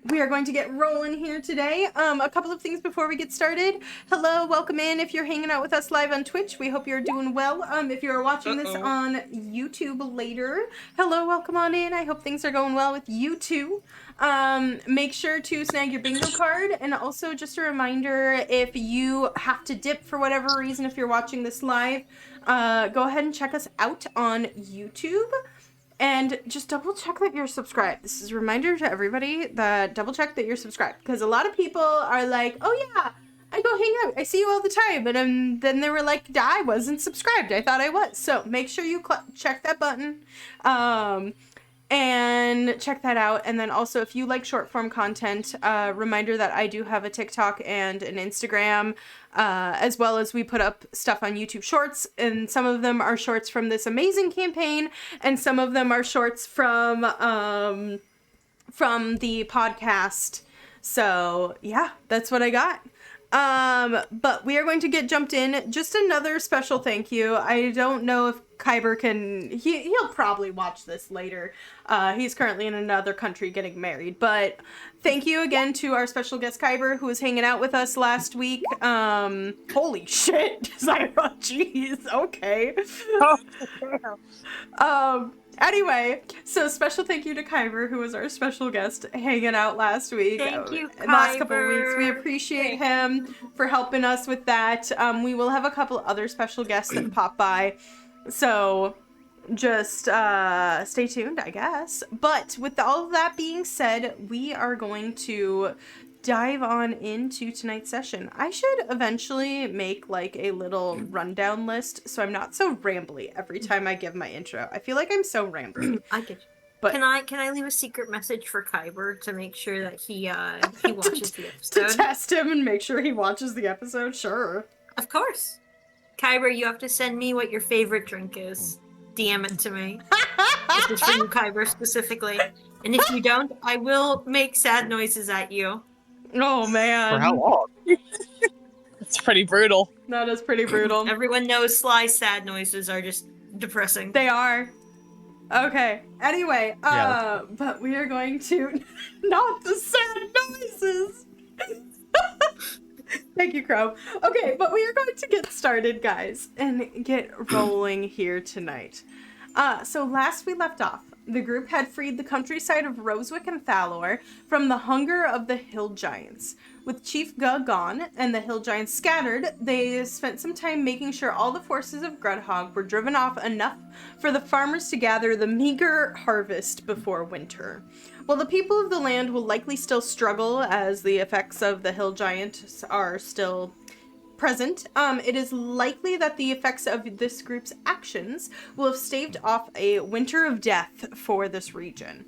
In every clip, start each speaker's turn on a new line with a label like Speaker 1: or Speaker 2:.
Speaker 1: we are going to get rolling here today. A couple of things before we get started. Hello, welcome in if you're hanging out with us live on Twitch. We hope you're doing well. If you're watching this on YouTube later, hello, welcome on in. I hope things are going well with you too. Make sure to snag your bingo card, and also just a reminder, if you have to dip for whatever reason, if you're watching this live, go ahead and check us out on YouTube. And just double check that you're subscribed. This is a reminder to everybody that double check that you're subscribed. Because a lot of people are like, oh yeah, I go hang out. I see you all the time. And then they were like, I wasn't subscribed. I thought I was. So make sure you check that button. And check that out. And then also, if you like short form content, reminder that I do have a TikTok and an Instagram, as well as we put up stuff on YouTube Shorts. And some of them are shorts from this amazing campaign, and some of them are shorts from the podcast. So yeah, that's what I got. But we are going to get jumped in. Just another special thank you. I don't know if Kyber can, he'll probably watch this later. He's currently in another country getting married, but thank you again to our special guest Kyber, who was hanging out with us last week. Holy shit. Jeez. Okay. Anyway, so special thank you to Kyber, who was our special guest hanging out last week.
Speaker 2: Thank you, Kyber.
Speaker 1: Last couple of weeks. We appreciate him for helping us with that. We will have a couple other special guests that pop by. So just stay tuned, I guess. But with all of that being said, we are going to dive on into tonight's session. I should eventually make like a little rundown list so I'm not so rambly every time I give my intro. I feel like I'm so rambly.
Speaker 2: I get you.
Speaker 1: But
Speaker 2: can I leave a secret message for Kyber to make sure that he watches the episode?
Speaker 1: To test him and make sure he watches the episode? Sure.
Speaker 2: Of course. Kyber, you have to send me what your favorite drink is. DM it to me. This is for you, Kyber, specifically. And if you don't, I will make sad noises at you.
Speaker 1: Oh, man.
Speaker 3: For how long? It's pretty brutal.
Speaker 1: That is pretty brutal.
Speaker 2: Everyone knows Sly's sad noises are just depressing.
Speaker 1: They are. Okay. Anyway,
Speaker 3: Yeah.
Speaker 1: but we are going to... Not the sad noises! Thank you, Crow. Okay, but we are going to get started, guys, and get rolling here tonight. So last we left off, the group had freed the countryside of Rosewick and Thalor from the hunger of the Hill Giants. With Chief Gu gone and the Hill Giants scattered, they spent some time making sure all the forces of Grudhog were driven off enough for the farmers to gather the meager harvest before winter. While the people of the land will likely still struggle as the effects of the Hill Giants are still present, it is likely that the effects of this group's actions will have staved off a winter of death for this region.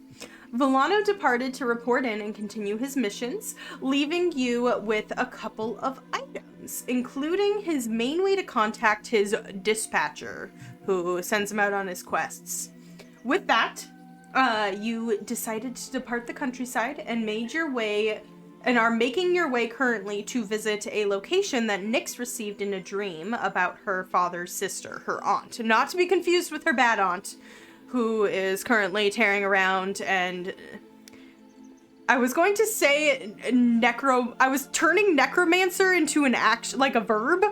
Speaker 1: Villano departed to report in and continue his missions, leaving you with a couple of items, including his main way to contact his dispatcher, who sends him out on his quests. With that, you decided to depart the countryside and made your way and are making your way currently to visit a location that Nyx received in a dream about her father's sister, her aunt. Not to be confused with her bad aunt, who is currently tearing around and... I was going to say I was turning necromancer into an action, like a verb,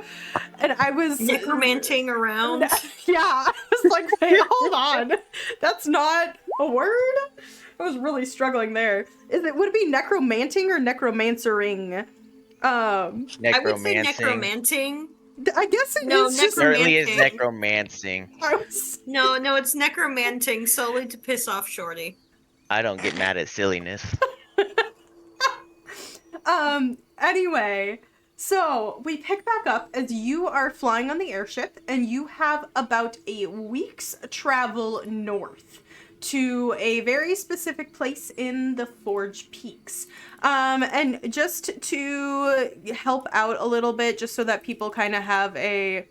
Speaker 1: and I was...
Speaker 2: Necromanting around?
Speaker 1: Yeah, I was like, wait, hold on. That's not a word? I was really struggling there. Would it be necromanting or necromancering?
Speaker 2: I would say necromanting.
Speaker 1: I guess it
Speaker 2: No,
Speaker 1: is just...
Speaker 3: Certainly is necromancing.
Speaker 2: No, it's necromanting solely to piss off Shorty.
Speaker 3: I don't get mad at silliness.
Speaker 1: Anyway, so we pick back up as you are flying on the airship, and you have about a week's travel north to a very specific place in the Forge Peaks. And just to help out a little bit, just so that people kind of have a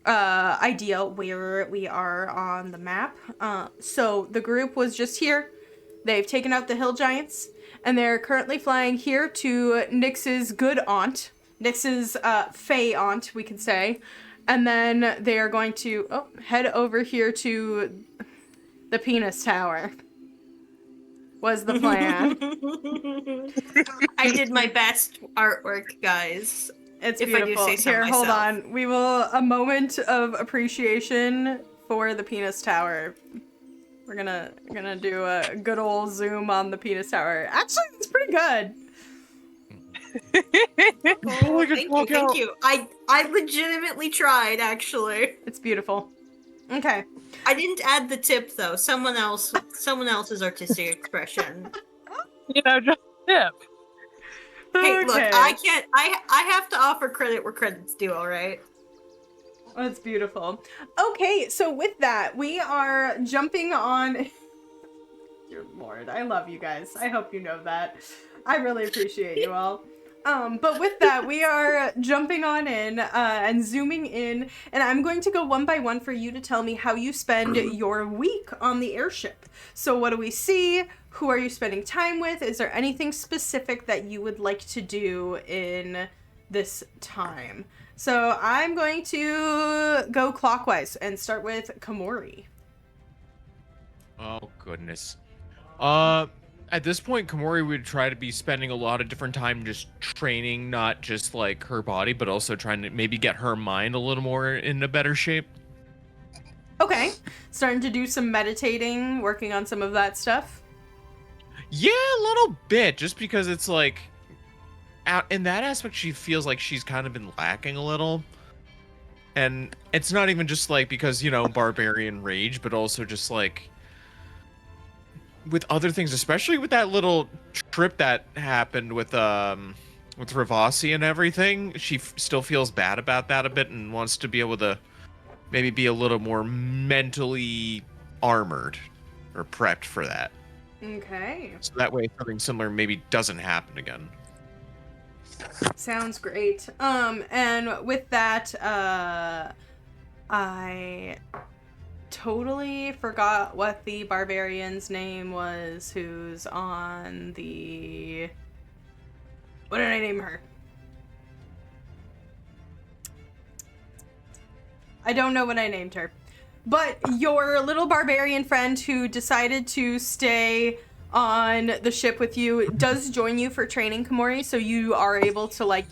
Speaker 1: idea where we are on the map. So the group was just here. They've taken out the Hill Giants, and they're currently flying here to Nyx's good aunt, Nyx's Fey aunt, we could say. And then they are going to head over here to the Penis Tower. Was the plan.
Speaker 2: I did my best artwork, guys.
Speaker 1: It's
Speaker 2: If I do
Speaker 1: beautiful.
Speaker 2: say so
Speaker 1: Here, hold
Speaker 2: myself.
Speaker 1: on. We will a moment of appreciation for the penis tower. We're gonna do a good old zoom on the penis tower. Actually, it's pretty good.
Speaker 2: Oh, thank you. I legitimately tried, actually.
Speaker 1: It's beautiful. Okay.
Speaker 2: I didn't add the tip though. Someone else's artistic expression.
Speaker 4: Just tip.
Speaker 2: Hey, look,
Speaker 1: Okay.
Speaker 2: I can't. I have to offer credit where credit's due. All right.
Speaker 1: That's beautiful. Okay, so with that, we are jumping on. Dear Lord, I love you guys. I hope you know that. I really appreciate you all. But with that, we are jumping on in and zooming in, and I'm going to go one by one for you to tell me how you spend your week on the airship. So what do we see? Who are you spending time with? Is there anything specific that you would like to do in this time? So I'm going to go clockwise and start with Komori.
Speaker 5: Oh, goodness. At this point, Komori would try to be spending a lot of different time just training, not just like her body, but also trying to maybe get her mind a little more in a better shape.
Speaker 1: Okay, starting to do some meditating, working on some of that stuff.
Speaker 5: Yeah, a little bit, just because it's like, in that aspect, she feels like she's kind of been lacking a little. And it's not even just like because, barbarian rage, but also just like with other things, especially with that little trip that happened with Ravasi and everything. She still feels bad about that a bit and wants to be able to maybe be a little more mentally armored or prepped for that.
Speaker 1: Okay.
Speaker 5: So that way something similar maybe doesn't happen again.
Speaker 1: Sounds great. And with that, I totally forgot what the barbarian's name was who's on the... What did I name her? I don't know what I named her. But your little barbarian friend who decided to stay on the ship with you does join you for training, Komori, so you are able to,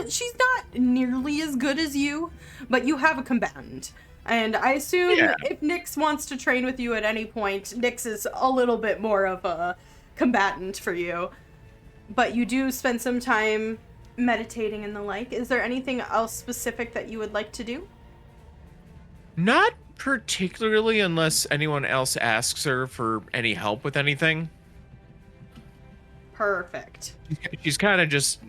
Speaker 1: she's not nearly as good as you, but you have a combatant. And I assume if Nyx wants to train with you at any point, Nyx is a little bit more of a combatant for you. But you do spend some time meditating and the like. Is there anything else specific that you would like to do?
Speaker 5: Not particularly, unless anyone else asks her for any help with anything.
Speaker 1: Perfect.
Speaker 5: She's kind of just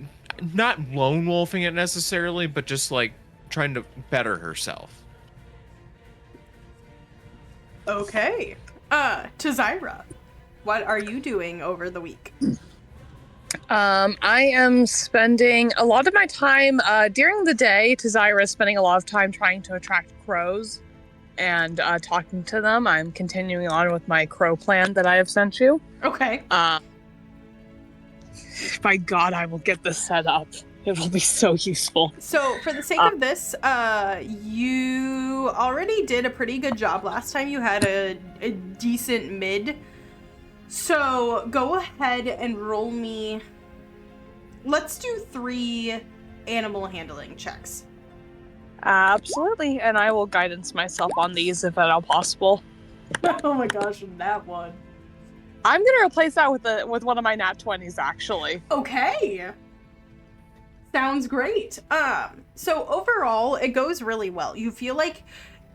Speaker 5: not lone wolfing it necessarily, but just like trying to better herself.
Speaker 1: Okay. To Zyra, what are you doing over the week?
Speaker 4: I am spending a lot of my time during the day. Zyra is spending a lot of time trying to attract crows and talking to them. I'm continuing on with my crow plan that I have sent you.
Speaker 1: Okay.
Speaker 4: By God, I will get this set up. It will be so useful.
Speaker 1: So, for the sake of this, you already did a pretty good job last time. You had a decent mid. So, go ahead and roll me... Let's do 3 animal handling checks.
Speaker 4: Absolutely, and I will guidance myself on these if at all possible.
Speaker 1: Oh my gosh, that one.
Speaker 4: I'm gonna replace that with one of my nat 20s, actually.
Speaker 1: Okay. Sounds great. So overall, it goes really well. You feel like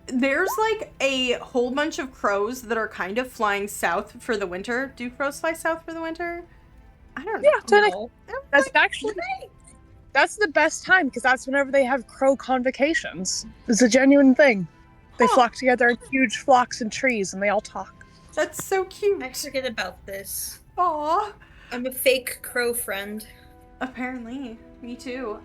Speaker 1: there's like a whole bunch of crows that are kind of flying south for the winter. Do crows fly south for the winter? I don't know.
Speaker 4: Yeah, that's actually that's the best time because that's whenever they have crow convocations. It's a genuine thing. They flock together in huge flocks and trees, and they all talk.
Speaker 1: That's so cute.
Speaker 2: I forget about this.
Speaker 1: Aw.
Speaker 2: I'm a fake crow friend.
Speaker 1: Apparently. Me too.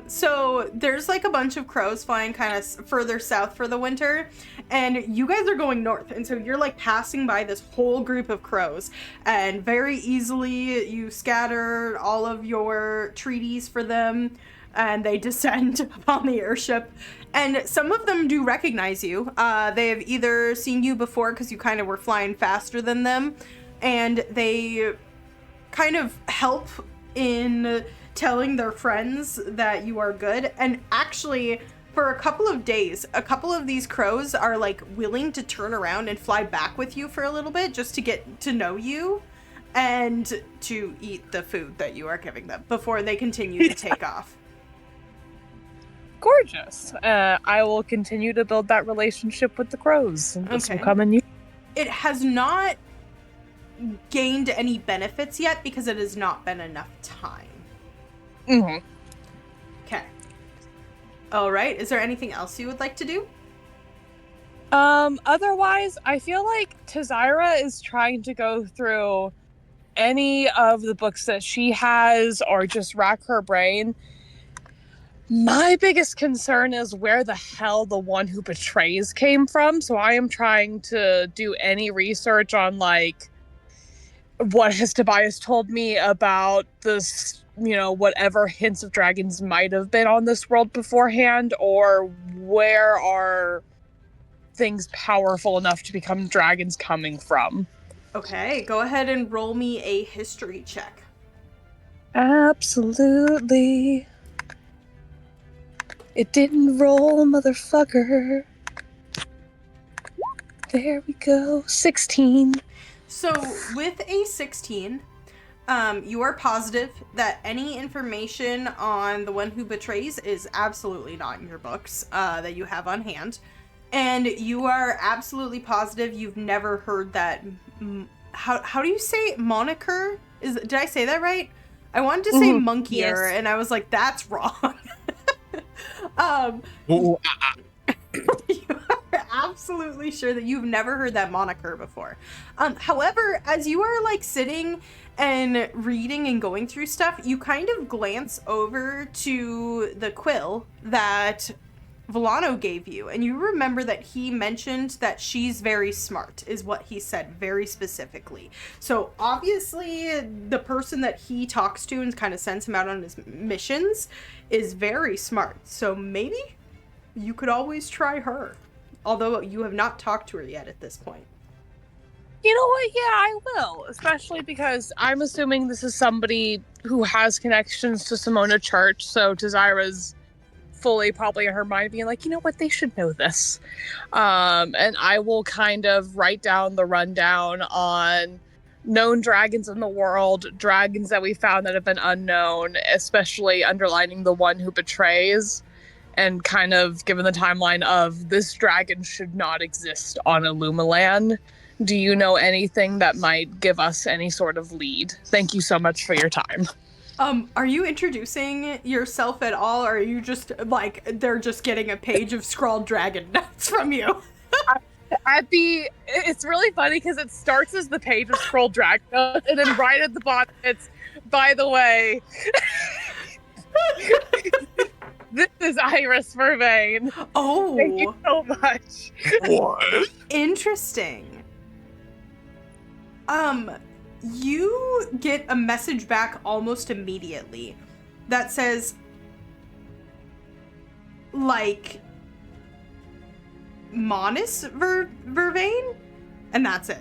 Speaker 1: So there's like a bunch of crows flying kind of further south for the winter, and you guys are going north, and so you're like passing by this whole group of crows, and very easily you scatter all of your treaties for them, and they descend upon the airship. And some of them do recognize you. They have either seen you before because you kind of were flying faster than them, and they kind of help in telling their friends that you are good. And actually, for a couple of days, a couple of these crows are like willing to turn around and fly back with you for a little bit just to get to know you and to eat the food that you are giving them before they continue to take off.
Speaker 4: Gorgeous. I will continue to build that relationship with the crows. And this will come in.
Speaker 1: It has not gained any benefits yet because it has not been enough time.
Speaker 4: Mm-hmm.
Speaker 1: Okay. All right. Is there anything else you would like to do?
Speaker 4: Otherwise, I feel like Tazira is trying to go through any of the books that she has or just rack her brain. My biggest concern is where the hell the one who betrays came from. So I am trying to do any research on, like, what has Tobias told me about this, whatever hints of dragons might have been on this world beforehand, or where are things powerful enough to become dragons coming from.
Speaker 1: Okay, go ahead and roll me a history check.
Speaker 4: Absolutely. It didn't roll, motherfucker. There we go. 16.
Speaker 1: So with a 16, you are positive that any information on the one who betrays is absolutely not in your books that you have on hand. And you are absolutely positive you've never heard that. How do you say moniker? Did I say that right? I wanted to say monkeyer,
Speaker 2: yes.
Speaker 1: and I was like, that's wrong. You are absolutely sure that you've never heard that moniker before. However, as you are like sitting and reading and going through stuff, you kind of glance over to the quill that Volano gave you, and you remember that he mentioned that she's very smart, is what he said very specifically. So obviously the person that he talks to and kind of sends him out on his missions is very smart. So maybe you could always try her, although you have not talked to her yet at this point.
Speaker 4: You know what? Yeah, I will. Especially because I'm assuming this is somebody who has connections to Simona Church, so Tazira's fully probably in her mind being like, you know what, they should know this. And I will kind of write down the rundown on known dragons in the world, dragons that we found that have been unknown, especially underlining the one who betrays, and kind of given the timeline of this dragon should not exist on Ilumelan. Do you know anything that might give us any sort of lead? Thank you so much for your time.
Speaker 1: Are you introducing yourself at all, or are you just, like, they're just getting a page of scrawled dragon notes from you?
Speaker 4: It's really funny because it starts as the page of scroll dragon notes, and then right at the bottom it's, by the way, this is Iris Vervain.
Speaker 1: Oh.
Speaker 4: Thank you so much.
Speaker 5: What?
Speaker 1: Interesting. You get a message back almost immediately that says, like, Monis Vervain? And that's it.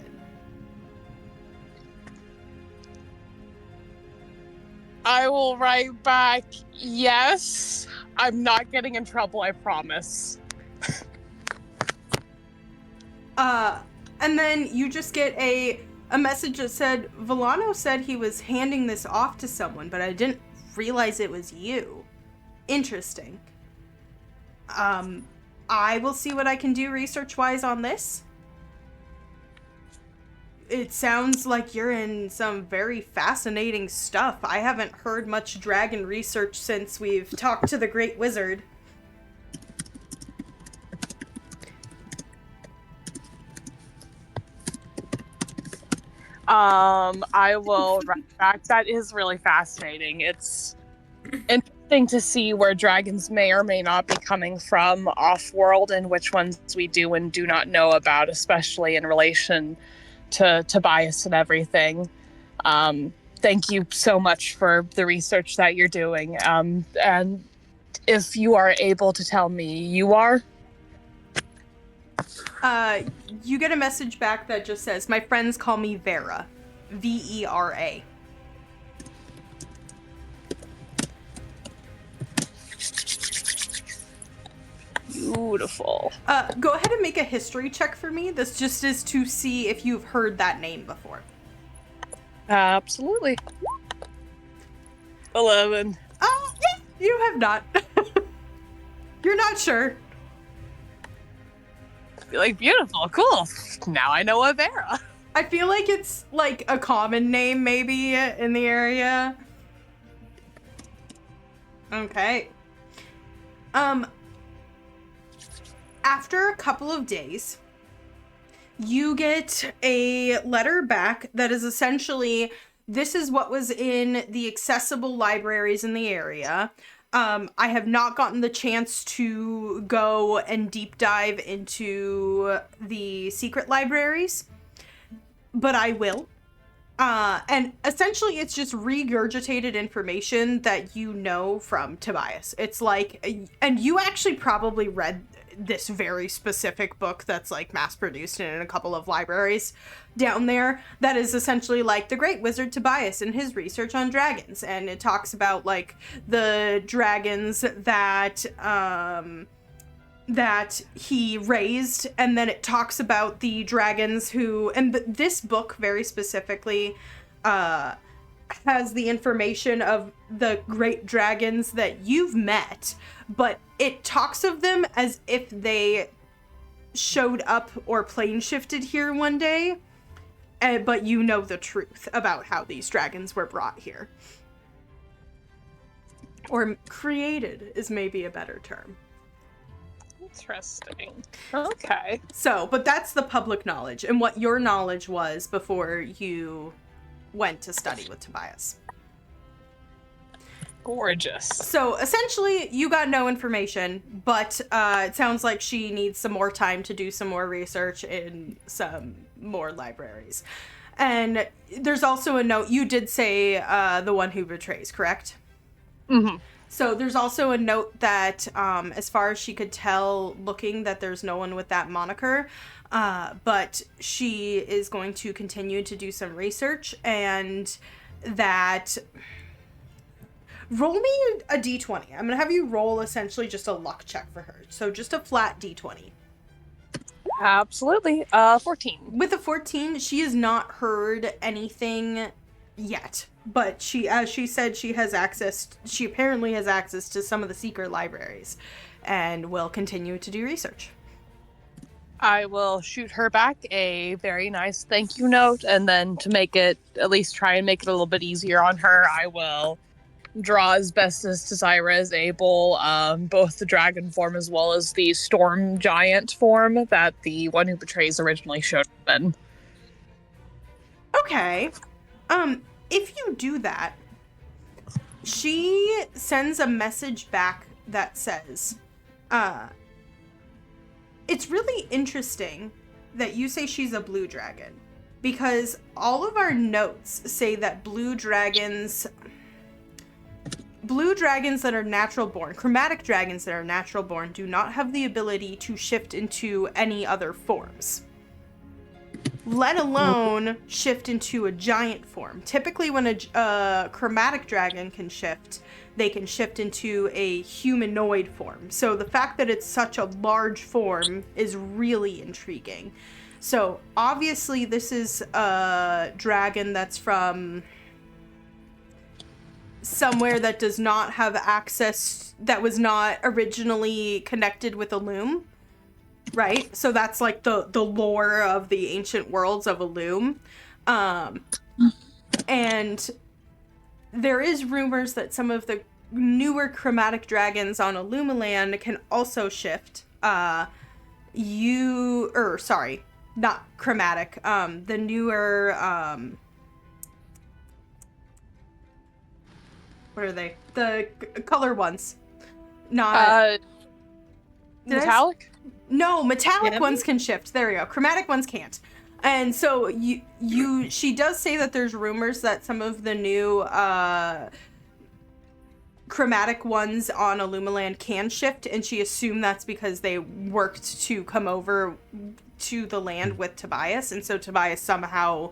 Speaker 4: I will write back, yes. I'm not getting in trouble, I promise.
Speaker 1: And then you just get a message that said, Volano said he was handing this off to someone, but I didn't realize it was you. Interesting. I will see what I can do research-wise on this. It sounds like you're in some very fascinating stuff. I haven't heard much dragon research since we've talked to the Great Wizard.
Speaker 4: I will write back. That is really fascinating. It's interesting to see where dragons may or may not be coming from off-world and which ones we do and do not know about, especially in relation to Tobias and everything. Thank you so much for the research that you're doing. And if you are able to tell me you are?
Speaker 1: You get a message back that just says, my friends call me Vera. Vera.
Speaker 4: beautiful.
Speaker 1: Go ahead and make a history check for me. This just is to see if you've heard that name before.
Speaker 4: Absolutely. 11.
Speaker 1: Yeah, you have not. You're not sure.
Speaker 4: Be like, beautiful, cool. Now I know a Vera.
Speaker 1: I feel like it's like a common name maybe in the area. Okay. After a couple of days, you get a letter back that is essentially, this is what was in the accessible libraries in the area. I have not gotten the chance to go and deep dive into the secret libraries, but I will. And essentially it's just regurgitated information that you know from Tobias. It's like, and you actually probably read this very specific book that's like mass produced in a couple of libraries down there that is essentially like the great wizard Tobias and his research on dragons. And it talks about like the dragons that he raised, and then it talks about the dragons who, and this book very specifically has the information of the great dragons that you've met, but it talks of them as if they showed up or plane shifted here one day, but you know the truth about how these dragons were brought here. Or created is maybe a better term.
Speaker 4: Interesting. Okay.
Speaker 1: So, but that's the public knowledge and what your knowledge was before you went to study with Tobias.
Speaker 4: Gorgeous.
Speaker 1: So essentially you got no information, but it sounds like she needs some more time to do some more research in some more libraries. And there's also a note, you did say the one who betrays, correct?
Speaker 4: Mm-hmm.
Speaker 1: So there's also a note that as far as she could tell looking, that there's no one with that moniker, but she is going to continue to do some research, and that... Roll me a d20. I'm going to have you roll essentially just a luck check for her. So just a flat d20.
Speaker 4: Absolutely. 14.
Speaker 1: With a 14, she has not heard anything yet. But she, as she said, she apparently has access to some of the secret libraries and will continue to do research.
Speaker 4: I will shoot her back a very nice thank you note, and then to make it, at least try and make it a little bit easier on her, I will draw as best as Zari is able, both the dragon form as well as the storm giant form that the one who betrays originally showed up in.
Speaker 1: Okay. If you do that, she sends a message back that says, it's really interesting that you say she's a blue dragon, because all of our notes say that blue dragons that are natural born, chromatic dragons that are natural born, do not have the ability to shift into any other forms, let alone shift into a giant form. Typically when a chromatic dragon can shift, they can shift into a humanoid form. So the fact that it's such a large form is really intriguing. So obviously this is a dragon that's from somewhere that does not have access, that was not originally connected with Ilume, right? So that's like the lore of the ancient worlds of Ilume. And there is rumors that some of the newer chromatic dragons on Ilumelan can also shift. Not chromatic. The newer, what are they? The color ones. Not...
Speaker 4: Metallic?
Speaker 1: No, metallic ones can shift. There we go. Chromatic ones can't. And so she does say that there's rumors that some of the new chromatic ones on Ilumelan can shift, and she assumed that's because they worked to come over to the land with Tobias, and so Tobias somehow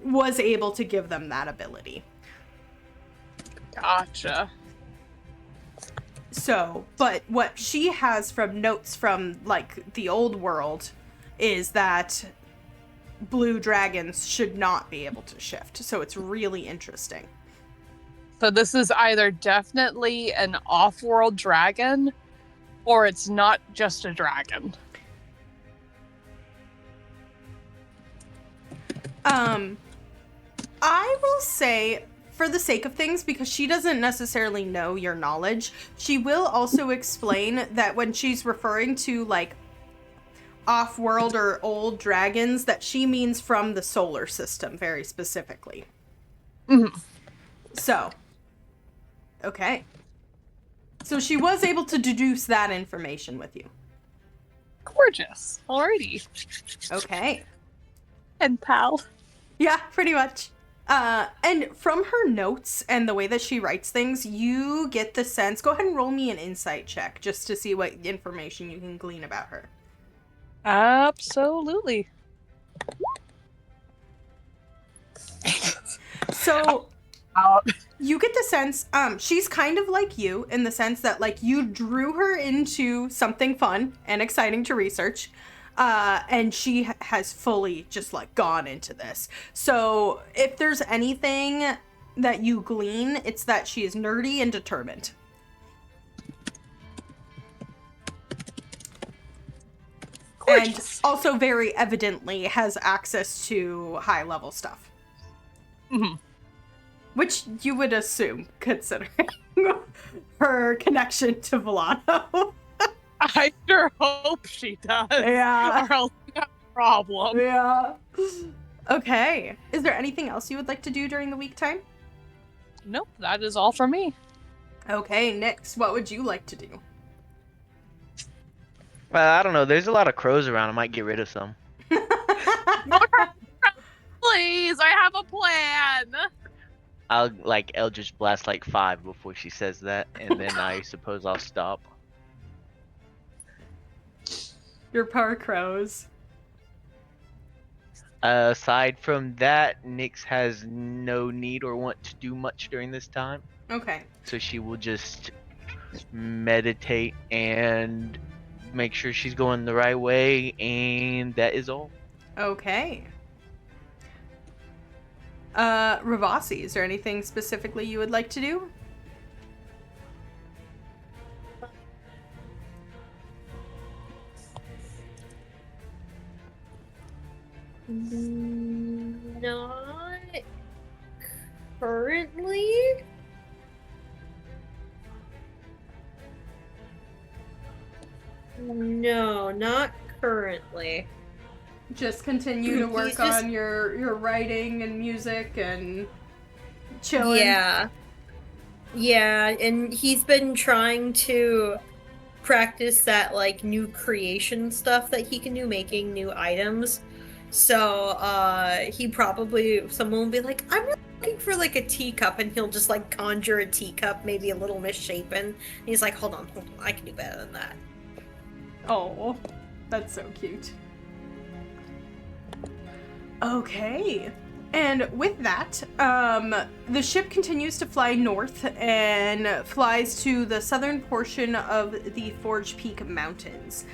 Speaker 1: was able to give them that ability.
Speaker 4: Gotcha.
Speaker 1: So, but what she has from notes from, like, the old world is that blue dragons should not be able to shift. So it's really interesting.
Speaker 4: So this is either definitely an off-world dragon, or it's not just a dragon.
Speaker 1: I will say, for the sake of things, because she doesn't necessarily know your knowledge, she will also explain that when she's referring to, like, off-world or old dragons, that she means from the solar system, very specifically.
Speaker 4: Mhm.
Speaker 1: So, okay. So she was able to deduce that information with you.
Speaker 4: Gorgeous. Alrighty.
Speaker 1: Okay.
Speaker 4: And pal.
Speaker 1: Yeah, pretty much. And from her notes and the way that she writes things, you get the sense. Go ahead and roll me an insight check just to see what information you can glean about her.
Speaker 4: Absolutely.
Speaker 1: So you get the sense, she's kind of like you in the sense that, like, you drew her into something fun and exciting to research. And she has fully just, like, gone into this. So if there's anything that you glean, it's that she is nerdy and determined.
Speaker 4: Gorgeous.
Speaker 1: And also very evidently has access to high-level stuff.
Speaker 4: Mm-hmm.
Speaker 1: Which you would assume, considering her connection to Volano.
Speaker 4: I sure hope she does.
Speaker 1: Yeah.
Speaker 4: Or else we have a problem.
Speaker 1: Yeah. Okay. Is there anything else you would like to do during the week time?
Speaker 4: Nope, that is all for me.
Speaker 1: Okay, Nyx, what would you like to do?
Speaker 3: Well, I don't know. There's a lot of crows around. I might get rid of some.
Speaker 4: Please, I have a plan.
Speaker 3: I'll like Eldritch Blast like 5 before she says that, and then I suppose I'll stop.
Speaker 1: Your poor crows.
Speaker 3: Aside from that, Nyx has no need or want to do much during this time,
Speaker 1: Okay.
Speaker 3: so she will just meditate and make sure she's going the right way, and that is all.
Speaker 1: Okay. Ravasi, is there anything specifically you would like to do?
Speaker 2: Not currently. No, not currently.
Speaker 1: Just continue to work
Speaker 2: He's just-
Speaker 1: on your writing and music and chilling.
Speaker 2: Yeah. Yeah, and he's been trying to practice that, like, new creation stuff that he can do, making new items. So, someone will be like, I'm really looking for, like, a teacup, and he'll just, like, conjure a teacup, maybe a little misshapen. And he's like, hold on, I can do better than that.
Speaker 1: Oh, that's so cute. Okay. And with that, the ship continues to fly north and flies to the southern portion of the Forge Peak Mountains.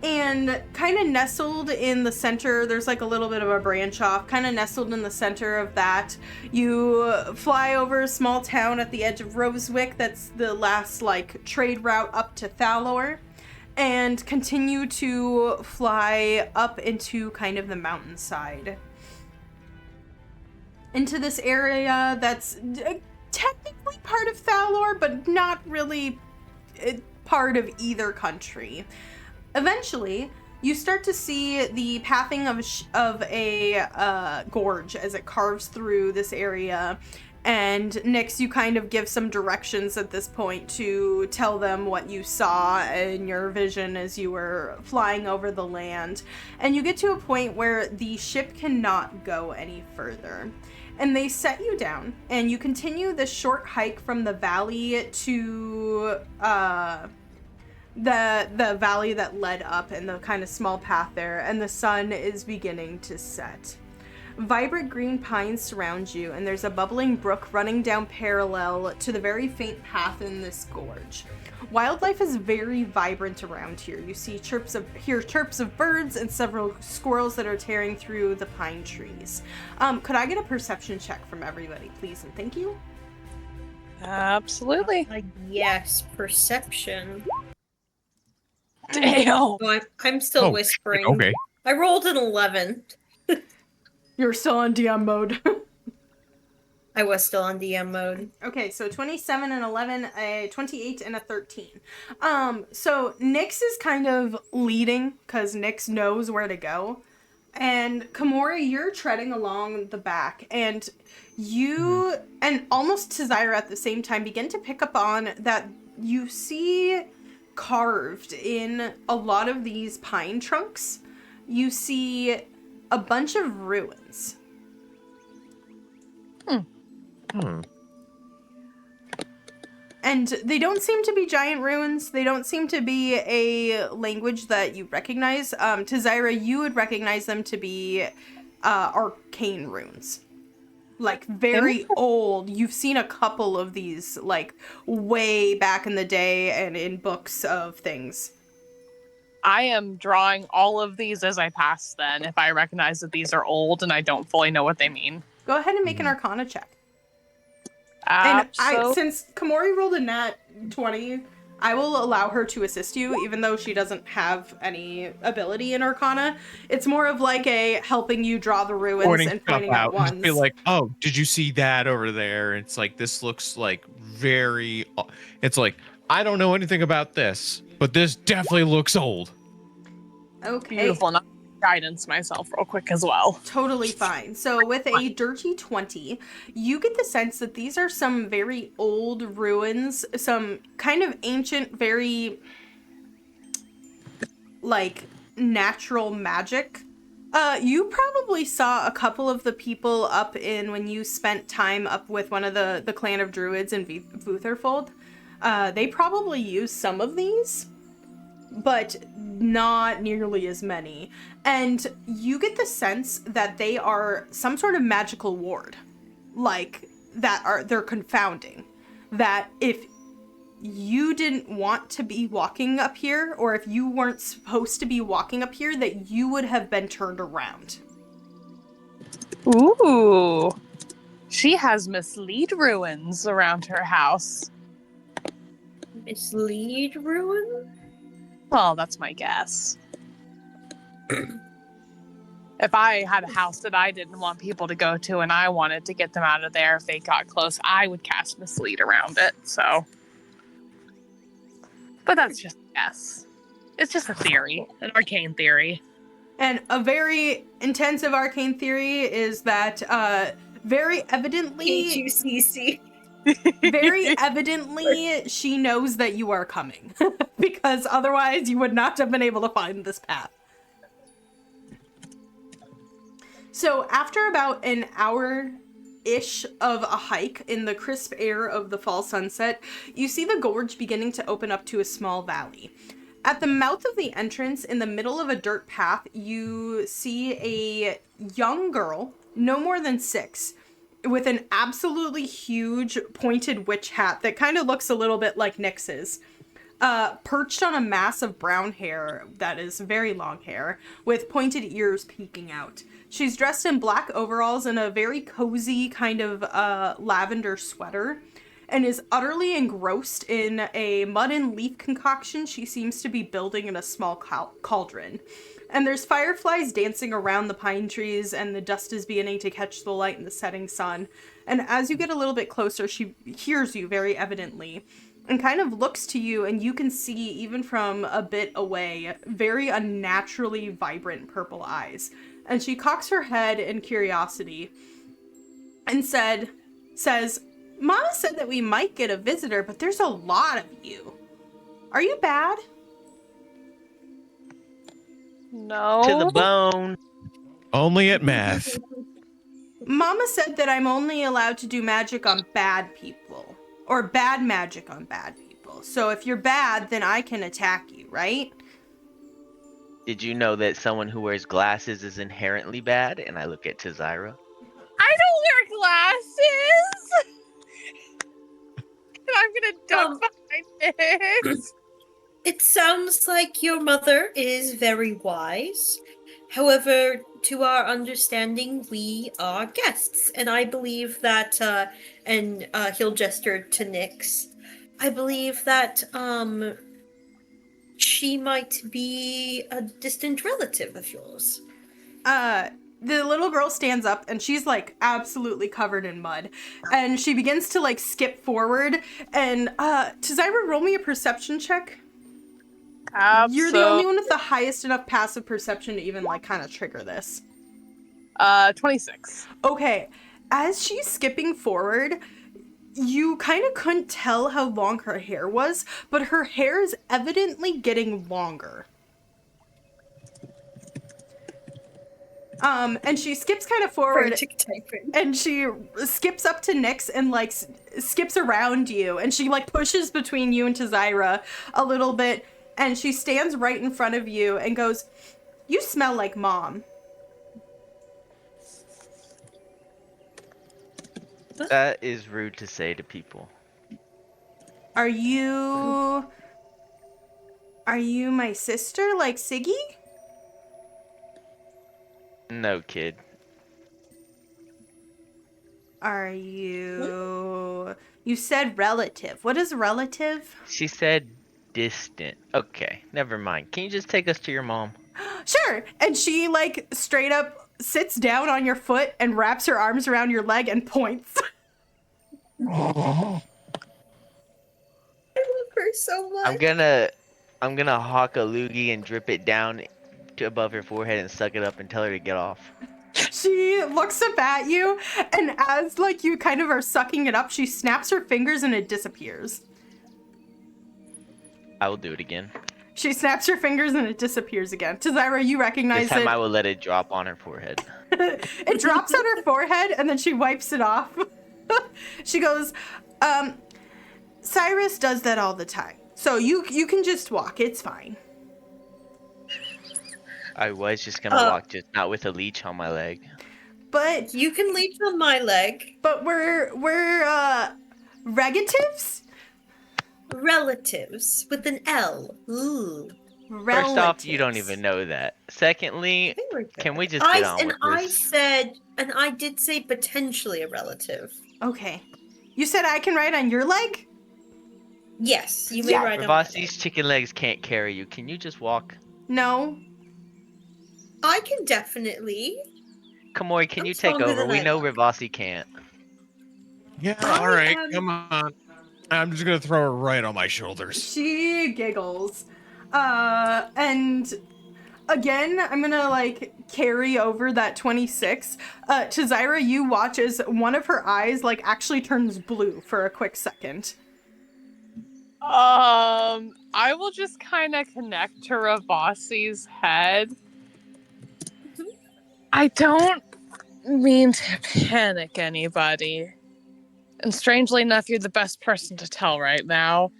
Speaker 1: And kind of nestled in the center, there's like a little bit of a branch off, kind of nestled in the center of that, you fly over a small town at the edge of Rosewick, that's the last, like, trade route up to Thalor, and continue to fly up into kind of the mountainside. Into this area that's technically part of Thalor, but not really part of either country. Eventually, you start to see the pathing of a gorge as it carves through this area. And Nyx, you kind of give some directions at this point to tell them what you saw in your vision as you were flying over the land. And you get to a point where the ship cannot go any further. And they set you down, and you continue this short hike from the valley to the valley that led up and the kind of small path there, and the sun is beginning to set. Vibrant green pines surround you, and there's a bubbling brook running down parallel to the very faint path in this gorge. Wildlife is very vibrant around here. You hear chirps of birds and several squirrels that are tearing through the pine trees. Could I get a perception check from everybody, please, and thank you?
Speaker 4: Absolutely.
Speaker 2: Yes, perception.
Speaker 4: Damn.
Speaker 2: Oh, I'm still whispering.
Speaker 5: Okay.
Speaker 2: I rolled an 11.
Speaker 1: You're still on DM mode.
Speaker 2: I was still on DM mode.
Speaker 1: Okay, so 27 and 11, a 28 and a 13. So Nyx is kind of leading because Nyx knows where to go. And Komori, you're treading along the back, and you and almost Tazira at the same time begin to pick up on that you see carved in a lot of these pine trunks. You see a bunch of ruins. And they don't seem to be giant ruins. They don't seem to be a language that you recognize. Tazira, you would recognize them to be arcane runes. Like, very old. You've seen a couple of these, like, way back in the day and in books of things.
Speaker 4: I am drawing all of these as I pass then, if I recognize that these are old and I don't fully know what they mean.
Speaker 1: Go ahead and make an Arcana check. And since Komori rolled a nat 20, I will allow her to assist you, even though she doesn't have any ability in Arcana. It's more of like a helping you draw the ruins and pointing out ones.
Speaker 5: Just be like, oh, did you see that over there? It's like, this looks like very... It's like, I don't know anything about this, but this definitely looks old.
Speaker 1: Okay.
Speaker 4: Beautiful enough. Guidance myself real quick as well.
Speaker 1: Totally fine. So with a dirty 20, you get the sense that these are some very old ruins, some kind of ancient, very like natural magic. You probably saw a couple of the people up in when you spent time up with one of the clan of druids in Vutherfold. They probably use some of these, but not nearly as many. And you get the sense that they are some sort of magical ward. Like, they're confounding. That if you didn't want to be walking up here, or if you weren't supposed to be walking up here, that you would have been turned around.
Speaker 4: Ooh. She has mislead ruins around her house.
Speaker 2: Mislead ruin?
Speaker 4: Well, that's my guess. If I had a house that I didn't want people to go to and I wanted to get them out of there if they got close, I would cast Mislead around it, so. But that's just a guess. It's just a theory, an arcane theory.
Speaker 1: And a very intensive arcane theory is that very evidently...
Speaker 2: HUCC.
Speaker 1: Very evidently, she knows that you are coming. Because otherwise, you would not have been able to find this path. So, after about an hour-ish of a hike in the crisp air of the fall sunset, you see the gorge beginning to open up to a small valley. At the mouth of the entrance, in the middle of a dirt path, you see a young girl, no more than 6, with an absolutely huge pointed witch hat that kind of looks a little bit like Nyx's, perched on a mass of brown hair that is very long hair, with pointed ears peeking out. She's dressed in black overalls and a very cozy kind of lavender sweater, and is utterly engrossed in a mud and leaf concoction she seems to be building in a small cauldron. And there's fireflies dancing around the pine trees, and the dust is beginning to catch the light in the setting sun. And as you get a little bit closer, she hears you very evidently, and kind of looks to you, and you can see, even from a bit away, very unnaturally vibrant purple eyes. And she cocks her head in curiosity, and says, Mama said that we might get a visitor, but there's a lot of you. Are you bad?
Speaker 4: No.
Speaker 3: To the bone.
Speaker 5: Only at math.
Speaker 1: Mama said that I'm only allowed to do magic on bad people. Or bad magic on bad people. So if you're bad, then I can attack you, right?
Speaker 3: Did you know that someone who wears glasses is inherently bad? And I look at Tazira.
Speaker 4: I don't wear glasses! And I'm gonna duck behind Nix.
Speaker 2: It sounds like your mother is very wise. However, to our understanding, we are guests, and I believe that, he'll gesture to Nyx. I believe that, she might be a distant relative of yours.
Speaker 1: The little girl stands up and she's like absolutely covered in mud. And she begins to like skip forward. And Tazira, roll me a perception check. You're the only one with the highest enough passive perception to even like kind of trigger this.
Speaker 4: 26.
Speaker 1: Okay. As she's skipping forward, you kind of couldn't tell how long her hair was, but her hair is evidently getting longer. And she skips kind of forward, and she skips up to Nyx and like skips around you, and she like pushes between you and Tazira a little bit, and she stands right in front of you and goes, "You smell like Mom."
Speaker 3: That is rude to say to people.
Speaker 1: Are you my sister, like Siggy?
Speaker 3: No, kid.
Speaker 1: Are you... You said relative. What is relative?
Speaker 3: She said distant. Okay, never mind. Can you just take us to your mom?
Speaker 1: Sure. And she, like, straight up sits down on your foot and wraps her arms around your leg and points.
Speaker 2: I love her so much.
Speaker 3: I'm gonna hawk a loogie and drip it down to above her forehead and suck it up and tell her to get off.
Speaker 1: She looks up at you, and as like you kind of are sucking it up, she snaps her fingers and it disappears.
Speaker 3: I will do it again.
Speaker 1: She snaps her fingers and it disappears again. Tazira, you recognize
Speaker 3: This time
Speaker 1: it.
Speaker 3: I will let it drop on her forehead.
Speaker 1: It drops on her forehead and then she wipes it off. She goes, Cyrus does that all the time. So you can just walk, it's fine.
Speaker 3: I was just gonna walk, just not with a leech on my leg.
Speaker 1: But
Speaker 2: you can leech on my leg.
Speaker 1: But we're relatives?
Speaker 2: Relatives with an L. Ooh.
Speaker 1: Relatives.
Speaker 3: First off, you don't even know that. Secondly, can we just get on with this?
Speaker 2: I did say potentially a relative.
Speaker 1: Okay. You said I can ride on your leg?
Speaker 2: Yes, you may ride on my leg.
Speaker 3: Ravasi's chicken legs can't carry you. Can you just walk?
Speaker 1: No.
Speaker 2: I can definitely.
Speaker 3: Kamori, can you take over? We know Ravasi can't.
Speaker 5: Yeah, alright, come on. I'm just gonna throw her right on my shoulders.
Speaker 1: She giggles. And again, I'm gonna like carry over that 26. Tazira, you watch as one of her eyes like actually turns blue for a quick second.
Speaker 4: I will just kind of connect to Ravasi's head. I don't mean to panic anybody. And strangely enough, you're the best person to tell right now.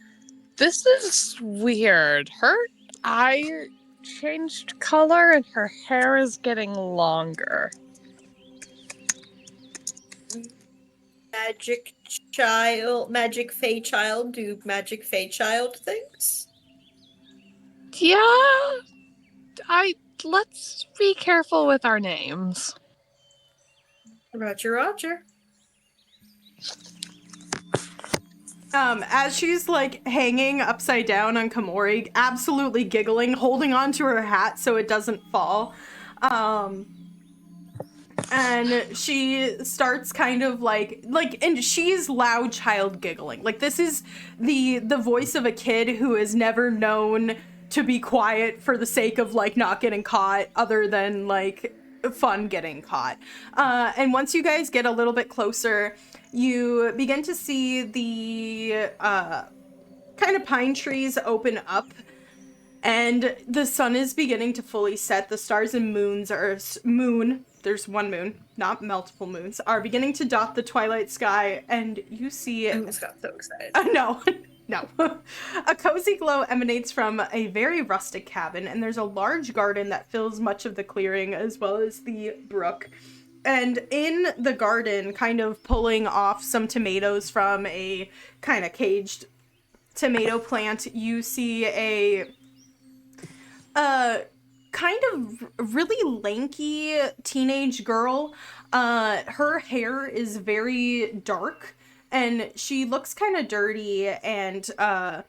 Speaker 4: This is weird. Her eye changed color and her hair is getting longer.
Speaker 2: Magic Fae child do magic Fae child things?
Speaker 4: Yeah, let's be careful with our names.
Speaker 2: Roger, Roger.
Speaker 1: As she's like hanging upside down on Kamori, absolutely giggling, holding on to her hat so it doesn't fall. And she starts kind of like, and she's loud child giggling. Like this is the voice of a kid who is never known to be quiet for the sake of like not getting caught, other than like fun getting caught. And once you guys get a little bit closer, you begin to see the kind of pine trees open up, and the sun is beginning to fully set. The stars and there's one moon, not multiple moons, are beginning to dot the twilight sky, and you see...
Speaker 2: I almost got so excited.
Speaker 1: No. No. A cozy glow emanates from a very rustic cabin, and there's a large garden that fills much of the clearing as well as the brook. And in the garden, kind of pulling off some tomatoes from a kind of caged tomato plant, you see a kind of really lanky teenage girl. Her hair is very dark, and she looks kind of dirty and but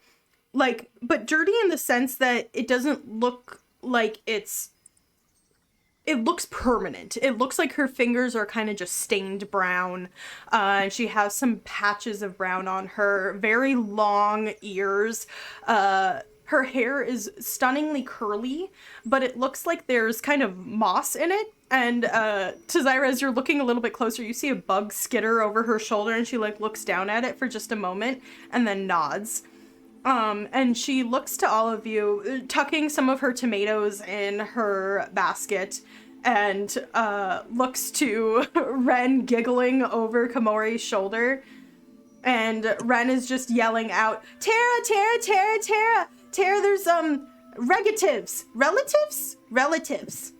Speaker 1: dirty in the sense that it doesn't look like it looks permanent. It looks like her fingers are kind of just stained brown. And she has some patches of brown on her, very long ears. Her hair is stunningly curly, but it looks like there's kind of moss in it. And Zari, as you're looking a little bit closer, you see a bug skitter over her shoulder, and she looks down at it for just a moment and then nods. And she looks to all of you, tucking some of her tomatoes in her basket, and looks to Ren giggling over Komori's shoulder. And Ren is just yelling out, Tara, Tara, Tara, Tara, Tara, there's, relatives.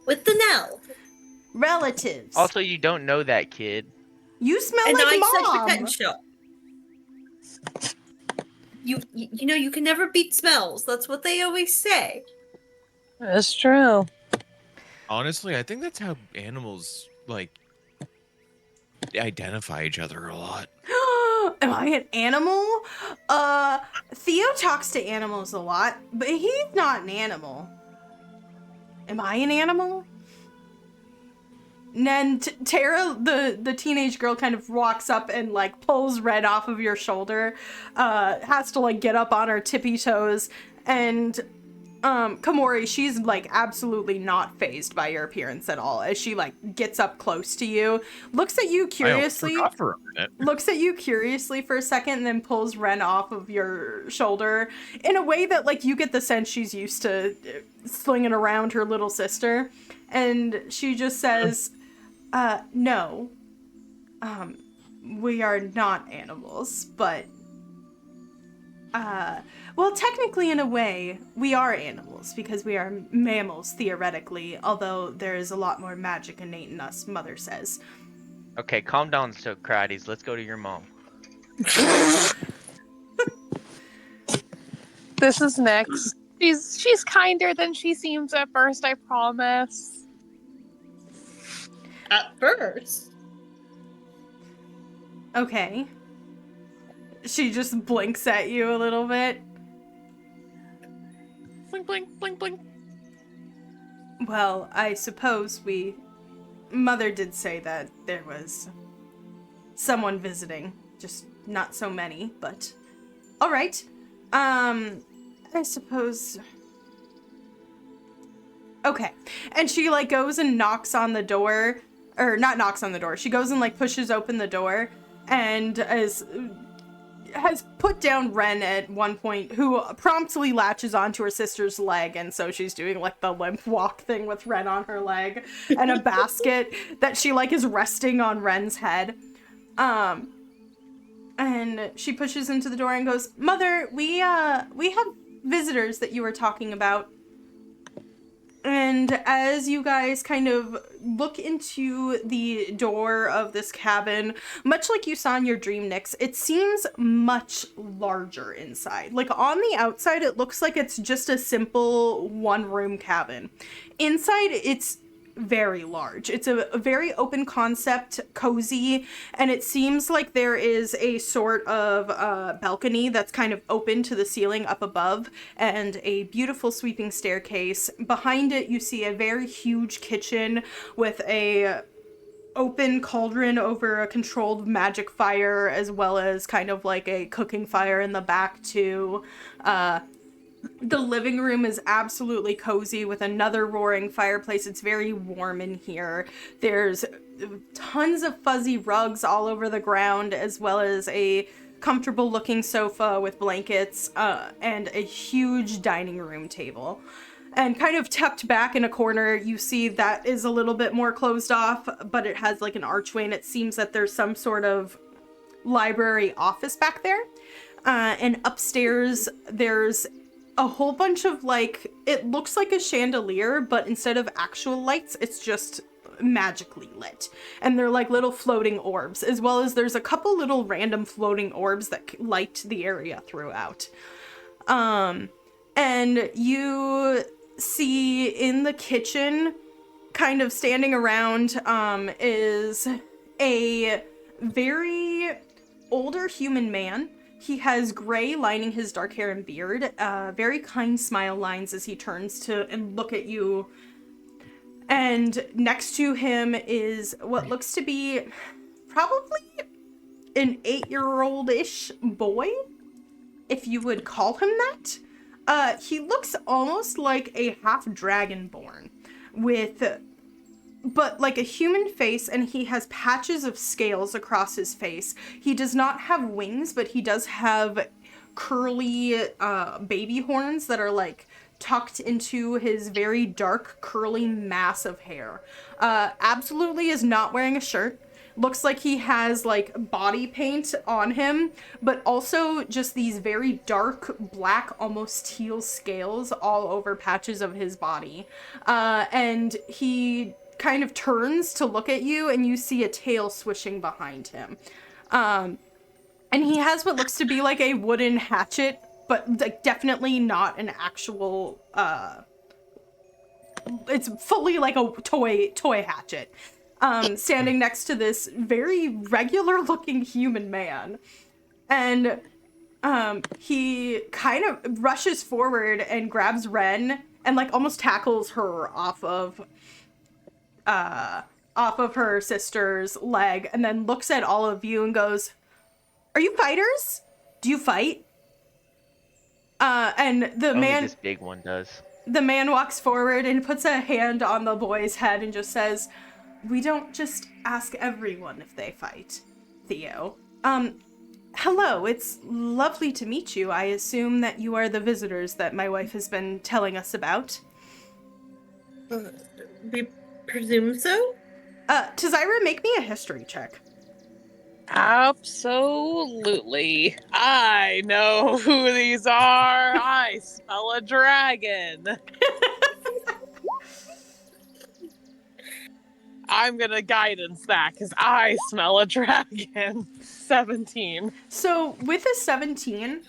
Speaker 2: With the Nell.
Speaker 1: Relatives.
Speaker 3: Also, you don't know that kid.
Speaker 1: You smell
Speaker 2: And
Speaker 1: like
Speaker 2: I
Speaker 1: Mom.
Speaker 2: said potential. You know, you can never beat smells. That's what they always say.
Speaker 4: That's true.
Speaker 5: Honestly, I think that's how animals, identify each other a lot.
Speaker 1: Am I an animal? Theo talks to animals a lot, but he's not an animal. Am I an animal? And then Tara, the teenage girl, kind of walks up and pulls Red off of your shoulder, has to get up on her tippy toes, and Komori, she's absolutely not fazed by your appearance at all, as she gets up close to you, looks at you curiously, looks at you curiously for a second, and then pulls Ren off of your shoulder in a way that you get the sense she's used to slinging around her little sister, and she just says, no, we are not animals, but well, technically, in a way, we are animals, because we are mammals, theoretically, although there is a lot more magic innate in us, Mother says.
Speaker 3: Okay, calm down, Socrates. Let's go to your mom.
Speaker 4: This is Nyx. She's kinder than she seems at first, I promise.
Speaker 2: At first.
Speaker 1: Okay. She just blinks at you a little bit.
Speaker 5: Blink, blink, blink, blink.
Speaker 1: Well, I suppose Mother did say that there was someone visiting. Just not so many, but... Alright. I suppose... Okay. And she, goes and knocks on the door. Or, not knocks on the door. She goes and, pushes open the door. And has put down Ren at one point, who promptly latches onto her sister's leg, and so she's doing the limp walk thing with Ren on her leg, and a basket that she is resting on Ren's head. And she pushes into the door and goes, Mother, we have visitors that you were talking about. And as you guys kind of look into the door of this cabin, much like you saw in your dream, Nyx, it seems much larger inside. On the outside, it looks like it's just a simple one-room cabin. Inside, it's very large. It's a very open concept, cozy, and it seems like there is a sort of balcony that's kind of open to the ceiling up above, and a beautiful sweeping staircase. Behind it, you see a very huge kitchen with a open cauldron over a controlled magic fire, as well as kind of a cooking fire in the back too. The living room is absolutely cozy with another roaring fireplace. It's very warm in here. There's tons of fuzzy rugs all over the ground, as well as a comfortable looking sofa with blankets, and a huge dining room table. And kind of tucked back in a corner, you see that is a little bit more closed off, but it has an archway, and it seems that there's some sort of library office back there. And upstairs, there's a whole bunch of, like, it looks like a chandelier, but instead of actual lights, it's just magically lit. And they're like little floating orbs, as well as there's a couple little random floating orbs that light the area throughout. And you see in the kitchen, kind of standing around, is a very older human man. He has gray lining his dark hair and beard, very kind smile lines as he turns to and look at you. And next to him is what looks to be probably an 8-year-old-ish boy, if you would call him that. He looks almost like a half dragonborn but like a human face, and he has patches of scales across his face. He does not have wings, but he does have curly baby horns that are like tucked into his very dark, curly mass of hair. Absolutely is not wearing a shirt. Looks like he has like body paint on him, but also just these very dark, black, almost teal scales all over patches of his body. And he kind of turns to look at you, and you see a tail swishing behind him. And he has what looks to be like a wooden hatchet, but like definitely not an actual, it's fully like a toy hatchet. Standing next to this very regular looking human man. And he kind of rushes forward and grabs Ren and like almost tackles her off of her sister's leg, and then looks at all of you and goes, "Are you fighters? Do you fight?" And the
Speaker 3: Only
Speaker 1: man,
Speaker 3: this big one does.
Speaker 1: The man walks forward and puts a hand on the boy's head and just says, "We don't just ask everyone if they fight, Theo. Hello, it's lovely to meet you. I assume that you are the visitors that my wife has been telling us about."
Speaker 2: We presume so?
Speaker 1: Tazira, make me a history check.
Speaker 4: Absolutely. I know who these are. I smell a dragon. I'm gonna guidance that because I smell a dragon. 17.
Speaker 1: So with a 17,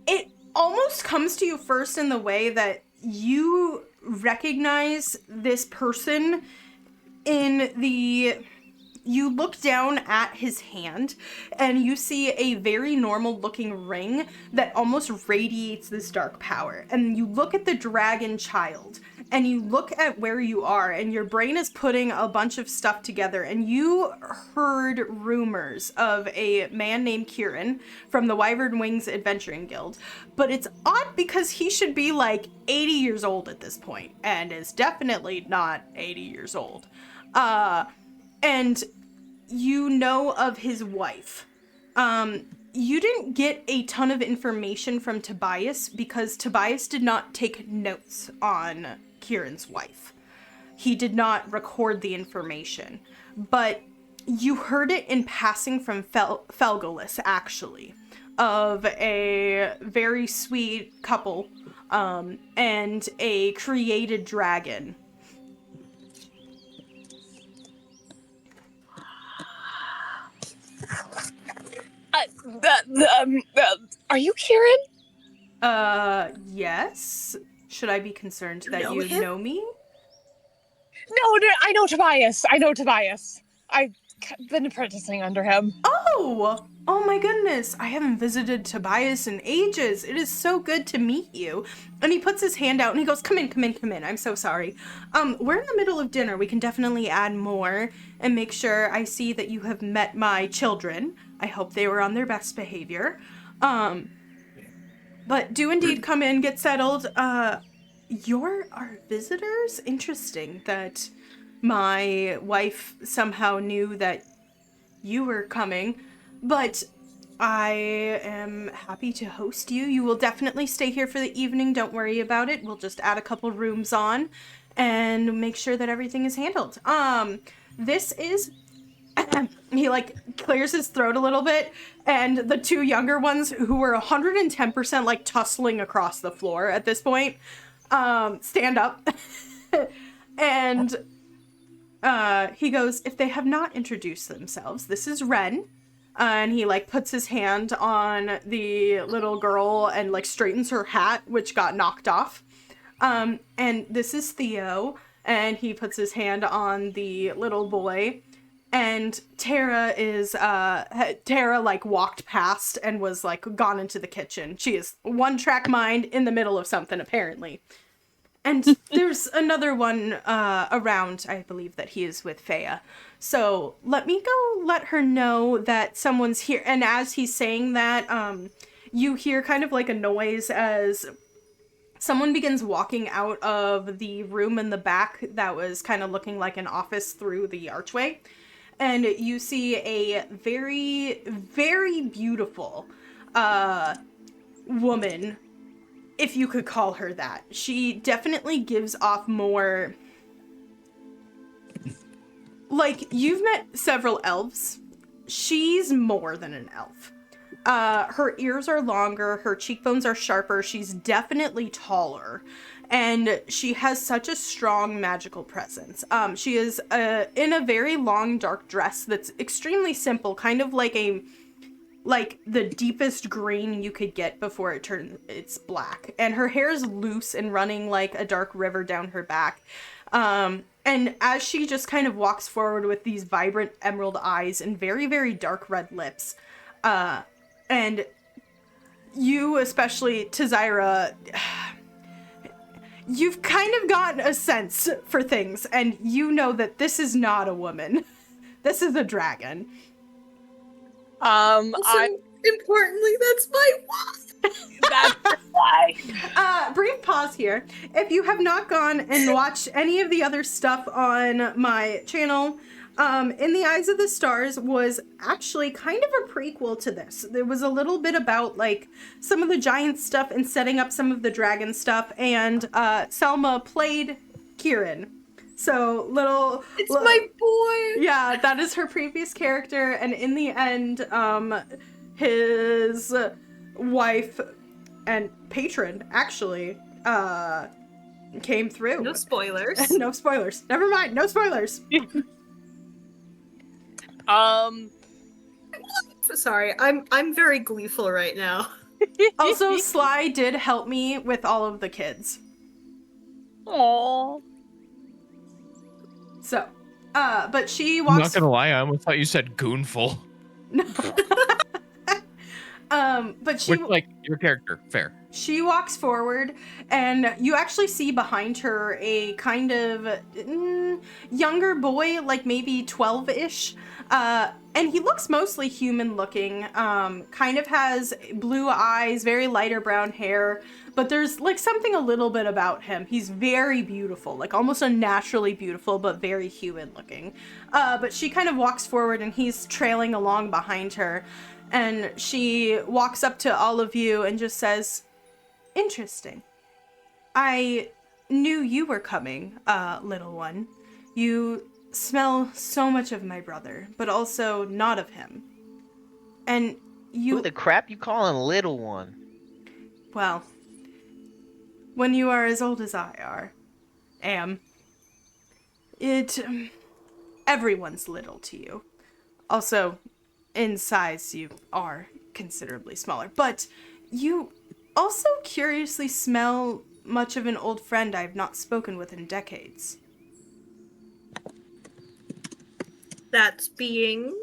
Speaker 1: it almost comes to you first in the way that you recognize this person you look down at his hand and you see a very normal looking ring that almost radiates this dark power. And you look at the dragon child and you look at where you are, and your brain is putting a bunch of stuff together, and you heard rumors of a man named Kieran from the Wyvern Wings Adventuring Guild. But it's odd because he should be like 80 years old at this point, and is definitely not 80 years old. And you know of his wife. You didn't get a ton of information from Tobias because Tobias did not take notes on Kieran's wife. He did not record the information, but you heard it in passing from Felgolis, actually, of a very sweet couple, and a created dragon.
Speaker 4: Are you Kieran?
Speaker 1: Yes. Should I be concerned that you know me?
Speaker 4: No, I know Tobias. I've been apprenticing under him.
Speaker 1: Oh my goodness. I haven't visited Tobias in ages. It is so good to meet you. And he puts his hand out and he goes, come in. I'm so sorry. We're in the middle of dinner. We can definitely add more and make sure I see that you have met my children. I hope they were on their best behavior. But do indeed come in, get settled. You're our visitors? Interesting that my wife somehow knew that you were coming, but I am happy to host you. You will definitely stay here for the evening. Don't worry about it. We'll just add a couple rooms on and make sure that everything is handled. This is he like clears his throat a little bit, and the two younger ones who were 110% like tussling across the floor at this point stand up. And he goes, if they have not introduced themselves, this is Ren. And he like puts his hand on the little girl and like straightens her hat, which got knocked off. And this is Theo. And he puts his hand on the little boy. And Tara like walked past and was like gone into the kitchen. She is one track mind in the middle of something, apparently. And there's another one around, I believe that he is with Fea. So let me go let her know that someone's here. And as he's saying that, you hear kind of like a noise as someone begins walking out of the room in the back that was kind of looking like an office through the archway. And you see a very, very beautiful woman, if you could call her that. She definitely gives off more... Like, you've met several elves. She's more than an elf. Her ears are longer, her cheekbones are sharper, she's definitely taller, and she has such a strong magical presence. She is in a very long dark dress that's extremely simple, kind of like the deepest green you could get before it's black. And her hair is loose and running like a dark river down her back. And as she just kind of walks forward with these vibrant emerald eyes and very, very dark red lips, and you, especially Tazira, you've kind of gotten a sense for things, and you know that this is not a woman. This is a dragon.
Speaker 2: Importantly, that's my wife.
Speaker 4: That's why.
Speaker 1: Brief pause here. If you have not gone and watched any of the other stuff on my channel, In the Eyes of the Stars was actually kind of a prequel to this. There was a little bit about like some of the giant stuff and setting up some of the dragon stuff, and Selma played Kieran. So
Speaker 2: It's my boy.
Speaker 1: yeah, that is her previous character, and in the end, his wife and patron actually came through.
Speaker 2: No spoilers.
Speaker 1: No spoilers. Never mind. No spoilers.
Speaker 2: Sorry, I'm very gleeful right now.
Speaker 1: Also, Sly did help me with all of the kids.
Speaker 4: Aww.
Speaker 1: So, but she
Speaker 5: I'm
Speaker 1: walks.
Speaker 5: not gonna lie, I almost thought you said goonful.
Speaker 1: But she
Speaker 5: Which, like, your character, fair.
Speaker 1: She walks forward, and you actually see behind her a kind of younger boy, like maybe 12-ish. And he looks mostly human-looking, kind of has blue eyes, very lighter brown hair, but there's like something a little bit about him. He's very beautiful, like almost unnaturally beautiful, but very human-looking. But she kind of walks forward, and he's trailing along behind her. And she walks up to all of you and just says, "Interesting. I knew you were coming, little one. You smell so much of my brother, but also not of him. And you..."
Speaker 3: Who the crap you calling little one?
Speaker 1: Well, when you are as old as I am, everyone's little to you. Also, in size, you are considerably smaller, but you also curiously smell much of an old friend I've not spoken with in decades.
Speaker 2: That's being...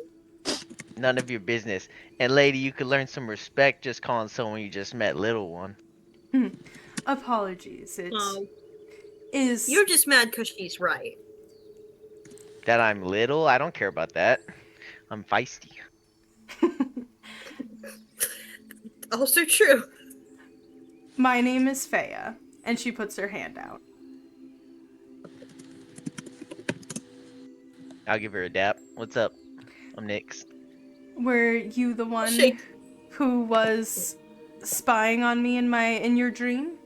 Speaker 3: None of your business. And lady, you could learn some respect just calling someone you just met little one.
Speaker 1: Apologies. It
Speaker 2: Oh,
Speaker 1: is...
Speaker 2: you're just mad because she's right.
Speaker 3: That I'm little? I don't care about that. I'm feisty.
Speaker 2: Also true.
Speaker 1: My name is Fea, and she puts her hand out.
Speaker 3: I'll give her a dap. What's up? I'm Nyx.
Speaker 1: Were you the one
Speaker 2: Shake.
Speaker 1: who was spying on me in your dream?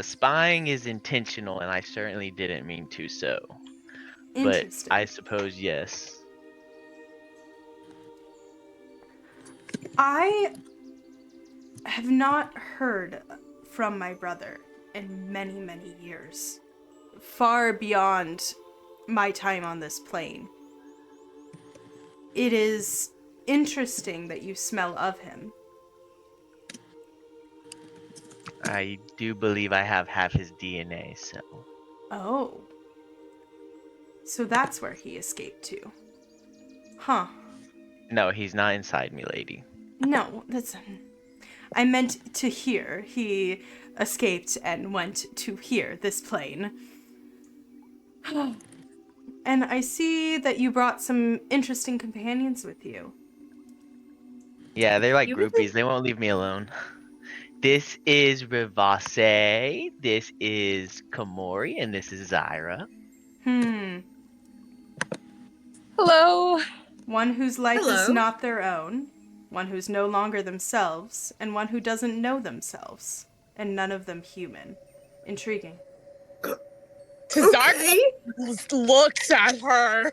Speaker 3: Spying is intentional, and I certainly didn't mean to so. but
Speaker 1: Interesting.
Speaker 3: I suppose yes.
Speaker 1: I have not heard from my brother in many, many years. Far beyond my time on this plane. It is interesting that you smell of him.
Speaker 3: I do believe I have half his DNA, so.
Speaker 1: Oh. So that's where he escaped to. Huh.
Speaker 3: No, he's not inside me, lady.
Speaker 1: No, that's... I meant to here. He escaped and went to here, this plane. And I see that you brought some interesting companions with you.
Speaker 3: Yeah, they're like
Speaker 2: You
Speaker 3: groupies.
Speaker 2: really-
Speaker 3: They won't leave me alone. This is Rivase, this is Komori, and this is Zyra.
Speaker 4: Hello.
Speaker 1: One whose life is
Speaker 2: Hello.
Speaker 1: not their own, one who's no longer themselves, and one who doesn't know themselves, and none of them human. Intriguing.
Speaker 4: Tazara
Speaker 2: Okay.
Speaker 4: looks at her.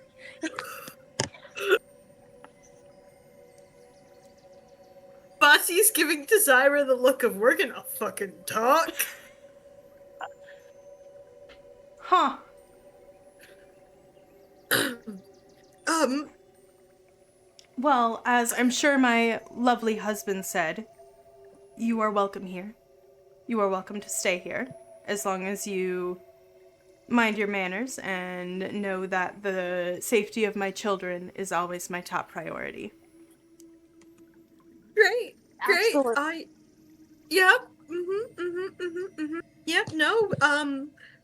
Speaker 2: Bossy's giving Desira the look of, we're gonna fucking talk.
Speaker 1: Huh. Well, as I'm sure my lovely husband said, you are welcome here. You are welcome to stay here, as long as you mind your manners and know that the safety of my children is always my top priority.
Speaker 2: Great.
Speaker 4: Excellent.
Speaker 2: Yep. Yep, no,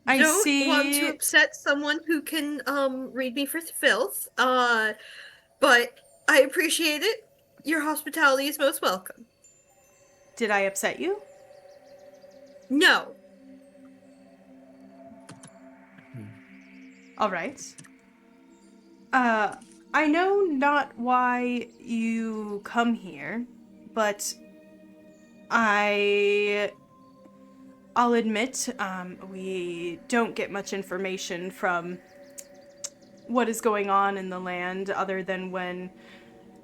Speaker 1: I
Speaker 2: don't
Speaker 1: see-
Speaker 2: want to upset someone who can, read me for filth, but I appreciate it. Your hospitality is most welcome.
Speaker 1: Did I upset you?
Speaker 2: No.
Speaker 1: All right. I know not why you come here, but I'll admit, we don't get much information from what is going on in the land other than when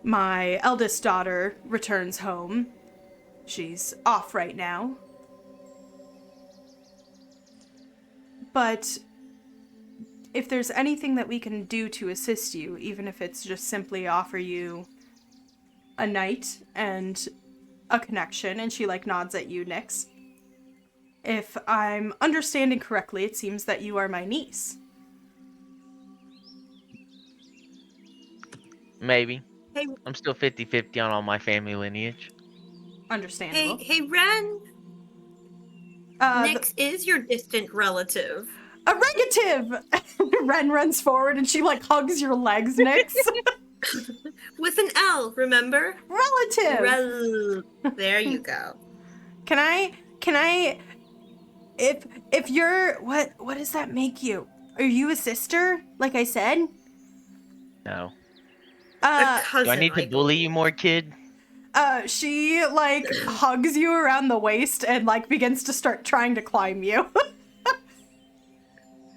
Speaker 1: my eldest daughter returns home. She's off right now. But if there's anything that we can do to assist you, even if it's just simply offer you a night and a connection, and she nods at you, Nyx. If I'm understanding correctly, it seems that you are my niece.
Speaker 3: Maybe.
Speaker 2: Hey,
Speaker 3: I'm still 50-50 on all my family lineage.
Speaker 1: Understandable.
Speaker 2: hey, Ren. Nyx is your distant relative.
Speaker 1: A negative! Ren runs forward and she hugs your legs, Nyx.
Speaker 2: With an L, remember?
Speaker 1: Relative!
Speaker 2: There you go.
Speaker 1: Can I, if you're, what does that make you? Are you a sister, like I said?
Speaker 3: No.
Speaker 2: A cousin,
Speaker 3: Do I need to bully you more, kid?
Speaker 1: She, hugs you around the waist and, begins to start trying to climb you.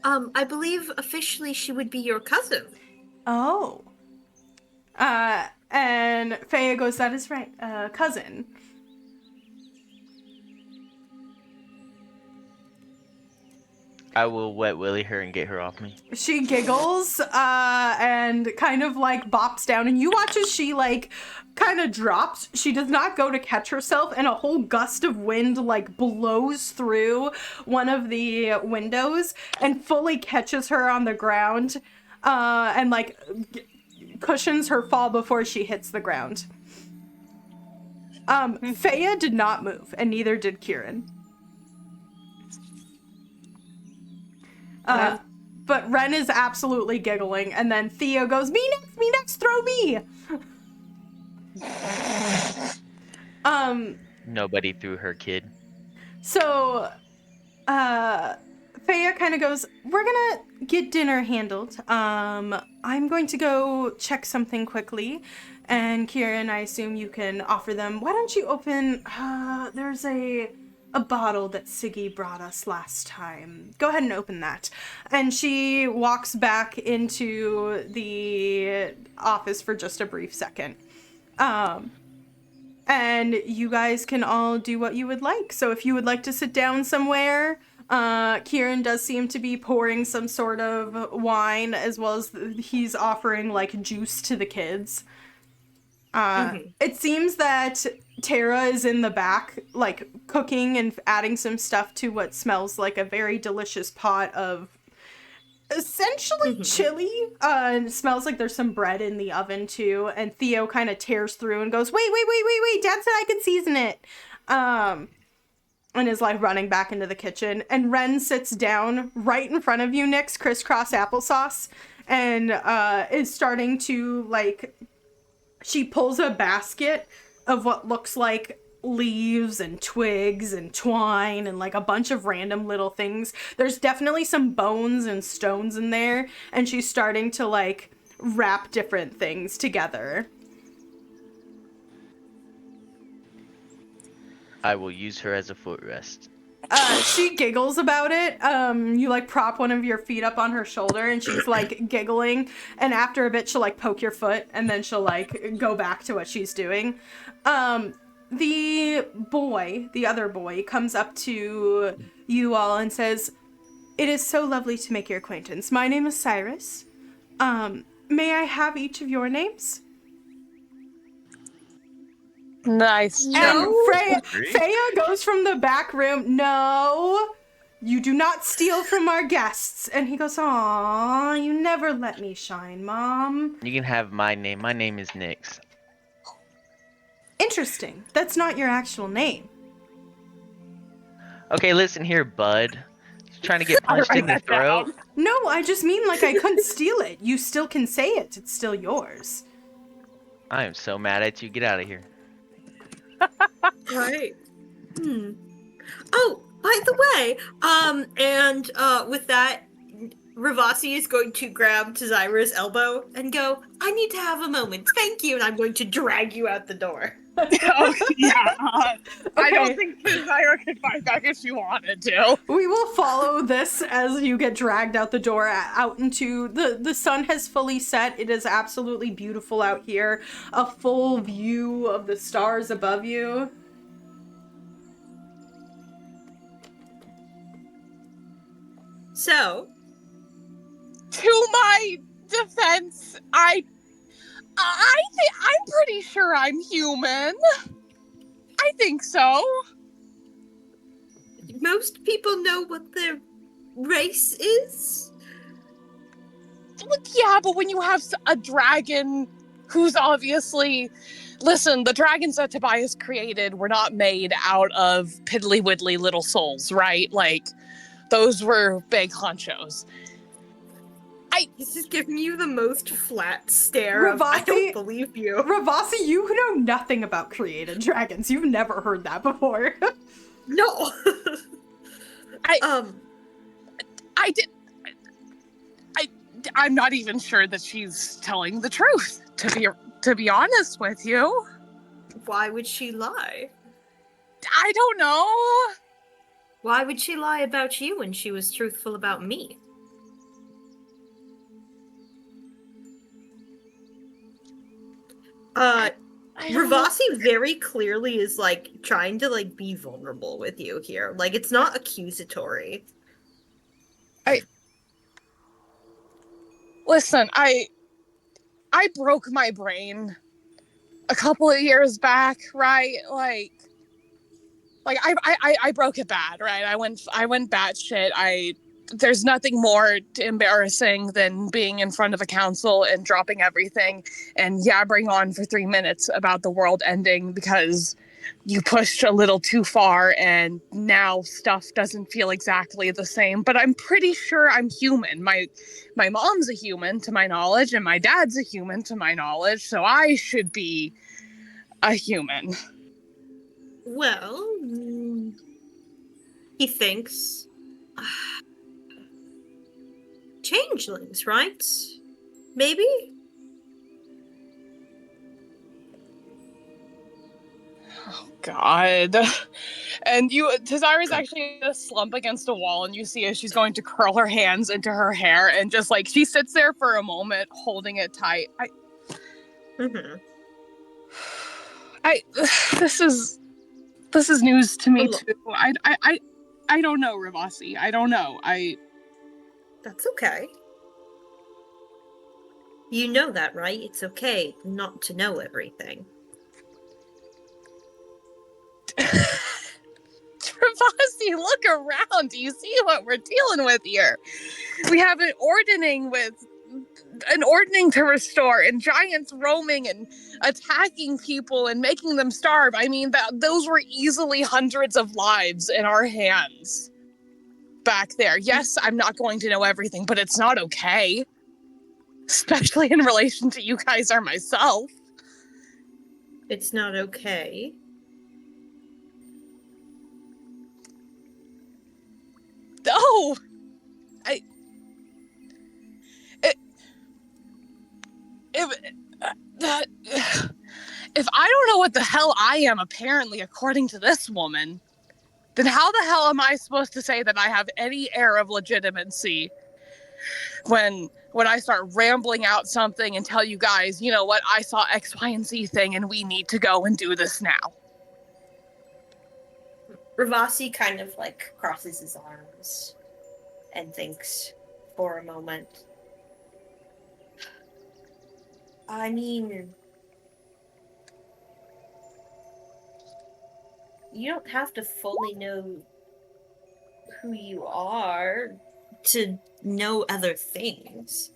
Speaker 2: I believe officially she would be your cousin.
Speaker 1: Oh. And Faya goes, that is right, cousin.
Speaker 3: I will wet willy her and get her off me.
Speaker 1: She giggles, and kind of bops down, and you watch as she kind of drops. She does not go to catch herself, and a whole gust of wind blows through one of the windows and fully catches her on the ground, and cushions her fall before she hits the ground. Faya did not move, and neither did Kieran. But Ren is absolutely giggling, and then Theo goes, me next, throw me!
Speaker 3: Nobody threw her, kid.
Speaker 1: So, Faya kind of goes, we're gonna get dinner handled. I'm going to go check something quickly, and Kieran, I assume you can offer them. Why don't you open, there's a a bottle that Siggy brought us last time. Go ahead and open that. And she walks back into the office for just a brief second. And you guys can all do what you would like. So if you would like to sit down somewhere, Kieran does seem to be pouring some sort of wine, as well as he's offering like juice to the kids. It seems that Tara is in the back, like cooking and adding some stuff to what smells like a very delicious pot of essentially chili. And it smells like there's some bread in the oven too. And Theo kind of tears through and goes, wait, Dad said I could season it. And is like running back into the kitchen. And Ren sits down right in front of you, Nyx, crisscross applesauce, and is starting to like, she pulls a basket of what looks like leaves and twigs and twine and like a bunch of random little things. There's definitely some bones and stones in there, and she's starting to like wrap different things together.
Speaker 3: I will use her as a footrest.
Speaker 1: She giggles about it. You like prop one of your feet up on her shoulder and she's like giggling, and after a bit she'll like poke your foot and then she'll like go back to what she's doing. The other boy comes up to you all and says, "It is so lovely to make your acquaintance. My name is Cyrus. May I have each of your names?"
Speaker 4: Nice.
Speaker 1: And Freya goes from the back room, "No, you do not steal from our guests." And he goes, "Aw, you never let me shine, Mom."
Speaker 3: You can have my name. My name is Nyx.
Speaker 1: Interesting. That's not your actual name.
Speaker 3: Okay, listen here, bud. Trying to get punched in the throat?
Speaker 1: No, I just mean like I couldn't steal it. You still can say it. It's still yours.
Speaker 3: I am so mad at you. Get out of here.
Speaker 2: Right. Oh, by the way, with that, Ravasi is going to grab Tazira's elbow and go, "I need to have a moment. Thank you." And I'm going to drag you out the door.
Speaker 4: Oh, yeah. I
Speaker 1: Okay.
Speaker 4: don't think Zara could fight back if she wanted to.
Speaker 1: We will follow this as you get dragged out the door, out into the sun has fully set. It is absolutely beautiful out here. A full view of the stars above you.
Speaker 2: So,
Speaker 4: To my defense, I'm pretty sure I'm human. I think so.
Speaker 2: most people know what their race is?
Speaker 4: Look, yeah, but when you have a dragon who's obviously... Listen, the dragons that Tobias created were not made out of piddly-widdly little souls, right? Like, those were big honchos.
Speaker 2: He's just giving you the most flat stare of, I don't believe you.
Speaker 1: Ravasi, you know nothing about created dragons. You've never heard that before.
Speaker 2: No.
Speaker 4: I'm not even sure that she's telling the truth, to be honest with you.
Speaker 2: Why would she lie?
Speaker 4: I don't know.
Speaker 2: Why would she lie about you when she was truthful about me? Ravasi very clearly is like trying to like be vulnerable with you here. Like it's not accusatory.
Speaker 4: Listen, I broke my brain a couple of years back, right? Like I broke it bad, right? I went batshit. There's nothing more embarrassing than being in front of a council and dropping everything and yabbering on for 3 minutes about the world ending because you pushed a little too far and now stuff doesn't feel exactly the same. But I'm pretty sure I'm human. My mom's a human to my knowledge and my dad's a human to my knowledge, so I should be a human.
Speaker 2: Well, he thinks... changelings, right? Maybe?
Speaker 4: Oh, God. And Tazara's actually in a slump against a wall, and you see as she's going to curl her hands into her hair, and just like she sits there for a moment, holding it tight.
Speaker 2: Mm-hmm.
Speaker 4: This is news to me
Speaker 2: Oh,
Speaker 4: too. I don't know, Ravasi. I don't know.
Speaker 2: That's okay. You know that, right? It's okay not to know everything.
Speaker 4: Ravasi, look around. Do you see what we're dealing with here? We have an ordning to restore, and giants roaming and attacking people and making them starve. I mean, those were easily hundreds of lives in our hands back there. Yes, I'm not going to know everything, but it's not okay. Especially in relation to you guys or myself.
Speaker 2: It's not okay.
Speaker 4: No! If I don't know what the hell I am, apparently, according to this woman, then how the hell am I supposed to say that I have any air of legitimacy when I start rambling out something and tell you guys, you know what, I saw X, Y, and Z thing and we need to go and do this now?
Speaker 2: Ravasi kind of like crosses his arms and thinks for a moment. I mean, you don't have to fully know who you are to know other things.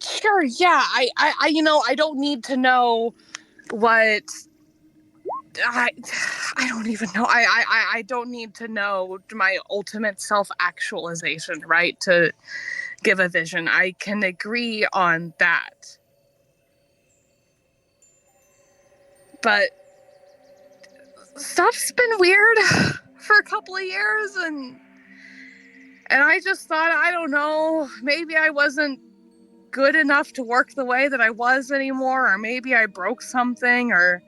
Speaker 4: Sure, yeah, I don't need to know what I don't even know. I don't need to know my ultimate self-actualization, right? To give a vision. I can agree on that. But stuff's been weird for a couple of years, and I just thought, I don't know, maybe I wasn't good enough to work the way that I was anymore, or maybe I broke something, or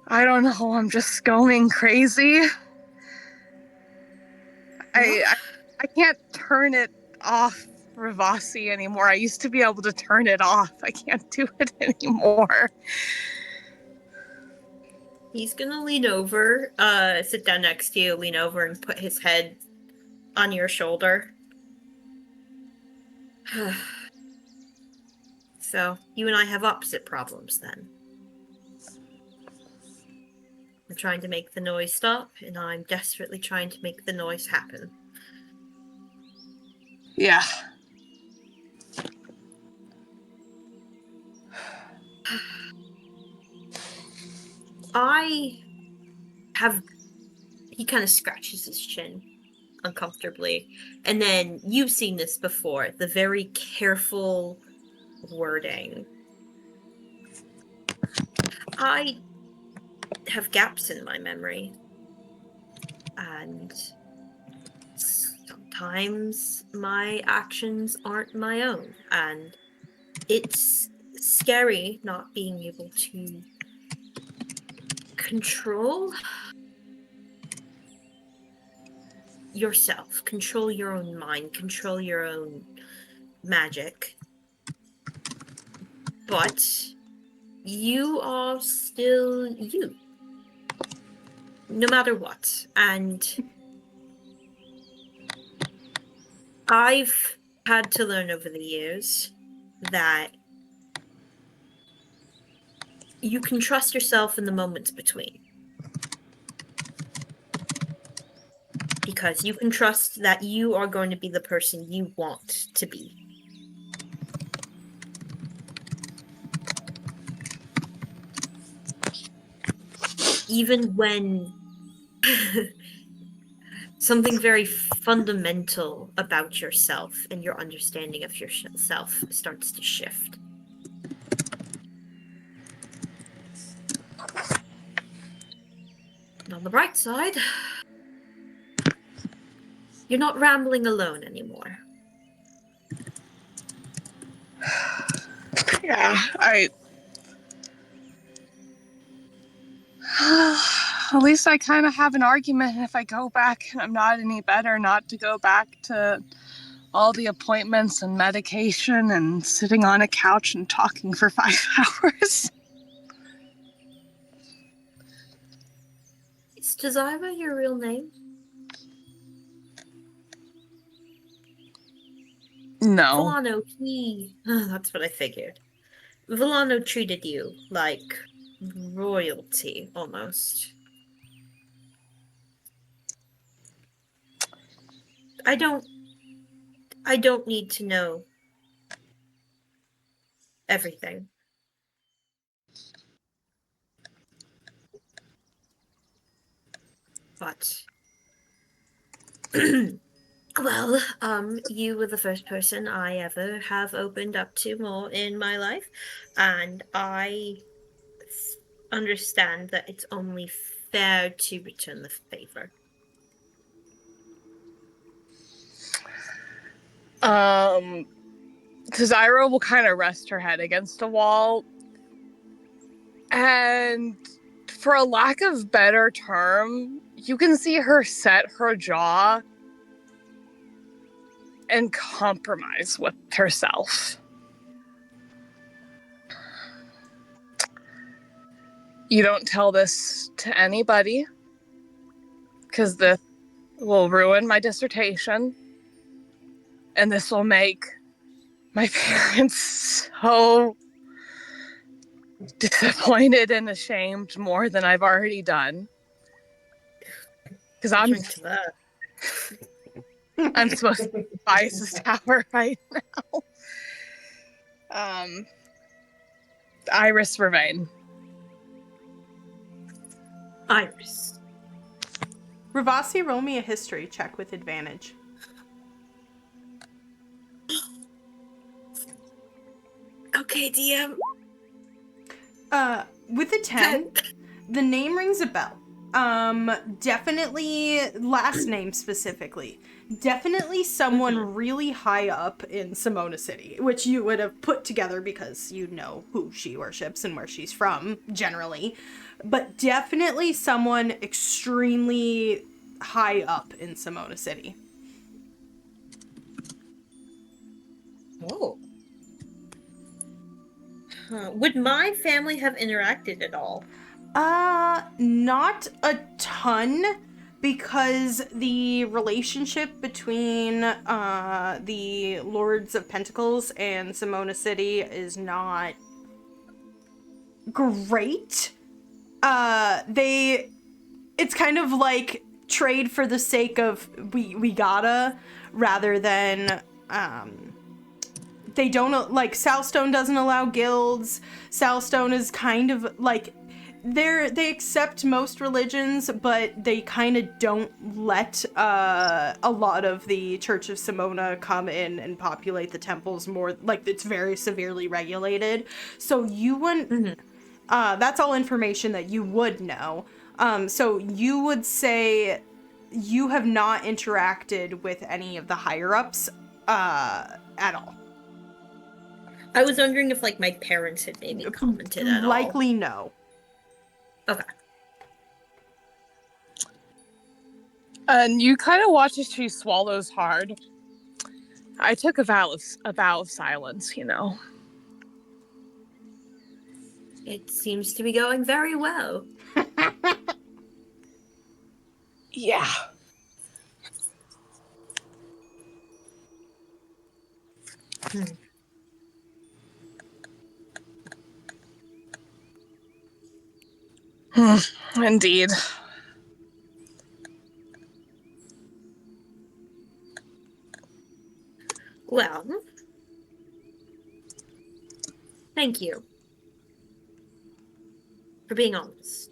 Speaker 4: I don't know, I'm just going crazy. I can't turn it off, Ravasi, anymore. I used to be able to turn it off. I can't do it anymore.
Speaker 2: He's gonna lean over, sit down next to you, lean over and put his head on your shoulder. So, you and I have opposite problems then. I'm trying to make the noise stop, and I'm desperately trying to make the noise happen.
Speaker 4: Yeah.
Speaker 2: He kind of scratches his chin uncomfortably. And then you've seen this before, the very careful wording. I have gaps in my memory. And sometimes my actions aren't my own. And it's scary not being able to control yourself, control your own mind, control your own magic. But you are still you, no matter what. And I've had to learn over the years that you can trust yourself in the moments between. Because you can trust that you are going to be the person you want to be. Even when something very fundamental about yourself and your understanding of yourself starts to shift. And on the bright side, you're not rambling alone anymore.
Speaker 4: Yeah, at least I kind of have an argument if I go back and I'm not any better, not to go back to all the appointments and medication and sitting on a couch and talking for 5 hours.
Speaker 2: Is Desira your real name?
Speaker 4: No.
Speaker 2: Villano, that's what I figured. Villano treated you like royalty, almost. I don't need to know everything. But well, you were the first person I ever have opened up to more in my life, and I understand that it's only fair to return the favor.
Speaker 4: Desira will kind of rest her head against a wall, and for a lack of better term, you can see her set her jaw and compromise with herself. You don't tell this to anybody, because this will ruin my dissertation, and this will make my parents so disappointed and ashamed more than I've already done. Because
Speaker 2: Drink to that.
Speaker 4: I'm supposed to be Bias's tower right now. Iris Vervain.
Speaker 2: Iris.
Speaker 1: Ravasi, roll me a history check with advantage.
Speaker 2: Okay, DM.
Speaker 1: With a 10, the name rings a bell. Definitely, last name specifically. Definitely someone really high up in Simona City, which you would have put together because you know who she worships and where she's from, generally. But definitely someone extremely high up in Simona City.
Speaker 2: Oh. Would my family have interacted at all?
Speaker 1: Not a ton, because the relationship between the Lords of Pentacles and Simona City is not great. It's kind of like trade for the sake of we gotta, rather than they don't, like, Soulstone doesn't allow guilds. Soulstone is kind of like, they accept most religions, but they kind of don't let a lot of the Church of Simona come in and populate the temples more. Like, it's very severely regulated. So you wouldn't, that's all information that you would know. So you would say you have not interacted with any of the higher-ups at all.
Speaker 2: I was wondering if, like, my parents had maybe commented at all.
Speaker 1: Likely no.
Speaker 2: Okay.
Speaker 4: And you kind of watch as she swallows hard. I took a vow of silence, you know.
Speaker 2: It seems to be going very well.
Speaker 4: Yeah. Indeed.
Speaker 2: Well, thank you for being honest.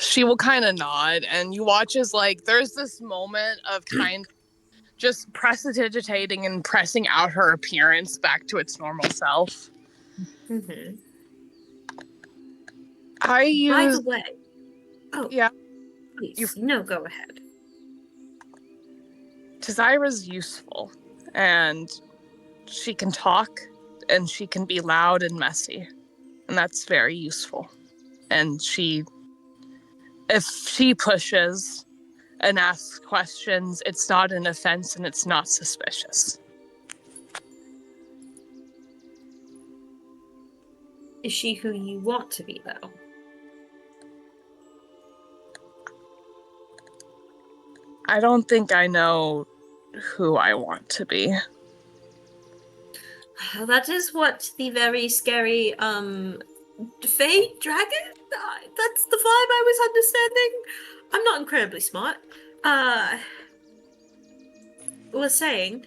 Speaker 4: She will kind of nod, and you watch as, like, there's this moment of kind of just precipitating and pressing out her appearance back to its normal self.
Speaker 2: Mm-hmm.
Speaker 4: By
Speaker 2: the way,
Speaker 4: yeah,
Speaker 2: please, no, go ahead.
Speaker 4: Desira's useful, and she can talk, and she can be loud and messy. and that's very useful. And if she pushes and asks questions, it's not an offense and it's not suspicious.
Speaker 2: Is she who you want to be, though?
Speaker 4: I don't think I know who I want to be.
Speaker 2: That is what the very scary, Fey Dragon? That's the vibe I was understanding. I'm not incredibly smart. Was saying.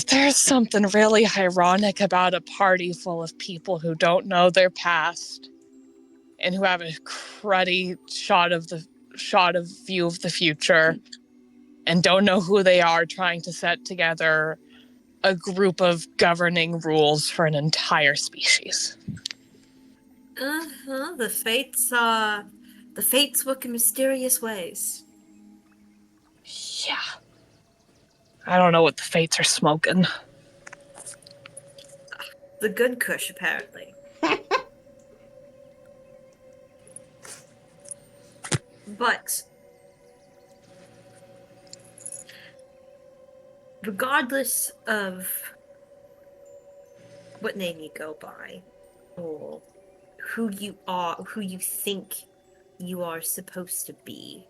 Speaker 4: There's something really ironic about a party full of people who don't know their past and who have a cruddy shot of view of the future and don't know who they are, trying to set together a group of governing rules for an entire species.
Speaker 2: The fates work in mysterious ways.
Speaker 4: Yeah. I don't know what the fates are smoking.
Speaker 2: The good kush, apparently. But regardless of what name you go by, or who you are, who you think you are supposed to be,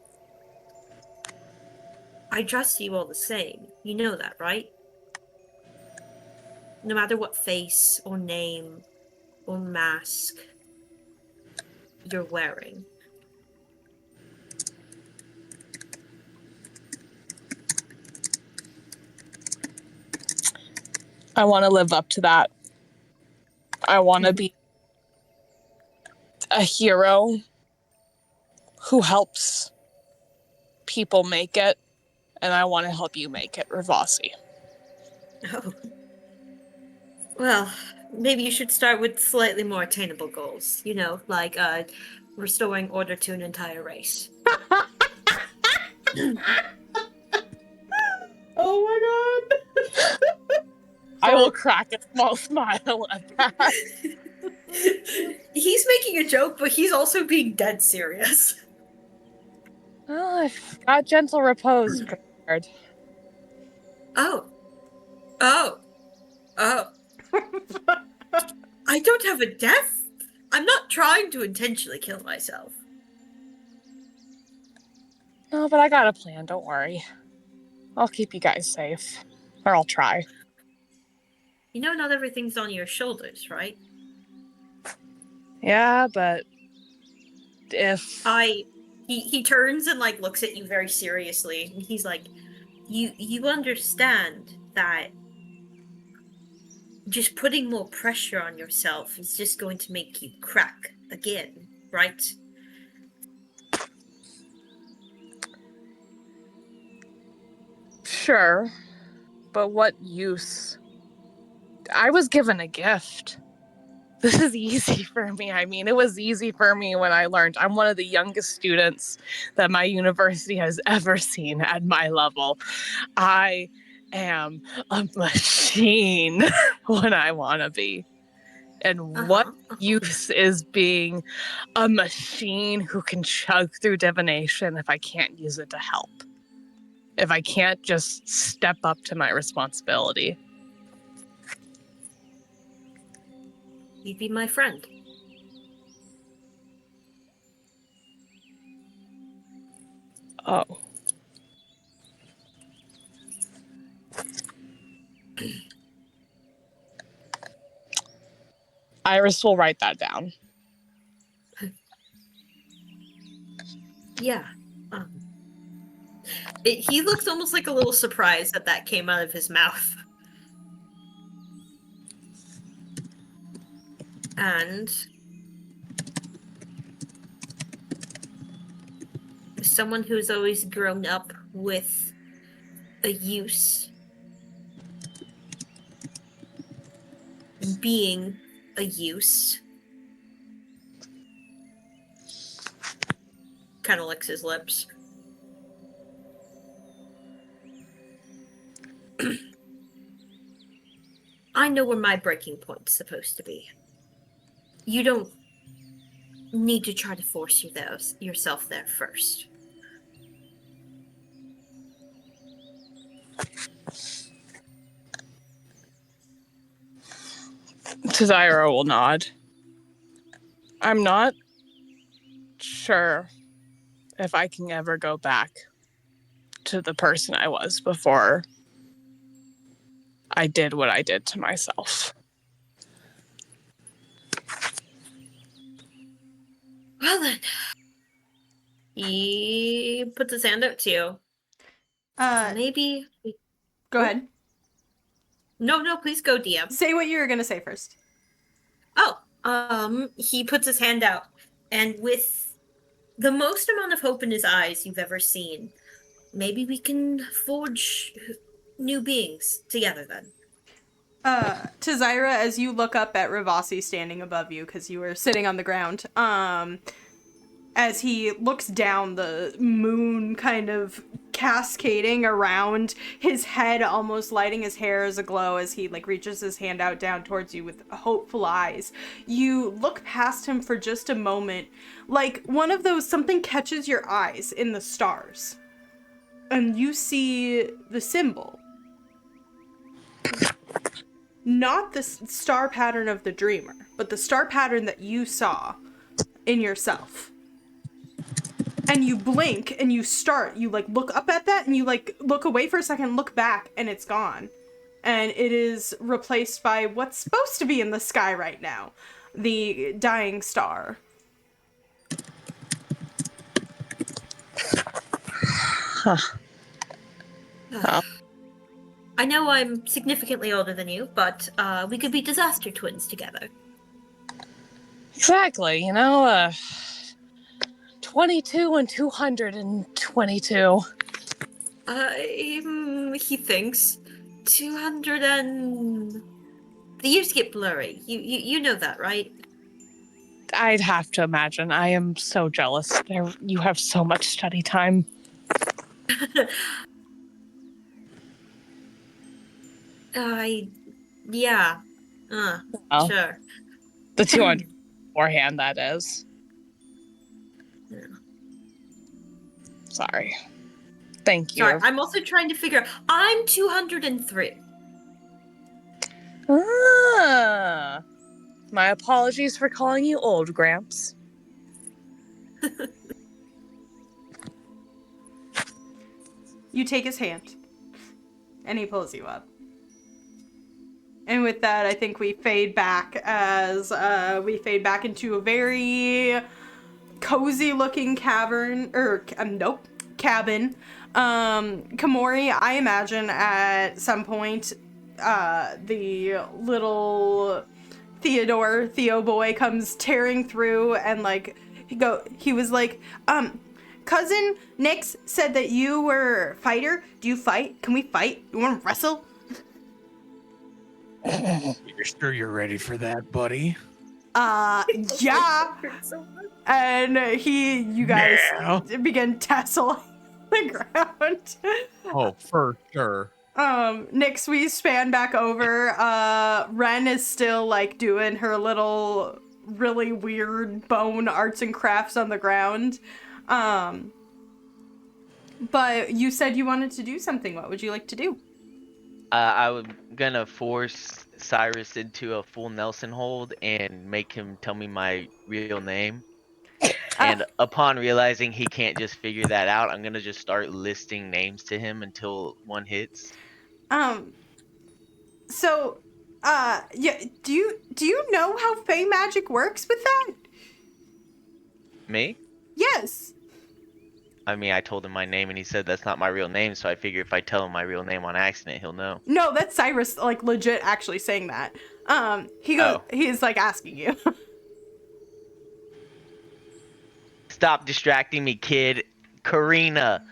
Speaker 2: I trust you all the same. You know that, right? No matter what face or name or mask you're wearing.
Speaker 4: I want to live up to that. I want to be a hero who helps people make it, and I want to help you make it, Ravasi.
Speaker 2: Oh. Well, maybe you should start with slightly more attainable goals. You know, like restoring order to an entire race.
Speaker 1: Oh my god.
Speaker 4: I will crack a small smile at that.
Speaker 2: He's making a joke, but he's also being dead serious.
Speaker 4: Well, I've got gentle repose prepared.
Speaker 2: Oh. Oh. Oh. I don't have a death? I'm not trying to intentionally kill myself.
Speaker 4: No, but I got a plan, don't worry. I'll keep you guys safe. Or I'll try.
Speaker 2: You know not everything's on your shoulders, right?
Speaker 4: Yeah, but if...
Speaker 2: He turns and like looks at you very seriously, and he's like, you understand that just putting more pressure on yourself is just going to make you crack again, right?
Speaker 4: Sure, but what use? I was given a gift. This is easy for me. I mean, it was easy for me when I learned. I'm one of the youngest students that my university has ever seen at my level. I am a machine when I want to be. And what use is being a machine who can chug through divination if I can't use it to help? If I can't just step up to my responsibility?
Speaker 2: You'd be my friend.
Speaker 4: Oh. Iris will write that down.
Speaker 2: Yeah. He looks almost like a little surprised that that came out of his mouth. And someone who's always grown up with a use being a use kind of licks his lips. I know where my breaking point's supposed to be. You don't need to try to force yourself there first.
Speaker 4: Tazira will nod. I'm not sure if I can ever go back to the person I was before I did what I did to myself.
Speaker 2: Well then. He puts his hand out to you. Maybe.
Speaker 1: Go ahead.
Speaker 2: No, please go, DM.
Speaker 1: Say what you were gonna say first.
Speaker 2: He puts his hand out, and with the most amount of hope in his eyes you've ever seen, maybe we can forge new beings together then.
Speaker 1: Tazira, as you look up at Ravasi standing above you, because you were sitting on the ground, as he looks down, the moon kind of cascading around his head, almost lighting his hair as a glow as he reaches his hand out down towards you with hopeful eyes. You look past him for just a moment, like one of those, something catches your eyes in the stars, and you see the symbol. Not the star pattern of the dreamer, but the star pattern that you saw in yourself. And you blink and you look up at that and you look away for a second, look back, and it's gone. And it is replaced by what's supposed to be in the sky right now, the dying star.
Speaker 4: Huh.
Speaker 2: I know I'm significantly older than you, but we could be disaster twins together.
Speaker 4: Exactly, 22 and 222.
Speaker 2: He thinks 200 and... The years get blurry. You know that, right?
Speaker 4: I'd have to imagine. I am so jealous. You have so much study time.
Speaker 2: Yeah.
Speaker 4: Oh.
Speaker 2: Sure.
Speaker 4: The 200 beforehand, that is.
Speaker 2: Yeah.
Speaker 4: Sorry. Thank you.
Speaker 2: Sorry, I'm also trying to figure out... I'm 203.
Speaker 4: Ah. My apologies for calling you old, Gramps.
Speaker 1: You take his hand, and he pulls you up. And with that, I think we fade back as we fade back into a very cozy-looking cabin. Kamori, I imagine at some point, the little Theo boy comes tearing through, and he was like, cousin Nix said that you were a fighter. Do you fight? Can we fight? You want to wrestle?
Speaker 5: You're sure you're ready for that, buddy?
Speaker 1: Yeah. And you guys begin tussling the ground.
Speaker 5: Oh, for sure.
Speaker 1: Nix, we span back over. Ren is still doing her little really weird bone arts and crafts on the ground. But you said you wanted to do something. What would you like to do?
Speaker 3: I was gonna force Cyrus into a full Nelson hold and make him tell me my real name. And upon realizing he can't just figure that out, I'm gonna just start listing names to him until one hits.
Speaker 1: Yeah, do you know how Fey magic works with that?
Speaker 3: Me?
Speaker 1: Yes.
Speaker 3: I mean, I told him my name and he said that's not my real name, so I figure if I tell him my real name on accident, he'll know.
Speaker 1: No, that's Cyrus, legit actually saying that. He is asking you.
Speaker 3: Stop distracting me, kid. Karina.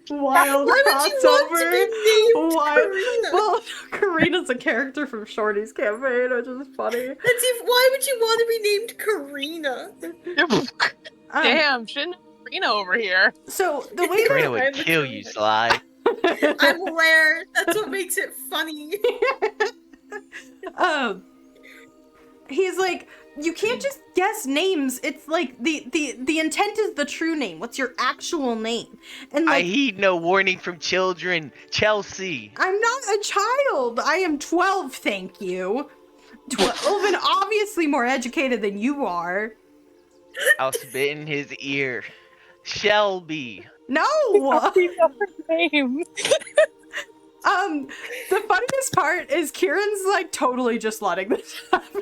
Speaker 1: Wild
Speaker 2: Why would you want to be named Karina?
Speaker 1: Well, Karina's a character from Shorty's campaign, which is funny.
Speaker 2: Why would you want to be named Karina?
Speaker 4: Damn, shouldn't have Karina over here.
Speaker 1: So the way
Speaker 3: Karina would kill you, Sly.
Speaker 2: I'm aware. That's what makes it funny.
Speaker 1: He's like, you can't just guess names. It's like the intent is the true name. What's your actual name? And
Speaker 3: I
Speaker 1: like,
Speaker 3: heed no warning from children. Chelsea.
Speaker 1: I'm not a child. I am 12, thank you. 12 and obviously more educated than you are.
Speaker 3: I'll spit in his ear. Shelby.
Speaker 1: No.
Speaker 4: We know her name.
Speaker 1: The funniest part is Kieran's like totally just letting this happen.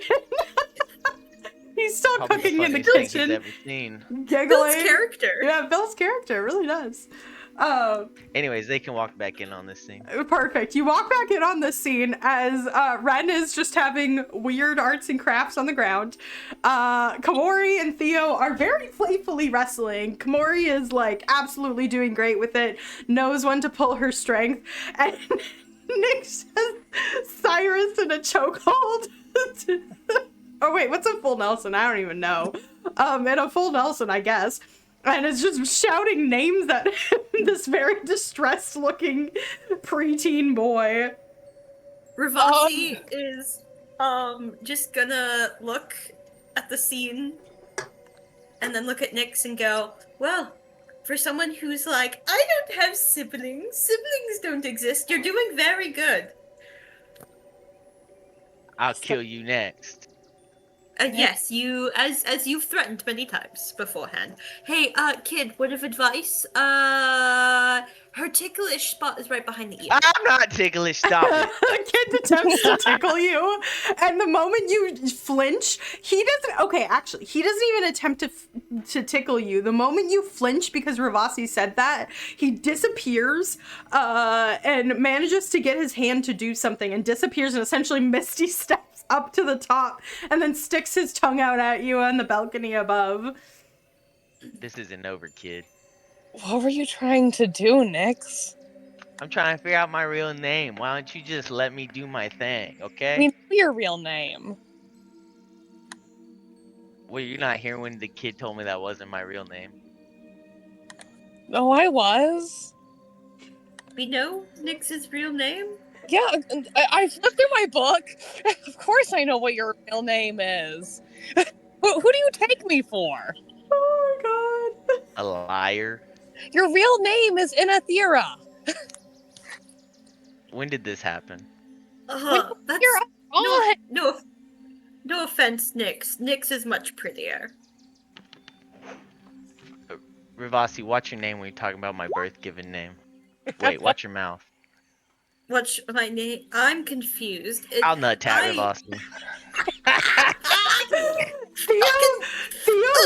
Speaker 1: He's still
Speaker 3: Probably the
Speaker 1: cooking in the
Speaker 3: funniest thing he's
Speaker 1: kitchen,
Speaker 3: ever seen.
Speaker 1: giggling.
Speaker 2: Bill's character.
Speaker 1: Yeah, Bill's character really does.
Speaker 3: Anyways, they can walk back in on this scene.
Speaker 1: Perfect. You walk back in on this scene as Ren is just having weird arts and crafts on the ground. Kamori and Theo are very playfully wrestling. Kamori is like absolutely doing great with it, knows when to pull her strength, and Nick says Cyrus in a chokehold. Oh wait, what's a full Nelson? I don't even know. In a full Nelson, I guess. And it's just shouting names at him, this very distressed looking preteen boy.
Speaker 2: Ravasi is just gonna look at the scene and then look at Nyx and go, well, for someone who's like, I don't have siblings don't exist, you're doing very good.
Speaker 3: I'll kill you next.
Speaker 2: Yes, you, as you've threatened many times beforehand. Hey, kid, word of advice, her ticklish spot is right behind the ear.
Speaker 3: I'm not ticklish. Stop it.
Speaker 1: Kid attempts to tickle you, and the moment you flinch, he doesn't even attempt to tickle you. The moment you flinch because Ravasi said that, he disappears and manages to get his hand to do something and disappears and essentially misty steps up to the top and then sticks his tongue out at you on the balcony above.
Speaker 3: This isn't over, kid.
Speaker 4: What were you trying to do, Nyx?
Speaker 3: I'm trying to figure out my real name. Why don't you just let me do my thing, okay?
Speaker 4: We know your real name.
Speaker 3: Well, you're not here when the kid told me that wasn't my real name.
Speaker 4: Oh, I was.
Speaker 2: We know Nyx's real name?
Speaker 4: Yeah, I flipped through my book. Of course I know what your real name is. Who do you take me for?
Speaker 1: Oh my god.
Speaker 3: A liar?
Speaker 4: Your real name is Inathera.
Speaker 3: When did this happen?
Speaker 2: That's
Speaker 4: You're
Speaker 2: no offense, Nyx. Nyx is much prettier.
Speaker 3: Ravasi, watch your name when you're talking about my birth-given name. Wait, watch your mouth.
Speaker 2: What's my name? I'm confused.
Speaker 3: I'll nut tat Ravasi.
Speaker 1: Theo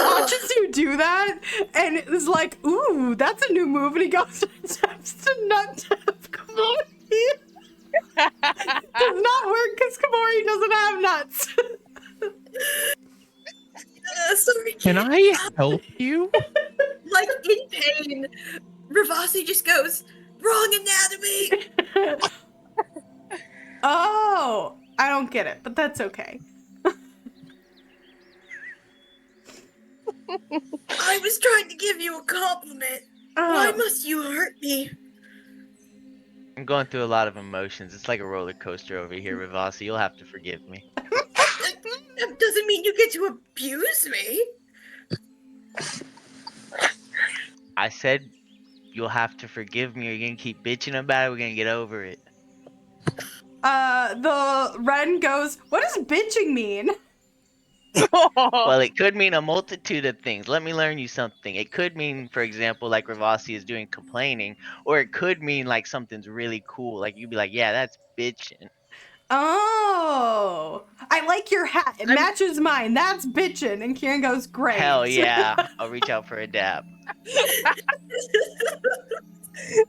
Speaker 1: watches you do that and is like, ooh, that's a new move, and he goes and attempts to nut tap Kamori. Does not work because Kamori doesn't have nuts.
Speaker 2: Sorry,
Speaker 5: Can I help you?
Speaker 2: like in pain, Ravasi just goes, wrong anatomy!
Speaker 1: Oh, I don't get it, but that's okay.
Speaker 2: I was trying to give you a compliment. Why must you hurt me?
Speaker 3: I'm going through a lot of emotions. It's like a roller coaster over here, Ravasi. You'll have to forgive me.
Speaker 2: That doesn't mean you get to abuse me.
Speaker 3: I said you'll have to forgive me or you're gonna keep bitching about it. We're gonna get over it.
Speaker 1: The Ren goes, what does bitching mean?
Speaker 3: Well, it could mean a multitude of things. Let me learn you something. It could mean, for example, like Ravasi is doing complaining, or it could mean like something's really cool. Like you'd be like, yeah, that's bitching.
Speaker 1: Oh, I like your hat. It matches mine. That's bitchin'. And Kieran goes, great.
Speaker 3: Hell yeah. I'll reach out for a dab.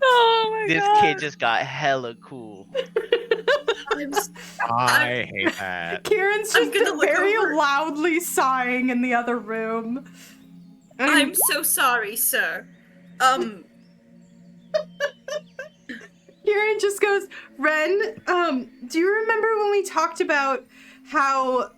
Speaker 4: Oh my
Speaker 3: This
Speaker 4: god.
Speaker 3: kid just got hella cool.
Speaker 5: I hate that.
Speaker 1: Kieran's
Speaker 2: I'm
Speaker 1: just
Speaker 2: gonna look
Speaker 1: very
Speaker 2: over.
Speaker 1: loudly sighing in the other room.
Speaker 2: I'm so sorry, sir.
Speaker 1: Kieran just goes, Ren, do you remember when we talked about how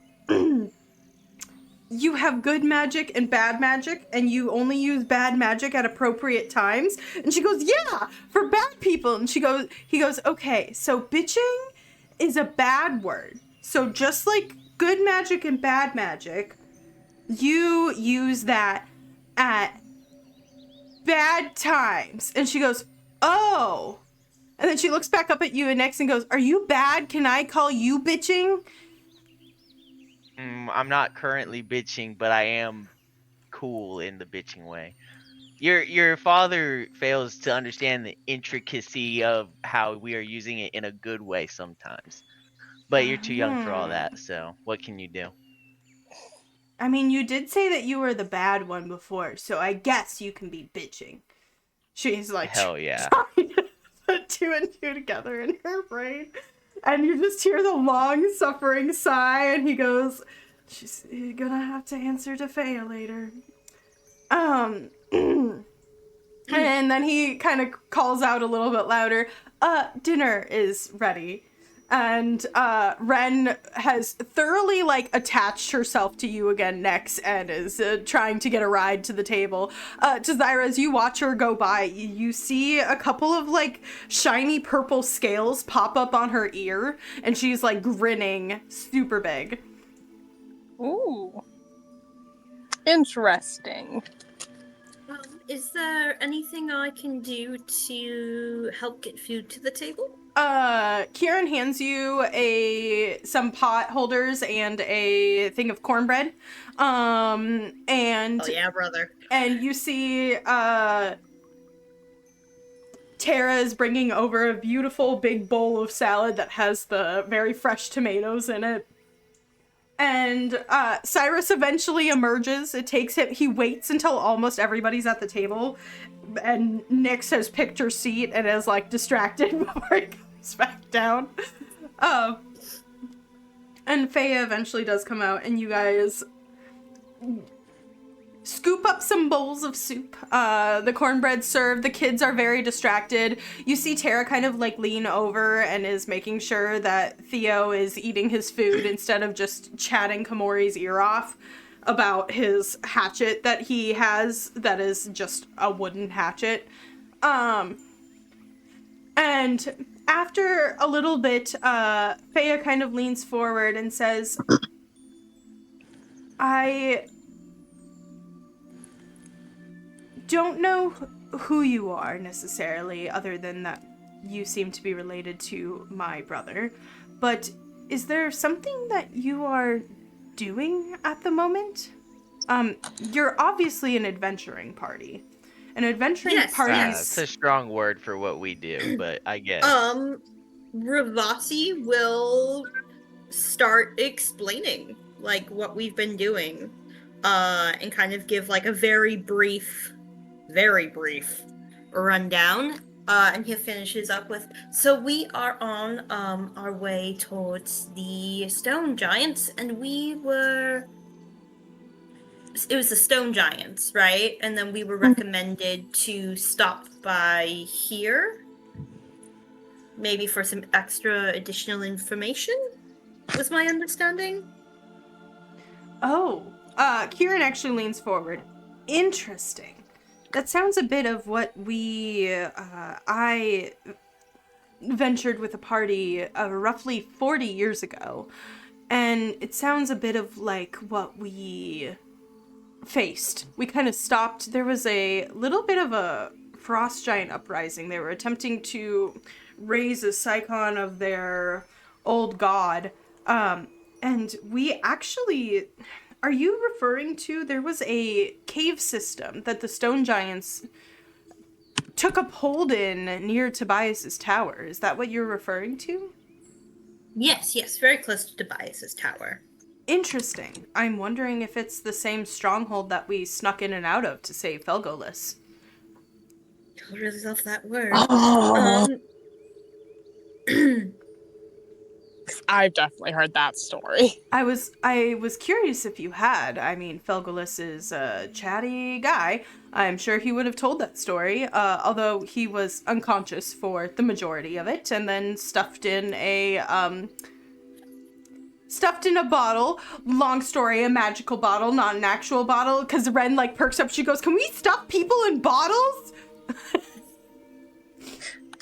Speaker 1: you have good magic and bad magic, and you only use bad magic at appropriate times? And she goes, yeah, for bad people. And he goes, okay, so bitching is a bad word. So just like good magic and bad magic, you use that at bad times. And she goes, oh. And then she looks back up at you and next and goes, are you bad? Can I call you bitching?
Speaker 3: I'm not currently bitching, but I am cool in the bitching way. Your father fails to understand the intricacy of how we are using it in a good way sometimes. But you're too young for all that, so what can you do?
Speaker 1: I mean, you did say that you were the bad one before, so I guess you can be bitching. She's like,
Speaker 3: Hell yeah.
Speaker 1: trying to put two and two together in her brain. And you just hear the long suffering sigh, and he goes, she's gonna have to answer to Faya later. And then he kind of calls out a little bit louder, dinner is ready. And Ren has thoroughly attached herself to you again next and is trying to get a ride to the table. To Zyra, as you watch her go by, you see a couple of shiny purple scales pop up on her ear, and she's grinning super big.
Speaker 4: Ooh. Interesting.
Speaker 2: Is there anything I can do to help get food to the table?
Speaker 1: Kieran hands you some pot holders and a thing of cornbread. And
Speaker 2: Oh yeah, brother.
Speaker 1: And you see, Tara is bringing over a beautiful big bowl of salad that has the very fresh tomatoes in it. And Cyrus eventually emerges. It takes him, he waits until almost everybody's at the table, and Nyx has picked her seat and is distracted before he comes back down. And Faya eventually does come out, and you guys scoop up some bowls of soup. The cornbread's served. The kids are very distracted. You see Tara kind of lean over and is making sure that Theo is eating his food instead of just chatting Komori's ear off about his hatchet that he has that is just a wooden hatchet. And after a little bit, Faya kind of leans forward and says, I don't know who you are necessarily, other than that you seem to be related to my brother, but is there something that you are doing at the moment? You're obviously an adventuring party. An adventuring party.
Speaker 3: It's a strong word for what we do, but I guess.
Speaker 2: Ravasi will start explaining what we've been doing, and kind of give a very brief rundown, and he finishes up with, so we are on our way towards the stone giants, and it was the stone giants, right? And then we were recommended to stop by here, maybe for some extra additional information, was my understanding.
Speaker 1: Oh, Kieran actually leans forward. Interesting. That sounds a bit of what I ventured with a party roughly 40 years ago. And it sounds a bit of what we faced. We kind of stopped. There was a little bit of a frost giant uprising. They were attempting to raise a Psychon of their old god. And we actually... Are you referring to, there was a cave system that the stone giants took up hold in near Tobias's tower? Is that what you're referring to?
Speaker 2: Yes, very close to Tobias's tower.
Speaker 1: Interesting. I'm wondering if it's the same stronghold that we snuck in and out of to save Felgolas.
Speaker 2: I really love that word.
Speaker 4: I've definitely heard that story.
Speaker 1: I was curious if you had. I mean, Felgolas is a chatty guy. I'm sure he would have told that story, although he was unconscious for the majority of it, and then stuffed in a stuffed in a bottle. Long story, a magical bottle, not an actual bottle. Because Ren like perks up. She goes, "Can we stuff people in bottles?"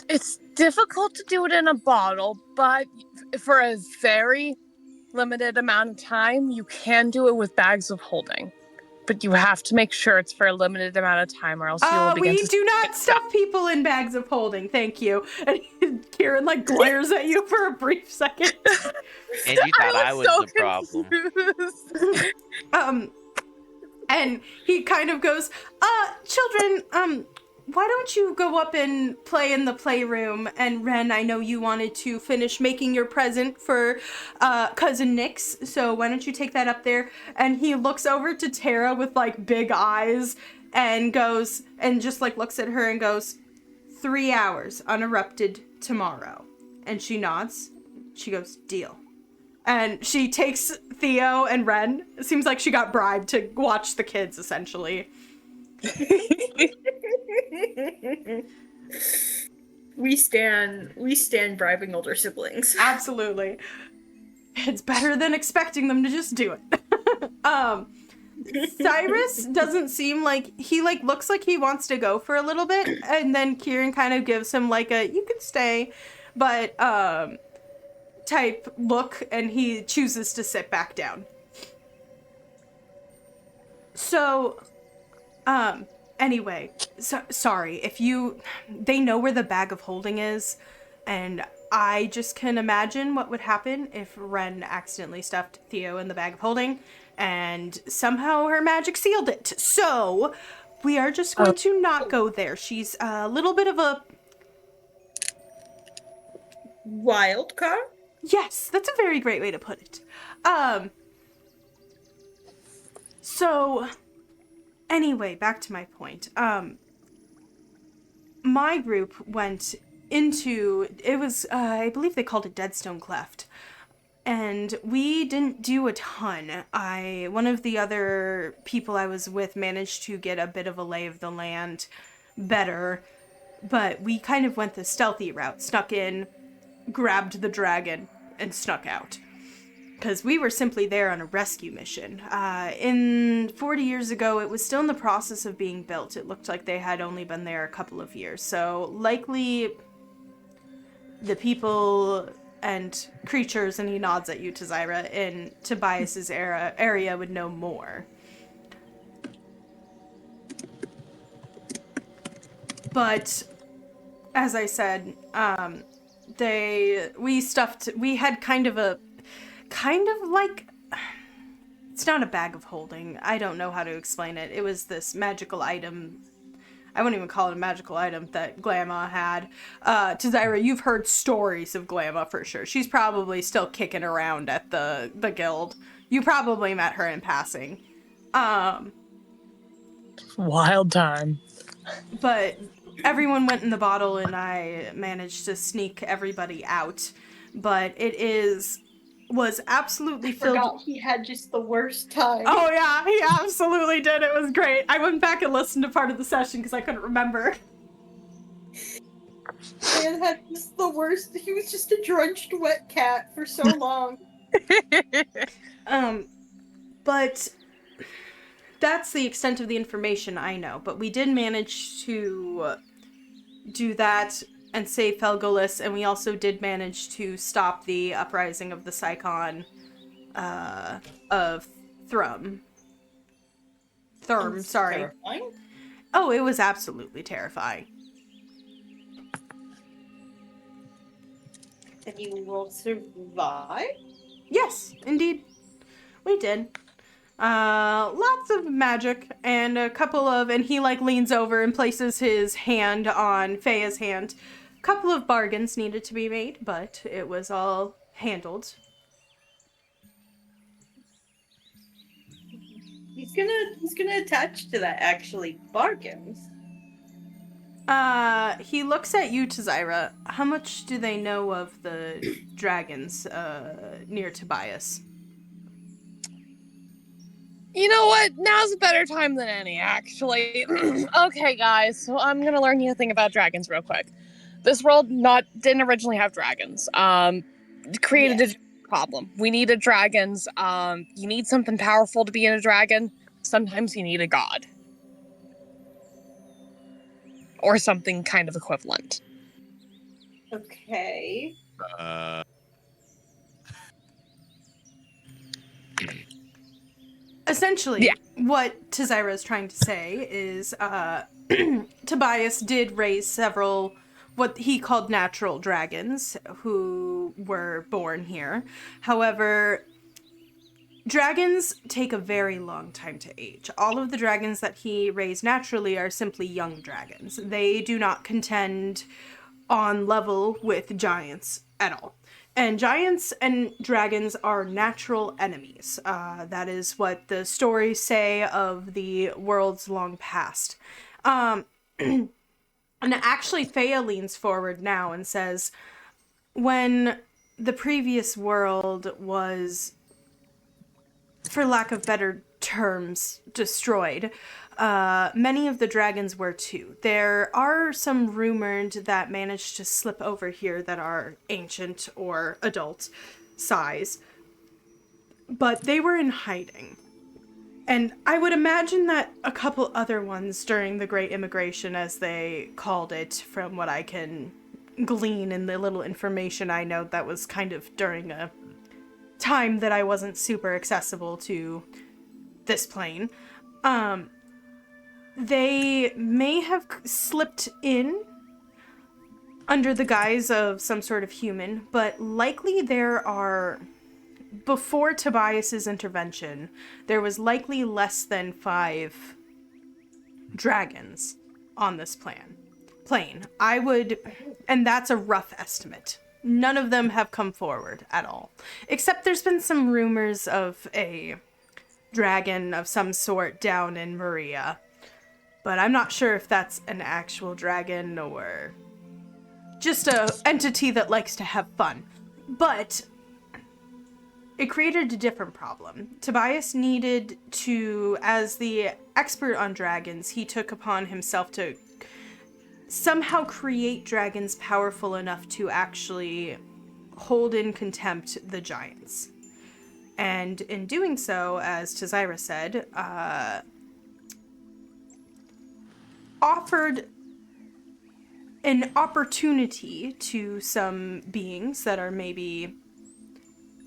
Speaker 4: It's difficult to do it in a bottle, but for a very limited amount of time, you can do it with bags of holding. But you have to make sure it's for a limited amount of time, or else you will begin
Speaker 1: We
Speaker 4: to
Speaker 1: do not
Speaker 4: get
Speaker 1: stuff people in bags of holding. Thank you. And Kieran like glares at you for a brief second.
Speaker 3: And you thought I was
Speaker 4: so
Speaker 3: the problem.
Speaker 4: confused.
Speaker 1: And he kind of goes, children, why don't you go up and play in the playroom? And Ren, I know you wanted to finish making your present for cousin Nyx, so why don't you take that up there? And he looks over to Tara with like big eyes and goes, and just like looks at her and goes, 3 hours uninterrupted tomorrow. And she nods. She goes, deal. And she takes Theo and Ren. It seems like she got bribed to watch the kids, essentially.
Speaker 2: We stand bribing older siblings.
Speaker 1: Absolutely. It's better than expecting them to just do it. Cyrus doesn't seem like he looks like he wants to go for a little bit, and then Kieran kind of gives him like a you can stay, but type look, and he chooses to sit back down. So anyway, sorry if they know where the bag of holding is, and I just can imagine what would happen if Ren accidentally stuffed Theo in the bag of holding and somehow her magic sealed it. So we are just going to not go there. She's a little bit of a
Speaker 2: Wild card?
Speaker 1: Yes, that's a very great way to put it. So anyway, back to my point. My group went into, it was, I believe they called it Deadstone Cleft. And we didn't do a ton. One of the other people I was with managed to get a bit of a lay of the land better. But we kind of went the stealthy route, snuck in, grabbed the dragon, and snuck out. Because we were simply there on a rescue mission. 40 years ago, it was still in the process of being built. It looked like they had only been there a couple of years. So likely the people and creatures, and he nods at you, Tazira, in Tobias's area would know more. But as I said, we had kind of like, it's not a bag of holding. I don't know how to explain it. It was this magical item. I wouldn't even call it a magical item that Glamma had. Tazira, you've heard stories of Glamma for sure. She's probably still kicking around at the guild. You probably met her in passing.
Speaker 4: Wild time.
Speaker 1: But everyone went in the bottle and I managed to sneak everybody out. But it was absolutely filled.
Speaker 2: Forgot he had just the worst time.
Speaker 1: Oh yeah, he absolutely did. It was great. I went back and listened to part of the session because I couldn't remember.
Speaker 2: Man had just the worst. He was just a drenched wet cat for so long.
Speaker 1: But that's the extent of the information I know. But we did manage to do that and save Felgolis, and we also did manage to stop the uprising of the Psychon of Thrum, sorry.
Speaker 2: Terrifying.
Speaker 1: Oh, it was absolutely terrifying.
Speaker 2: And you will survive?
Speaker 1: Yes, indeed. We did. Lots of magic and a couple of, and he like leans over and places his hand on Feya's hand. Couple of bargains needed to be made, but it was all handled.
Speaker 2: He's gonna attach to that, actually. Bargains.
Speaker 1: He looks at you, Tazira. How much do they know of the dragons near Tobias?
Speaker 4: You know what? Now's a better time than any, actually. Okay, guys, so I'm gonna learn you a thing about dragons real quick. This world didn't originally have dragons. Created problem. We needed dragons. You need something powerful to be in a dragon. Sometimes you need a god. Or something kind of equivalent.
Speaker 2: Okay.
Speaker 1: Essentially,
Speaker 4: Yeah.
Speaker 1: what Tazira is trying to say is Tobias did raise several what he called natural dragons who were born here. However, dragons take a very long time to age. All of the dragons that he raised naturally are simply young dragons. They do not contend on level with giants at all. And giants and dragons are natural enemies. That is what the stories say of the world's long past. And actually, Fea leans forward now and says, when the previous world was, for lack of better terms, destroyed, many of the dragons were too. There are some rumored that managed to slip over here that are ancient or adult size, but they were in hiding. And I would imagine that a couple other ones during the Great Immigration, as they called it, from what I can glean in the little information I know, that was kind of during a time that I wasn't super accessible to this plane. They may have slipped in under the guise of some sort of human, but likely there are, before Tobias's intervention, there was likely less than 5 dragons on this plane. I would, and that's a rough estimate. None of them have come forward at all. Except there's been some rumors of a dragon of some sort down in Maria. But I'm not sure if that's an actual dragon or just a entity that likes to have fun. But it created a different problem. Tobias needed to, as the expert on dragons, he took upon himself to somehow create dragons powerful enough to actually hold in contempt the giants. And in doing so, as Tazira said, offered an opportunity to some beings that are maybe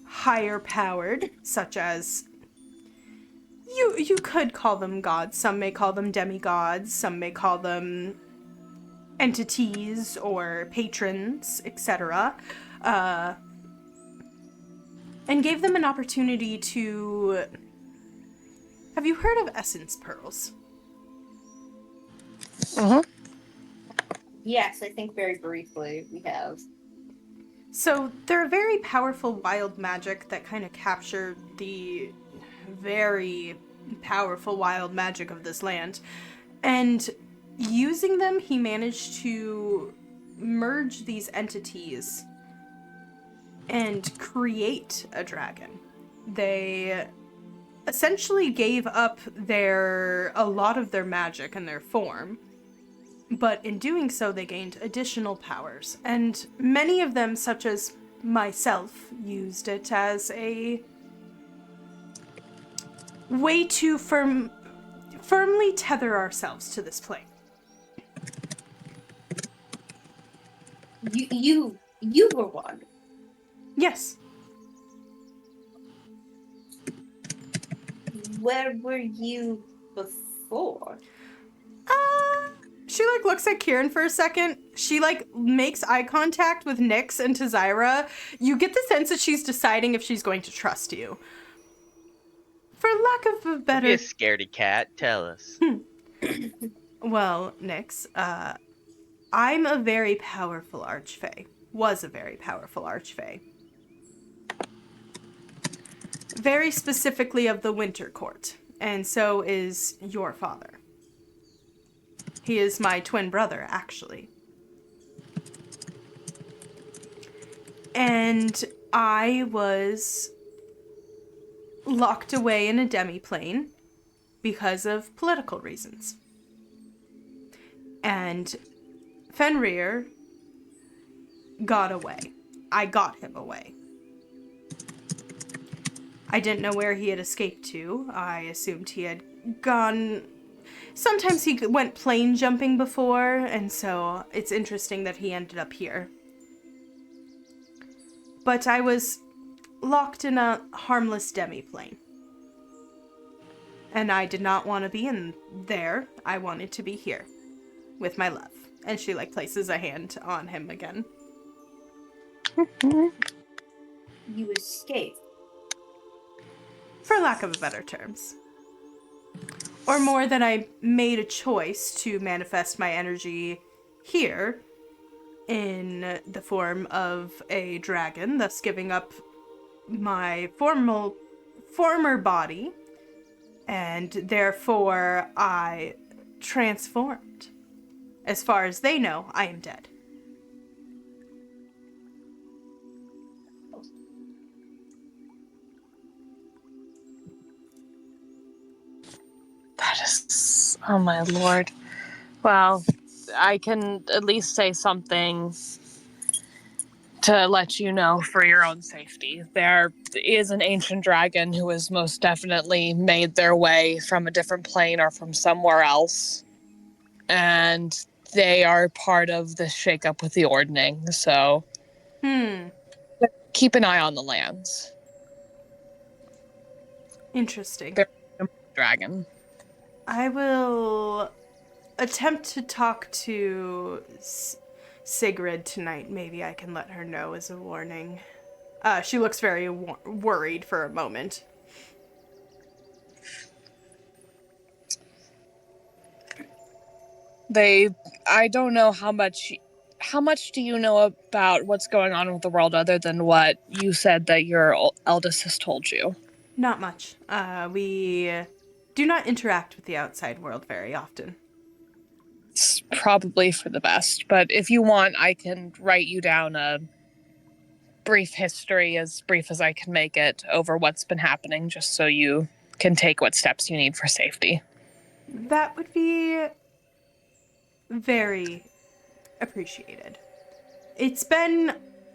Speaker 1: higher powered, such as you could call them gods. Some may call them demigods. Some may call them entities or patrons, etc. And gave them an opportunity to... Have you heard of essence pearls?
Speaker 4: Uh-huh.
Speaker 2: Yes, I think very briefly we have.
Speaker 1: So they're a very powerful wild magic that kind of captured the very powerful wild magic of this land. And using them, he managed to merge these entities and create a dragon. They essentially gave up a lot of their magic and their form, but in doing so, they gained additional powers. And many of them, such as myself, used it as a way to firmly tether ourselves to this plane.
Speaker 2: You were one.
Speaker 1: Yes.
Speaker 2: Where were you before?
Speaker 1: She, looks at Kieran for a second. She, makes eye contact with Nyx and Tazira. You get the sense that she's deciding if she's going to trust you. For lack of a better...
Speaker 3: Be a scaredy cat. Tell us.
Speaker 1: Well, Nyx, I'm a very powerful archfey. Was a very powerful archfey. Very specifically of the Winter Court. And so is your father. He is my twin brother, actually. And I was locked away in a demiplane because of political reasons. And Fenrir got away. I got him away. I didn't know where he had escaped to. I assumed he had gone... Sometimes he went plane jumping before, and so it's interesting that he ended up here. But I was locked in a harmless demi-plane. And I did not want to be in there. I wanted to be here with my love. And she, places a hand on him again.
Speaker 2: You escaped.
Speaker 1: For lack of better terms. Or more that I made a choice to manifest my energy here in the form of a dragon, thus giving up my former body, and therefore I transformed. As far as they know, I am dead.
Speaker 4: That is... Oh my lord. Well, I can at least say something to let you know for your own safety. There is an ancient dragon who has most definitely made their way from a different plane or from somewhere else. And they are part of the shakeup with the Ordning, so keep an eye on the lands.
Speaker 1: Interesting.
Speaker 4: They're a dragon.
Speaker 1: I will attempt to talk to Sigrid tonight. Maybe I can let her know as a warning. She looks very worried for a moment.
Speaker 4: I don't know how much do you know about what's going on with the world other than what you said that your eldest has told you?
Speaker 1: Not much. We do not interact with the outside world very often.
Speaker 4: It's probably for the best, but if you want, I can write you down a brief history, as brief as I can make it, over what's been happening, just so you can take what steps you need for safety.
Speaker 1: That would be very appreciated.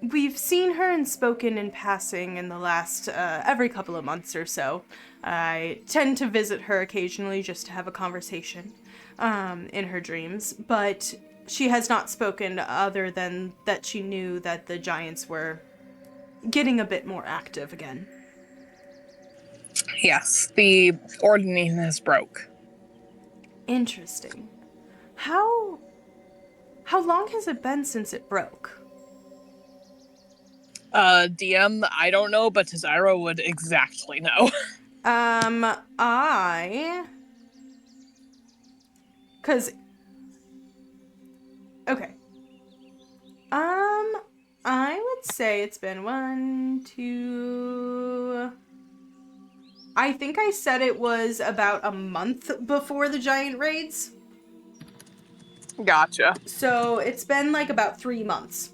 Speaker 1: We've seen her and spoken in passing in the last, every couple of months or so. I tend to visit her occasionally just to have a conversation, in her dreams, but she has not spoken other than that she knew that the giants were getting a bit more active again.
Speaker 4: Yes, the Ordning has broke.
Speaker 1: Interesting. How long has it been since it broke?
Speaker 4: DM, I don't know, but Zari would exactly know.
Speaker 1: Okay. I would say it's been 1, 2... I think I said it was about a month before the giant raids.
Speaker 4: Gotcha.
Speaker 1: So it's been about 3 months.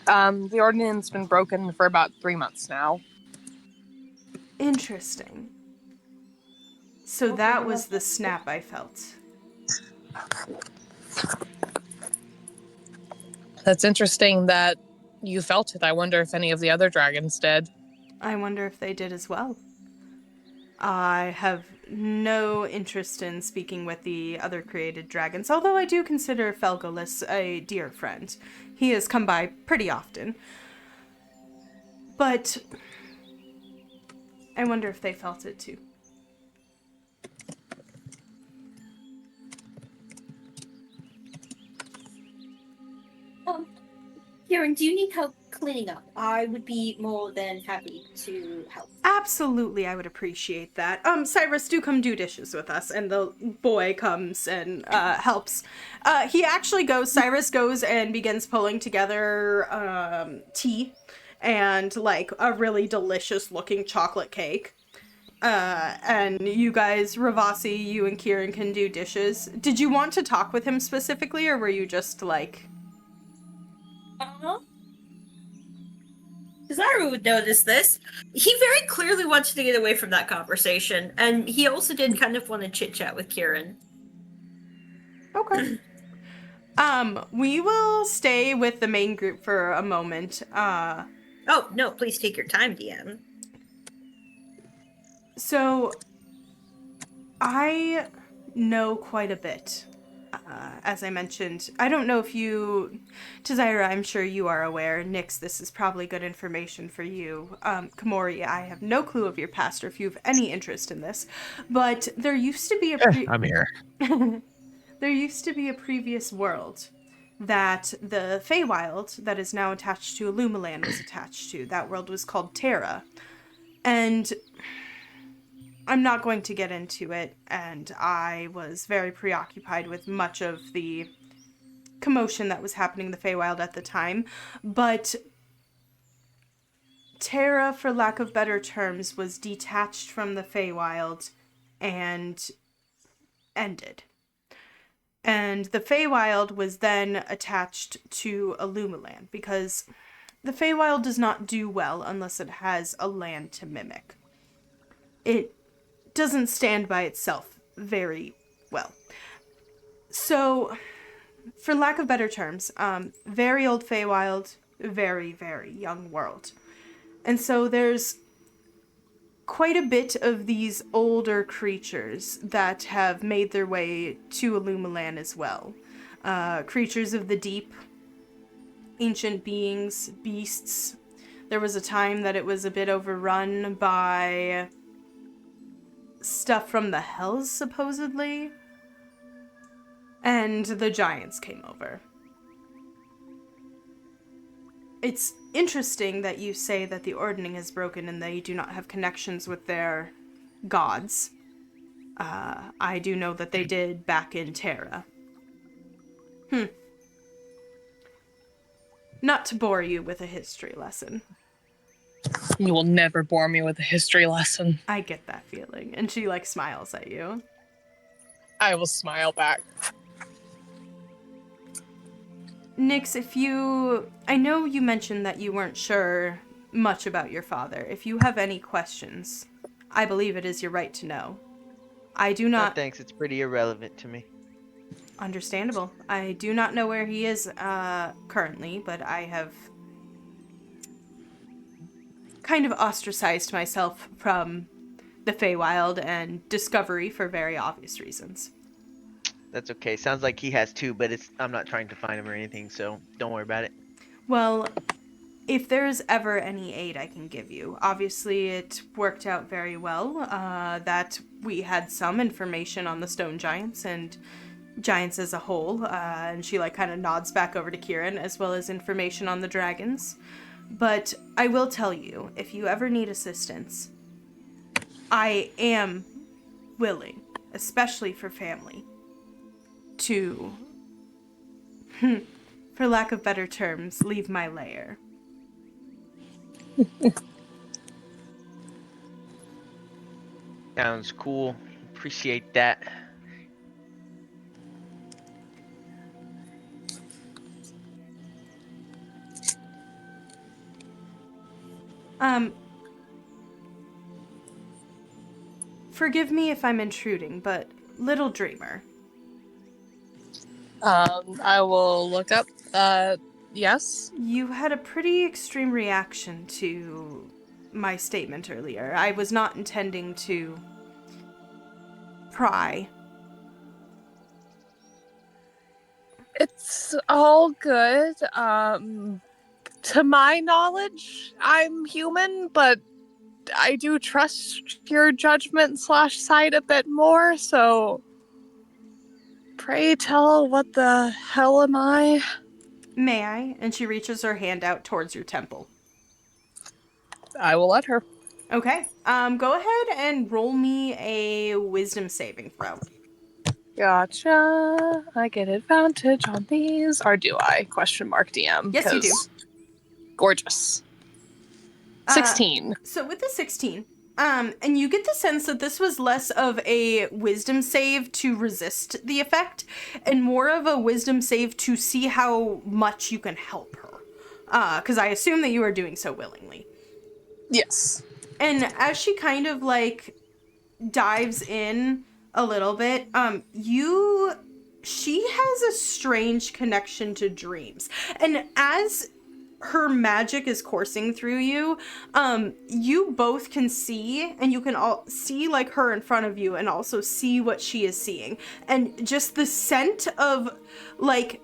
Speaker 4: The ordinance has been broken for about 3 months now.
Speaker 1: Interesting. So that was the snap I felt.
Speaker 4: That's interesting that you felt it. I wonder if any of the other dragons did.
Speaker 1: I wonder if they did as well. I have no interest in speaking with the other created dragons, although I do consider Felgolis a dear friend. He has come by pretty often. But I wonder if they felt it too.
Speaker 6: Kieran, do you need help cleaning up? I would be more than happy to help.
Speaker 1: Absolutely, I would appreciate that. Cyrus, do come do dishes with us. And the boy comes and helps. Cyrus goes and begins pulling together tea and a really delicious looking chocolate cake. And you guys, Ravasi, you and Kieran can do dishes. Did you want to talk with him specifically, or were you just
Speaker 2: Zari would notice this. He very clearly wants to get away from that conversation, and he also did kind of want to chit-chat with Kieran.
Speaker 1: Okay. We will stay with the main group for a moment.
Speaker 2: Oh, no, please take your time, DM.
Speaker 1: So, I know quite a bit. As I mentioned, I don't know if you, Tazira, I'm sure you are aware. Nyx, this is probably good information for you. Komori, I have no clue of your past or if you have any interest in this, but there used to be a
Speaker 5: I'm here.
Speaker 1: there used to be a previous world that the Feywild that is now attached to Ilumelan was attached to. That world was called Terra. And I'm not going to get into it, and I was very preoccupied with much of the commotion that was happening in the Feywild at the time, but Terra, for lack of better terms, was detached from the Feywild and ended. And the Feywild was then attached to Ilumelan, because the Feywild does not do well unless it has a land to mimic. It doesn't stand by itself very well. So, for lack of better terms, very old Feywild, very, very young world. And so there's quite a bit of these older creatures that have made their way to Ilumelan as well. Creatures of the deep, ancient beings, beasts. There was a time that it was a bit overrun by stuff from the Hells, supposedly. And the giants came over. It's interesting that you say that the Ordning is broken and they do not have connections with their gods. I do know that they did back in Terra. Not to bore you with a history lesson.
Speaker 4: You will never bore me with a history lesson.
Speaker 1: I get that feeling. And she, smiles at you.
Speaker 4: I will smile back.
Speaker 1: Nyx, I know you mentioned that you weren't sure much about your father. If you have any questions, I believe it is your right to know. I do not...
Speaker 3: No, thanks, it's pretty irrelevant to me.
Speaker 1: Understandable. I do not know where he is currently, but I have kind of ostracized myself from the Feywild and Discovery for very obvious reasons.
Speaker 3: That's okay. Sounds like he has two, but I'm not trying to find him or anything, so don't worry about it.
Speaker 1: Well, if there's ever any aid I can give you, obviously it worked out very well that we had some information on the stone giants and giants as a whole, and she kind of nods back over to Kieran, as well as information on the dragons. But I will tell you, if you ever need assistance, I am willing, especially for family, to, for lack of better terms, leave my lair.
Speaker 3: Sounds cool. Appreciate that.
Speaker 1: Forgive me if I'm intruding, but Little Dreamer.
Speaker 4: I will look up, yes?
Speaker 1: You had a pretty extreme reaction to my statement earlier. I was not intending to pry.
Speaker 4: It's all good. To my knowledge, I'm human, but I do trust your judgment / sight a bit more, so pray tell, what the hell am I?
Speaker 1: May I? And she reaches her hand out towards your temple.
Speaker 4: I will let her.
Speaker 1: Okay. Go ahead and roll me a wisdom saving throw.
Speaker 4: Gotcha. I get advantage on these. Or do I? Question mark DM.
Speaker 1: Yes, you do.
Speaker 4: Gorgeous. 16.
Speaker 1: So with the 16, and you get the sense that this was less of a wisdom save to resist the effect, and more of a wisdom save to see how much you can help her. Because I assume that you are doing so willingly.
Speaker 4: Yes.
Speaker 1: And as she kind of dives in a little bit, she has a strange connection to dreams. And as her magic is coursing through you, you both can see, and you can all see like her in front of you and also see what she is seeing. And just the scent of like,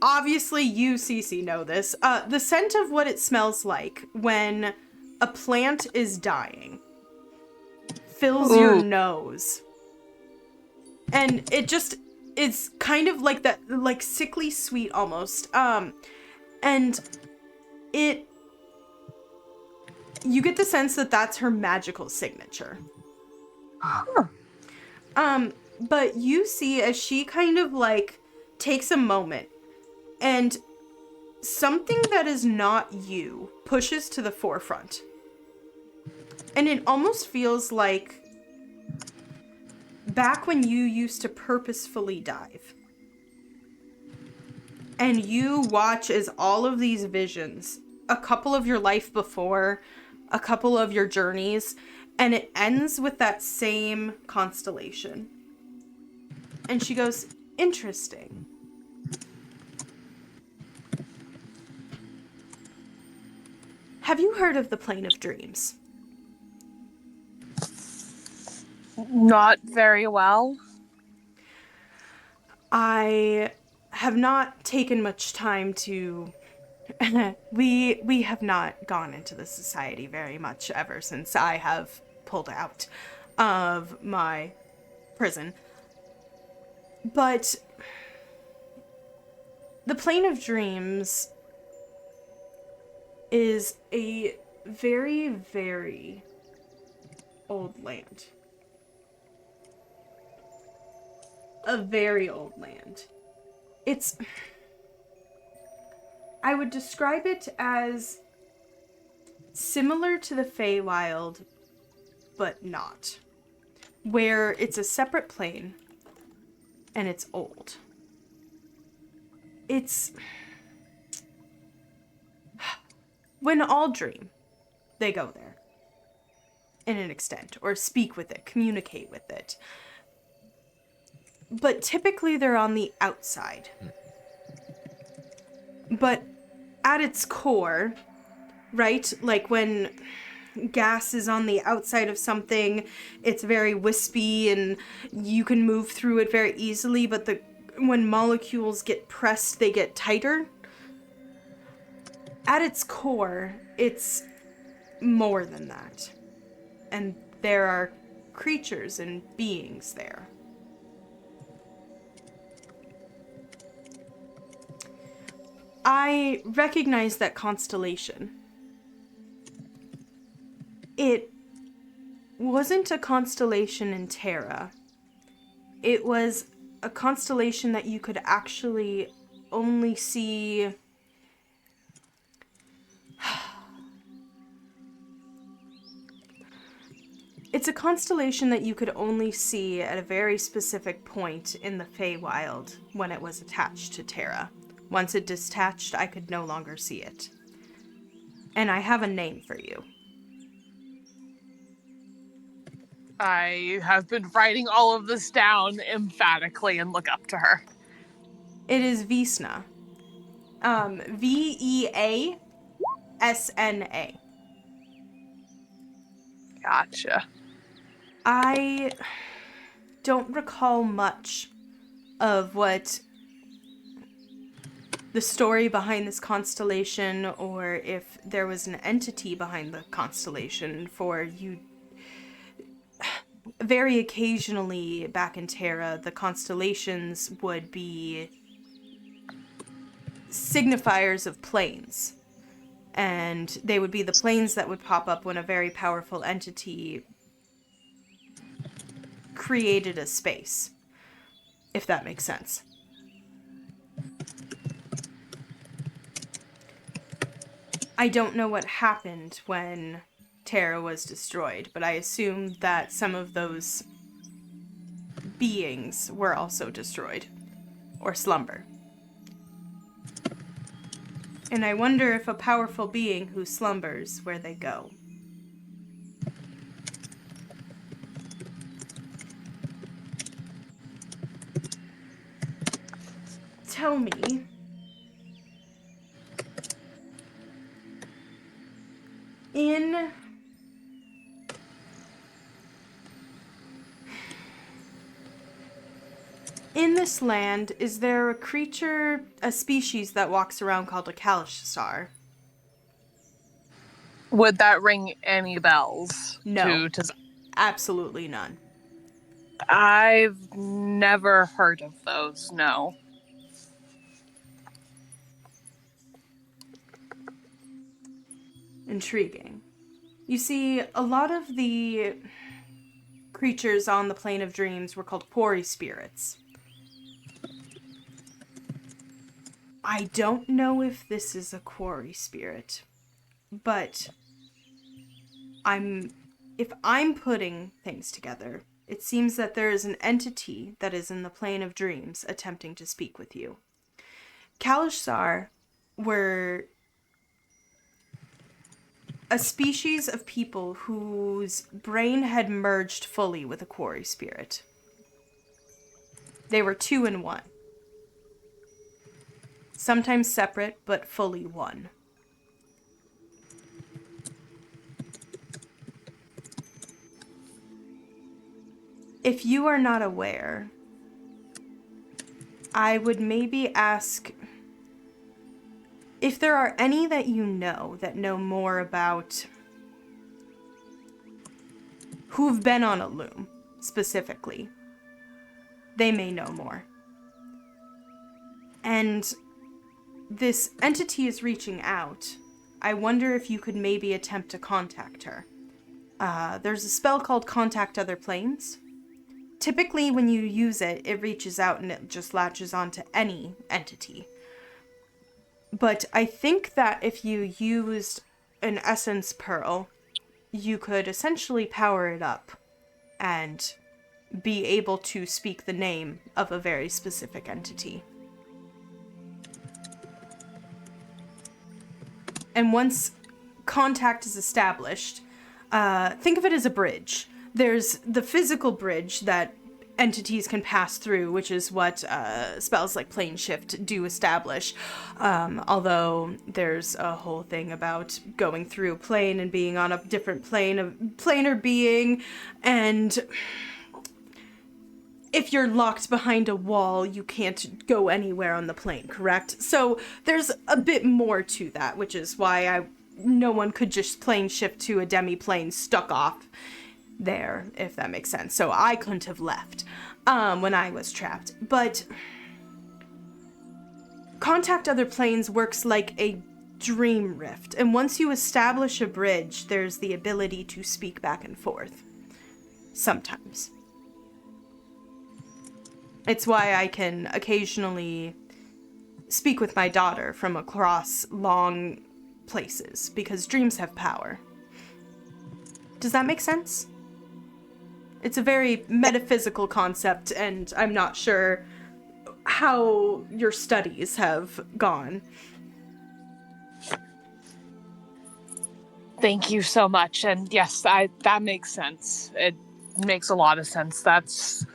Speaker 1: obviously you, Cece, know this, the scent of what it smells like when a plant is dying fills your nose. And it just is kind of like that, like sickly sweet almost. And you get the sense that that's her magical signature.
Speaker 4: Huh.
Speaker 1: But you see as she kind of like takes a moment and something that is not you pushes to the forefront. And it almost feels like back when you used to purposefully dive. And you watch as all of these visions, a couple of your life before, a couple of your journeys, and it ends with that same constellation. And she goes, interesting. Have you heard of the Plane of Dreams?
Speaker 4: Not very well.
Speaker 1: I have not taken much time to... we have not gone into the society very much ever since I have pulled out of my prison. But the Plane of Dreams is a very, very old land. A very old land. I would describe it as similar to the Feywild, but not. Where it's a separate plane, and it's old. When all dream, they go there. In an extent, or speak with it, communicate with it. But typically they're on the outside. But at its core, right? Like when gas is on the outside of something, it's very wispy and you can move through it very easily, but when molecules get pressed, they get tighter. At its core, it's more than that. And there are creatures and beings there. I recognize that constellation. It wasn't a constellation in Terra. It was a constellation that you could actually only see... It's a constellation that you could only see at a very specific point in the Feywild when it was attached to Terra. Once it detached, I could no longer see it. And I have a name for you.
Speaker 4: I have been writing all of this down emphatically and look up to her.
Speaker 1: It is Vesna. Veasna.
Speaker 4: Gotcha.
Speaker 1: I don't recall much of what the story behind this constellation, or if there was an entity behind the constellation, for you. Very occasionally back in Terra, the constellations would be signifiers of planes. And they would be the planes that would pop up when a very powerful entity created a space. If that makes sense. I don't know what happened when Terra was destroyed, but I assume that some of those beings were also destroyed. Or slumber. And I wonder if a powerful being who slumbers, where they go. Tell me, In this land, is there a creature, a species that walks around called a Kalashtar?
Speaker 4: Would that ring any bells?
Speaker 1: No.
Speaker 4: To
Speaker 1: Absolutely none.
Speaker 4: I've never heard of those, no.
Speaker 1: Intriguing. You see, a lot of the creatures on the plane of dreams were called quarry spirits. I don't know if this is a quarry spirit, but if I'm putting things together, it seems that there is an entity that is in the plane of dreams attempting to speak with you. Kalashtar were a species of people whose brain had merged fully with a quarry spirit. They were 2 in 1. Sometimes separate, but fully one. If you are not aware, I would maybe ask if there are any that you know that know more about who've been on a loom, specifically. They may know more. And this entity is reaching out. I wonder if you could maybe attempt to contact her. There's a spell called Contact Other Planes. Typically, when you use it, it reaches out and it just latches onto any entity. But I think that if you used an essence pearl, you could essentially power it up and be able to speak the name of a very specific entity. And once contact is established, think of it as a bridge. There's the physical bridge that entities can pass through, which is what spells like plane shift do establish. Although there's a whole thing about going through a plane and being on a different plane of planar being, and if you're locked behind a wall, you can't go anywhere on the plane, correct? So there's a bit more to that, which is why no one could just plane shift to a demi-plane stuck off there, if that makes sense. So I couldn't have left when I was trapped. But Contact Other Planes works like a dream rift. And once you establish a bridge, there's the ability to speak back and forth. Sometimes. It's why I can occasionally speak with my daughter from across long places, because dreams have power. Does that make sense? It's a very metaphysical concept, and I'm not sure how your studies have gone.
Speaker 4: Thank you so much. And yes, that makes sense. It makes a lot of sense. That's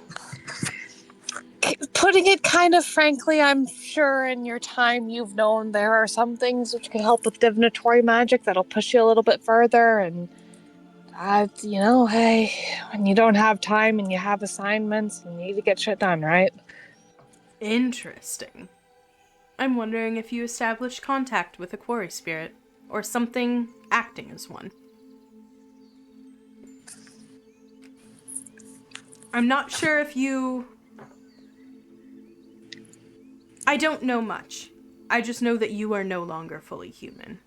Speaker 4: putting it kind of frankly. I'm sure in your time you've known there are some things which can help with divinatory magic that'll push you a little bit further. And hey, when you don't have time and you have assignments, you need to get shit done, right?
Speaker 1: Interesting. I'm wondering if you established contact with a quarry spirit, or something acting as one. I'm not sure if you... I don't know much. I just know that you are no longer fully human.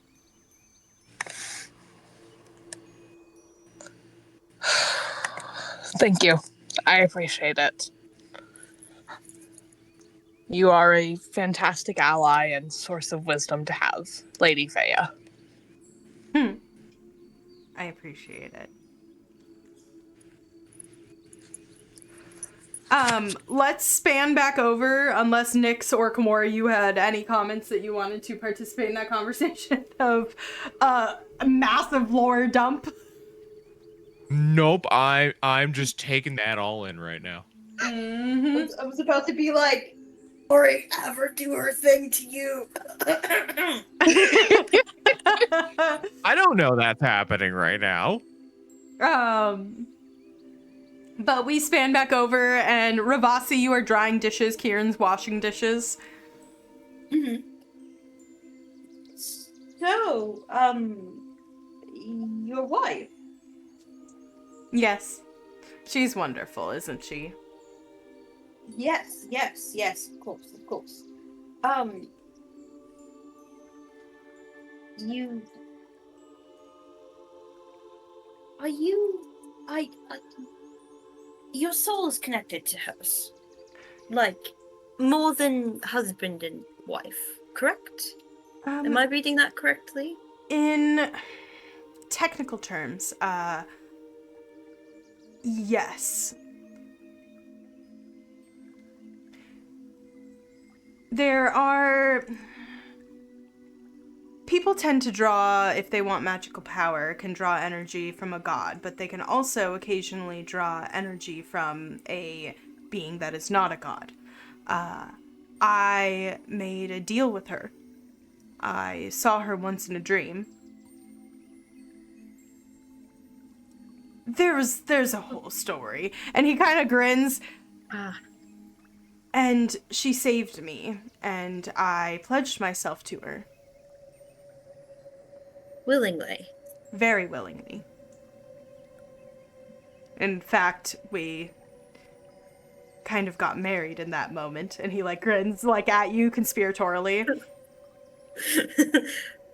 Speaker 4: Thank you. I appreciate it. You are a fantastic ally and source of wisdom to have, Lady Feya.
Speaker 1: I appreciate it. Let's span back over, unless Nyx or Kimura, you had any comments that you wanted to participate in that conversation of a massive lore dump.
Speaker 5: Nope, I'm just taking that all in right now.
Speaker 1: Mm-hmm.
Speaker 6: I was about to be like, Ori, have her do her thing to you.
Speaker 5: I don't know that's happening right now.
Speaker 1: But we span back over, and Ravasi, you are drying dishes. Kieran's washing dishes.
Speaker 6: Mm-hmm. So, your wife?
Speaker 1: Yes. She's wonderful, isn't she?
Speaker 6: Yes, of course, of course. You are you? Your soul is connected to hers, like more than husband and wife, correct? Am I reading that correctly?
Speaker 1: In technical terms, yes. There are... People tend to draw, if they want magical power, can draw energy from a god, but they can also occasionally draw energy from a being that is not a god. I made a deal with her. I saw her once in a dream. There's a whole story. And he kind of grins. And she saved me, and I pledged myself to her.
Speaker 6: Willingly.
Speaker 1: Very willingly. In fact, we kind of got married in that moment, and he like grins like at you conspiratorially.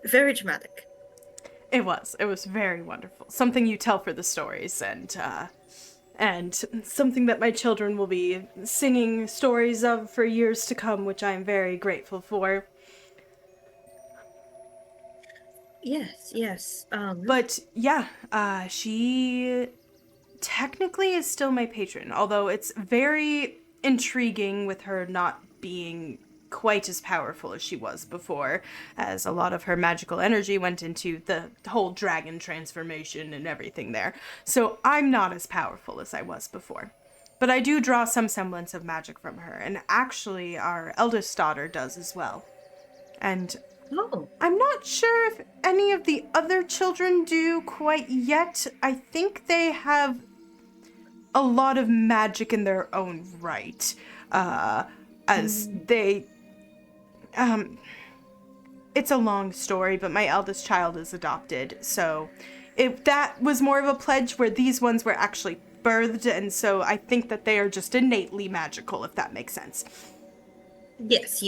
Speaker 6: Very dramatic.
Speaker 1: It was very wonderful. Something you tell for the stories, and something that my children will be singing stories of for years to come, which I am very grateful for.
Speaker 6: Yes.
Speaker 1: But yeah, she technically is still my patron, although it's very intriguing with her not being quite as powerful as she was before, as a lot of her magical energy went into the whole dragon transformation and everything there. So I'm not as powerful as I was before. But I do draw some semblance of magic from her, and actually our eldest daughter does as well. And I'm not sure if any of the other children do quite yet. I think they have a lot of magic in their own right. As they... it's a long story, but my eldest child is adopted, so that was more of a pledge where these ones were actually birthed, and so I think that they are just innately magical, if that makes sense.
Speaker 6: Yes.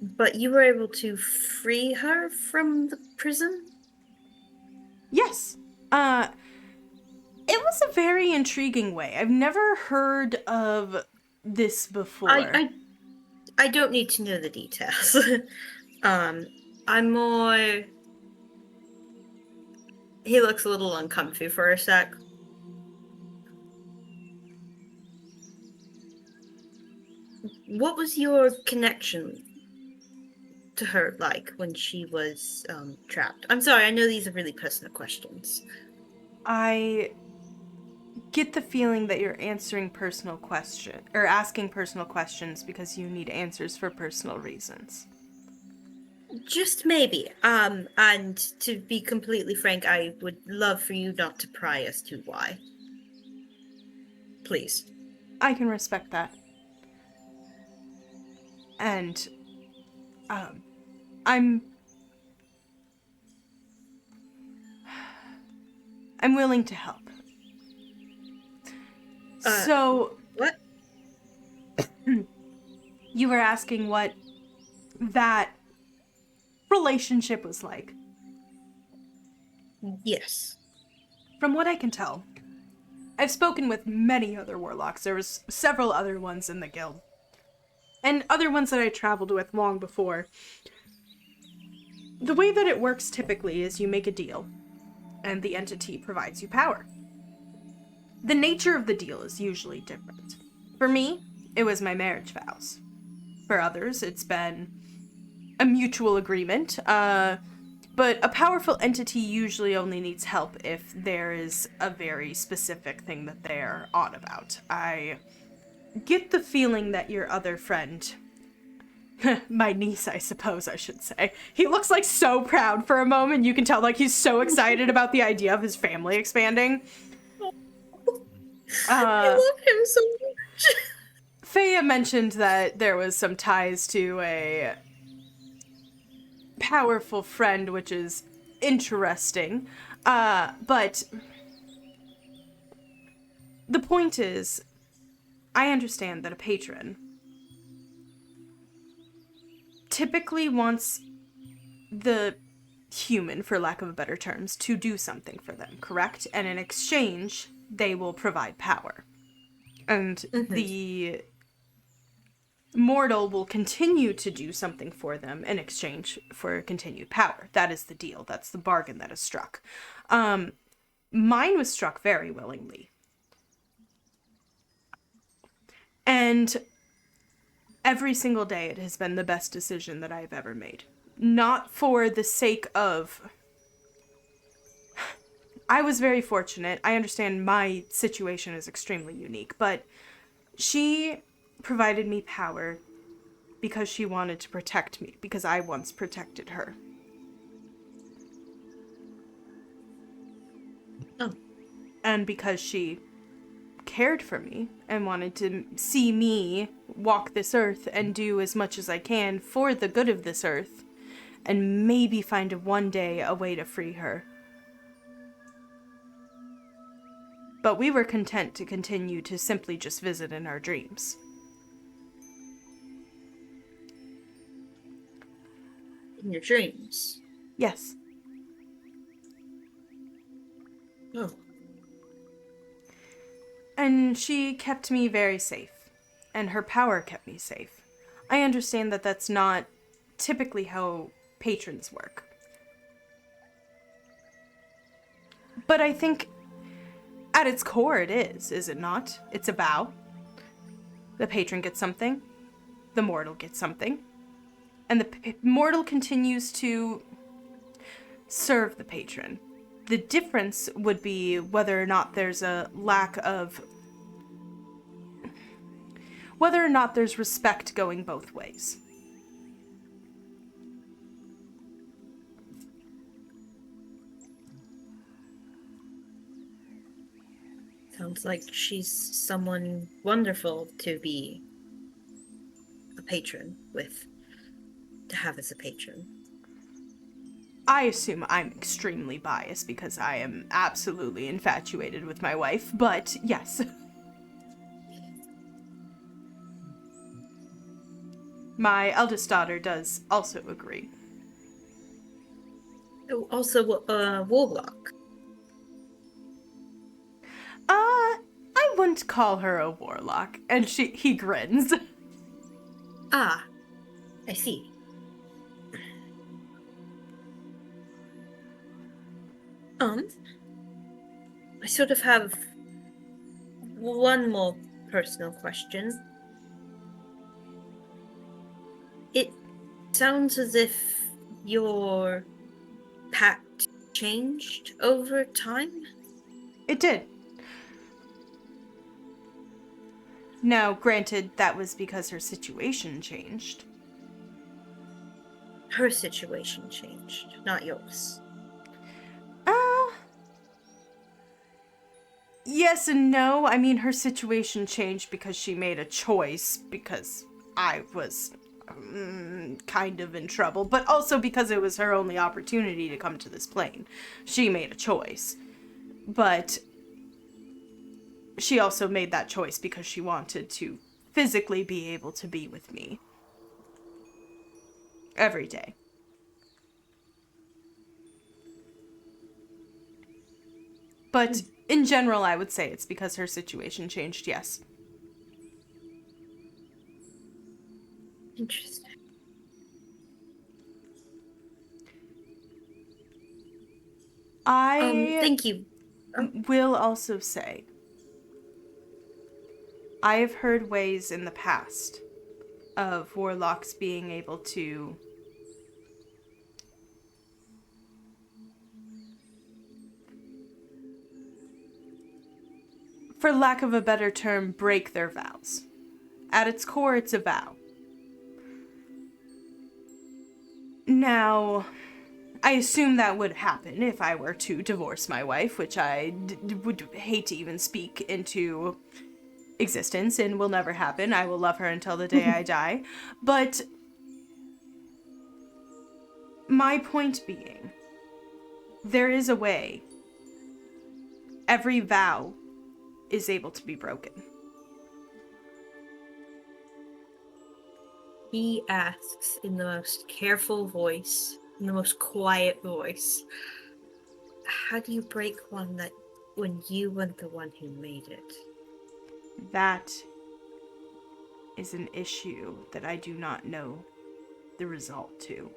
Speaker 6: But you were able to free her from the prison?
Speaker 1: Yes. It was a very intriguing way. I've never heard of this before.
Speaker 6: I don't need to know the details. I'm more... He looks a little uncomfy for a sec. What was your connection to her like when she was trapped? I'm sorry, I know these are really personal questions.
Speaker 1: I get the feeling that you're asking personal questions because you need answers for personal reasons.
Speaker 6: Just maybe. And to be completely frank, I would love for you not to pry as to why. Please.
Speaker 1: I can respect that. And I'm willing to help. So
Speaker 6: what?
Speaker 1: You were asking what that relationship was like.
Speaker 6: Yes.
Speaker 1: From what I can tell, I've spoken with many other warlocks. There was several other ones in the guild. And other ones that I traveled with long before. The way that it works typically is you make a deal, and the entity provides you power. The nature of the deal is usually different. For me, it was my marriage vows. For others, it's been a mutual agreement, but a powerful entity usually only needs help if there is a very specific thing that they're on about. I get the feeling that your other friend My niece, I suppose I should say. He looks like so proud for a moment. You can tell like he's so excited about the idea of his family expanding.
Speaker 6: I love him so much.
Speaker 1: Faya mentioned that there was some ties to a powerful friend, which is interesting. But the point is, I understand that a patron typically wants the human, for lack of a better terms, to do something for them, correct? And in exchange, they will provide power. And the mortal will continue to do something for them in exchange for continued power. That is the deal. That's the bargain that is struck. Mine was struck very willingly. And every single day it has been the best decision that I've ever made. Not for the sake of... I was very fortunate. I understand my situation is extremely unique, but she provided me power because she wanted to protect me, because I once protected her.
Speaker 6: Oh.
Speaker 1: And because she cared for me and wanted to see me walk this earth and do as much as I can for the good of this earth, and maybe find one day a way to free her. But we were content to continue to simply just visit in our dreams.
Speaker 6: In your dreams?
Speaker 1: Yes.
Speaker 6: Oh.
Speaker 1: And she kept me very safe. And her power kept me safe. I understand that that's not typically how patrons work. But I think at its core it is it not? It's a vow. The patron gets something. The mortal gets something. And the mortal continues to serve the patron. The difference would be whether or not there's a lack of... whether or not there's respect going both ways.
Speaker 6: Sounds like she's someone wonderful to be a patron with, to have as a patron.
Speaker 1: I assume I'm extremely biased because I am absolutely infatuated with my wife, but yes. My eldest daughter does also agree.
Speaker 6: Oh, also, warlock.
Speaker 1: I wouldn't call her a warlock, and he grins.
Speaker 6: Ah, I see. I sort of have one more personal question. It sounds as if your pact changed over time?
Speaker 1: It did. Now, granted, that was because her situation changed.
Speaker 6: Her situation changed, not yours.
Speaker 1: Yes and no. I mean, her situation changed because she made a choice, because I was kind of in trouble, but also because it was her only opportunity to come to this plane. She made a choice. But she also made that choice because she wanted to physically be able to be with me every day. But in general, I would say it's because her situation changed, yes.
Speaker 6: Interesting. Thank you.
Speaker 1: Will also say, I have heard ways in the past of warlocks being able to for lack of a better term, break their vows. At its core, it's a vow. Now, I assume that would happen if I were to divorce my wife, which I would hate to even speak into existence and will never happen. I will love her until the day I die. But my point being, there is a way. Every vow is able to be broken.
Speaker 6: He asks in the most careful voice, in the most quiet voice, how do you break one that when you weren't the one who made it?
Speaker 1: That is an issue that I do not know the result to.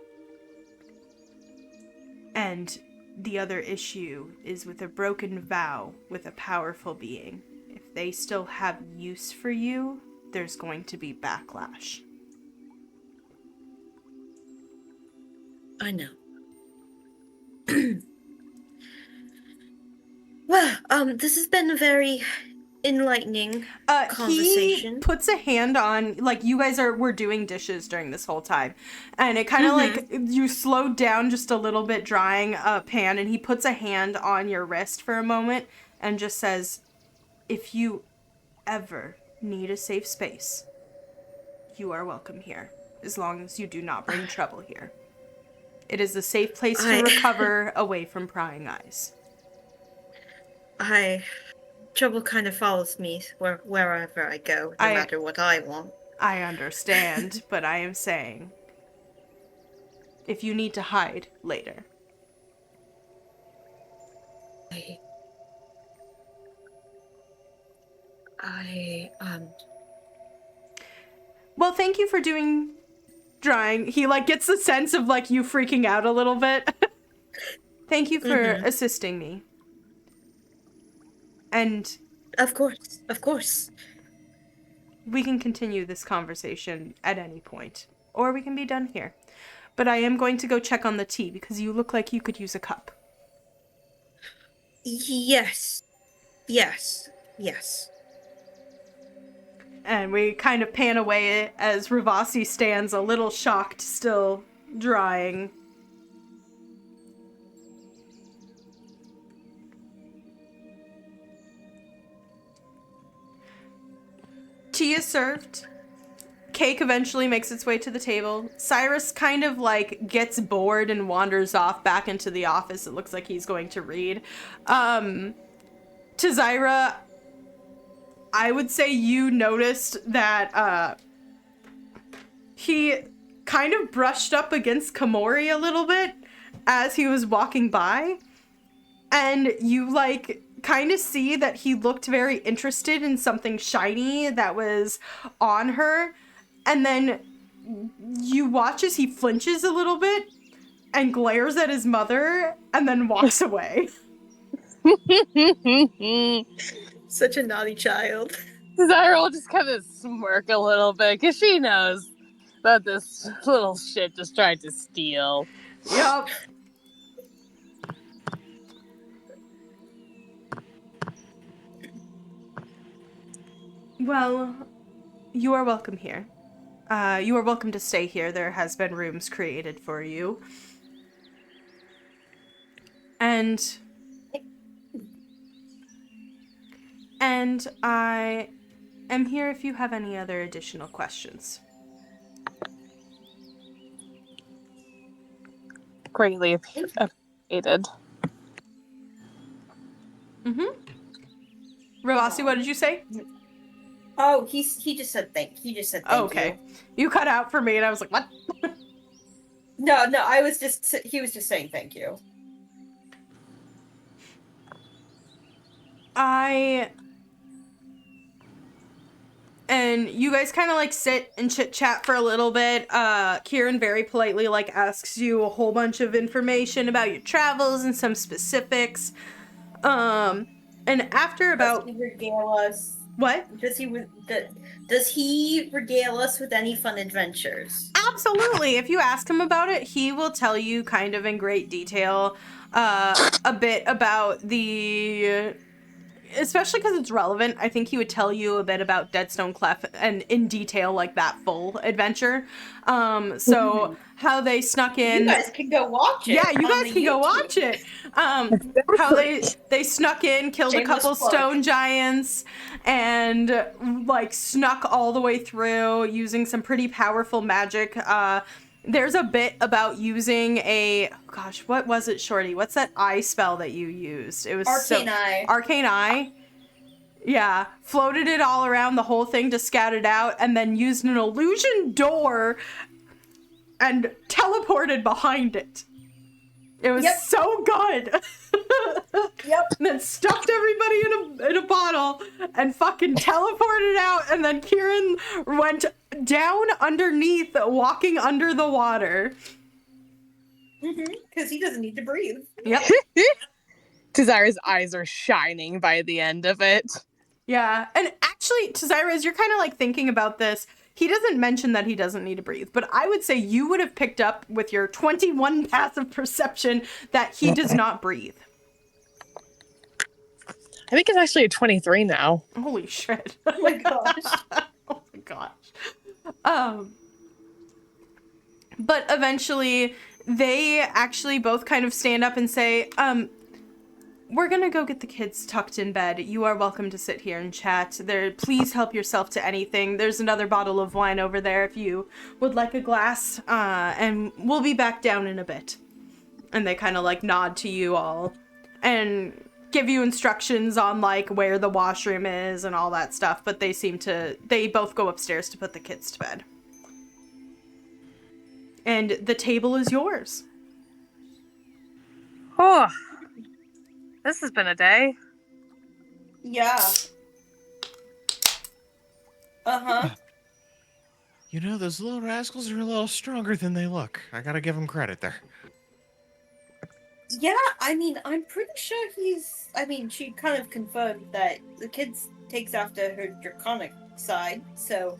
Speaker 1: And the other issue is with a broken vow with a powerful being. If they still have use for you, there's going to be backlash.
Speaker 6: I know. Well, this has been a very enlightening conversation.
Speaker 1: He puts a hand on, like, you guys were doing dishes during this whole time, and it kind of like you slowed down just a little bit drying a pan, and he puts a hand on your wrist for a moment and just says, if you ever need a safe space, you are welcome here, as long as you do not bring trouble here. It is a safe place to recover away from prying eyes.
Speaker 6: Trouble kind of follows me wherever I go, no matter what I want.
Speaker 1: I understand, but I am saying, if you need to hide later. Well, thank you for doing drawing. He, like, gets the sense of, like, you freaking out a little bit. Thank you for assisting me. And
Speaker 6: Of course.
Speaker 1: We can continue this conversation at any point, or we can be done here. But I am going to go check on the tea, because you look like you could use a cup.
Speaker 6: Yes.
Speaker 1: And we kind of pan away as Ravasi stands a little shocked, still drying. Tea is served. Cake eventually makes its way to the table. Cyrus kind of, like, gets bored and wanders off back into the office. It looks like he's going to read. To Zyra, I would say you noticed that he kind of brushed up against Komori a little bit as he was walking by. And you, like, kind of see that he looked very interested in something shiny that was on her. And then you watch as he flinches a little bit and glares at his mother and then walks away.
Speaker 6: Such a naughty child.
Speaker 4: Zyra will just kind of smirk a little bit because she knows that this little shit just tried to steal.
Speaker 1: Yup. Well, you are welcome here. You are welcome to stay here. There has been rooms created for you. And I am here if you have any other additional questions.
Speaker 4: Greatly appreciated.
Speaker 1: Ravasi, what did you say?
Speaker 6: Oh, he just said thank you.
Speaker 1: Okay. You cut out for me and I was like, what?
Speaker 6: No, he was just saying thank you.
Speaker 1: And you guys kind of, like, sit and chit-chat for a little bit. Kieran very politely, like, asks you a whole bunch of information about your travels and some specifics. And after about...
Speaker 6: Does he regale us?
Speaker 1: What?
Speaker 6: Does he regale us with any fun adventures?
Speaker 1: Absolutely. If you ask him about it, he will tell you kind of in great detail a bit about the especially because it's relevant, I think he would tell you a bit about Deadstone Clef and in detail, like that full adventure. So how they snuck in.
Speaker 6: You guys can go watch it.
Speaker 1: Yeah, you
Speaker 6: on
Speaker 1: guys
Speaker 6: the
Speaker 1: can go
Speaker 6: YouTube.
Speaker 1: watch it. How they snuck in, killed a
Speaker 6: Shameless
Speaker 1: couple
Speaker 6: plug.
Speaker 1: stone giants, and like snuck all the way through using some pretty powerful magic. There's a bit about using gosh, what was it, Shorty? What's that eye spell that you used? It was
Speaker 6: Arcane Eye.
Speaker 1: Arcane Eye. Yeah, floated it all around the whole thing to scout it out, and then used an illusion door and teleported behind it. It was so good.
Speaker 6: Yep.
Speaker 1: And then stuffed everybody in a bottle and fucking teleported out, and then Kieran went down underneath, walking under the water.
Speaker 6: Because he doesn't need to breathe.
Speaker 1: Yep.
Speaker 4: Tazira's eyes are shining by the end of it.
Speaker 1: Yeah. And actually, Tazira, as you're kind of like thinking about this, he doesn't mention that he doesn't need to breathe, but I would say you would have picked up with your 21 passive perception that he does not breathe.
Speaker 4: I think it's actually a 23 now.
Speaker 1: Holy shit.
Speaker 6: Oh my gosh.
Speaker 1: Oh my gosh. But eventually they actually both kind of stand up and say, we're gonna go get the kids tucked in bed. You are welcome to sit here and chat. Please help yourself to anything. There's another bottle of wine over there if you would like a glass. And we'll be back down in a bit. And they kind of like nod to you all and give you instructions on like where the washroom is and all that stuff. But they both go upstairs to put the kids to bed. And the table is yours.
Speaker 4: Oh, this has been a day.
Speaker 6: Yeah. Uh-huh.
Speaker 5: You know, those little rascals are a little stronger than they look. I gotta give them credit there.
Speaker 6: Yeah, I mean, I'm pretty sure she kind of confirmed that the kids takes after her draconic side, so,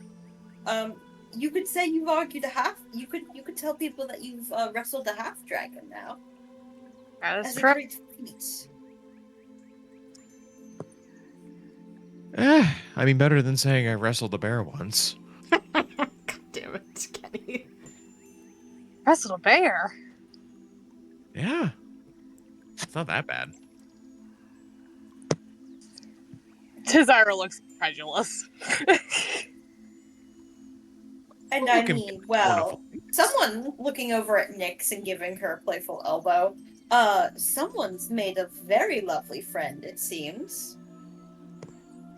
Speaker 6: you could say you've argued you could tell people that you've wrestled a half-dragon now.
Speaker 4: That is
Speaker 6: As a
Speaker 4: true.
Speaker 6: great feat.
Speaker 5: I mean, better than saying I wrestled a bear once.
Speaker 1: God damn it, Kenny.
Speaker 4: Wrestled a bear.
Speaker 5: Yeah. It's not that bad.
Speaker 4: Tazira looks incredulous.
Speaker 6: And
Speaker 5: Well,
Speaker 6: I
Speaker 5: look at
Speaker 6: mean,
Speaker 5: me,
Speaker 6: well,
Speaker 5: wonderful.
Speaker 6: someone looking over at Nyx and giving her a playful elbow, someone's made a very lovely friend, it seems.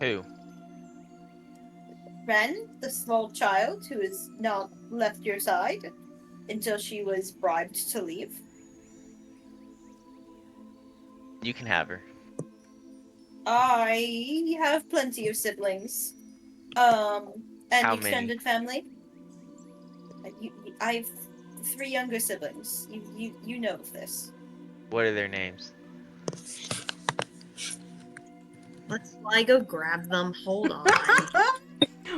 Speaker 3: Who?
Speaker 6: Ren, the small child who has not left your side until she was bribed to leave.
Speaker 3: You can have her.
Speaker 6: I have plenty of siblings. And
Speaker 3: How
Speaker 6: extended family. I have 3 younger siblings. You know of this.
Speaker 3: What are their names?
Speaker 2: Let's go grab them. Hold on.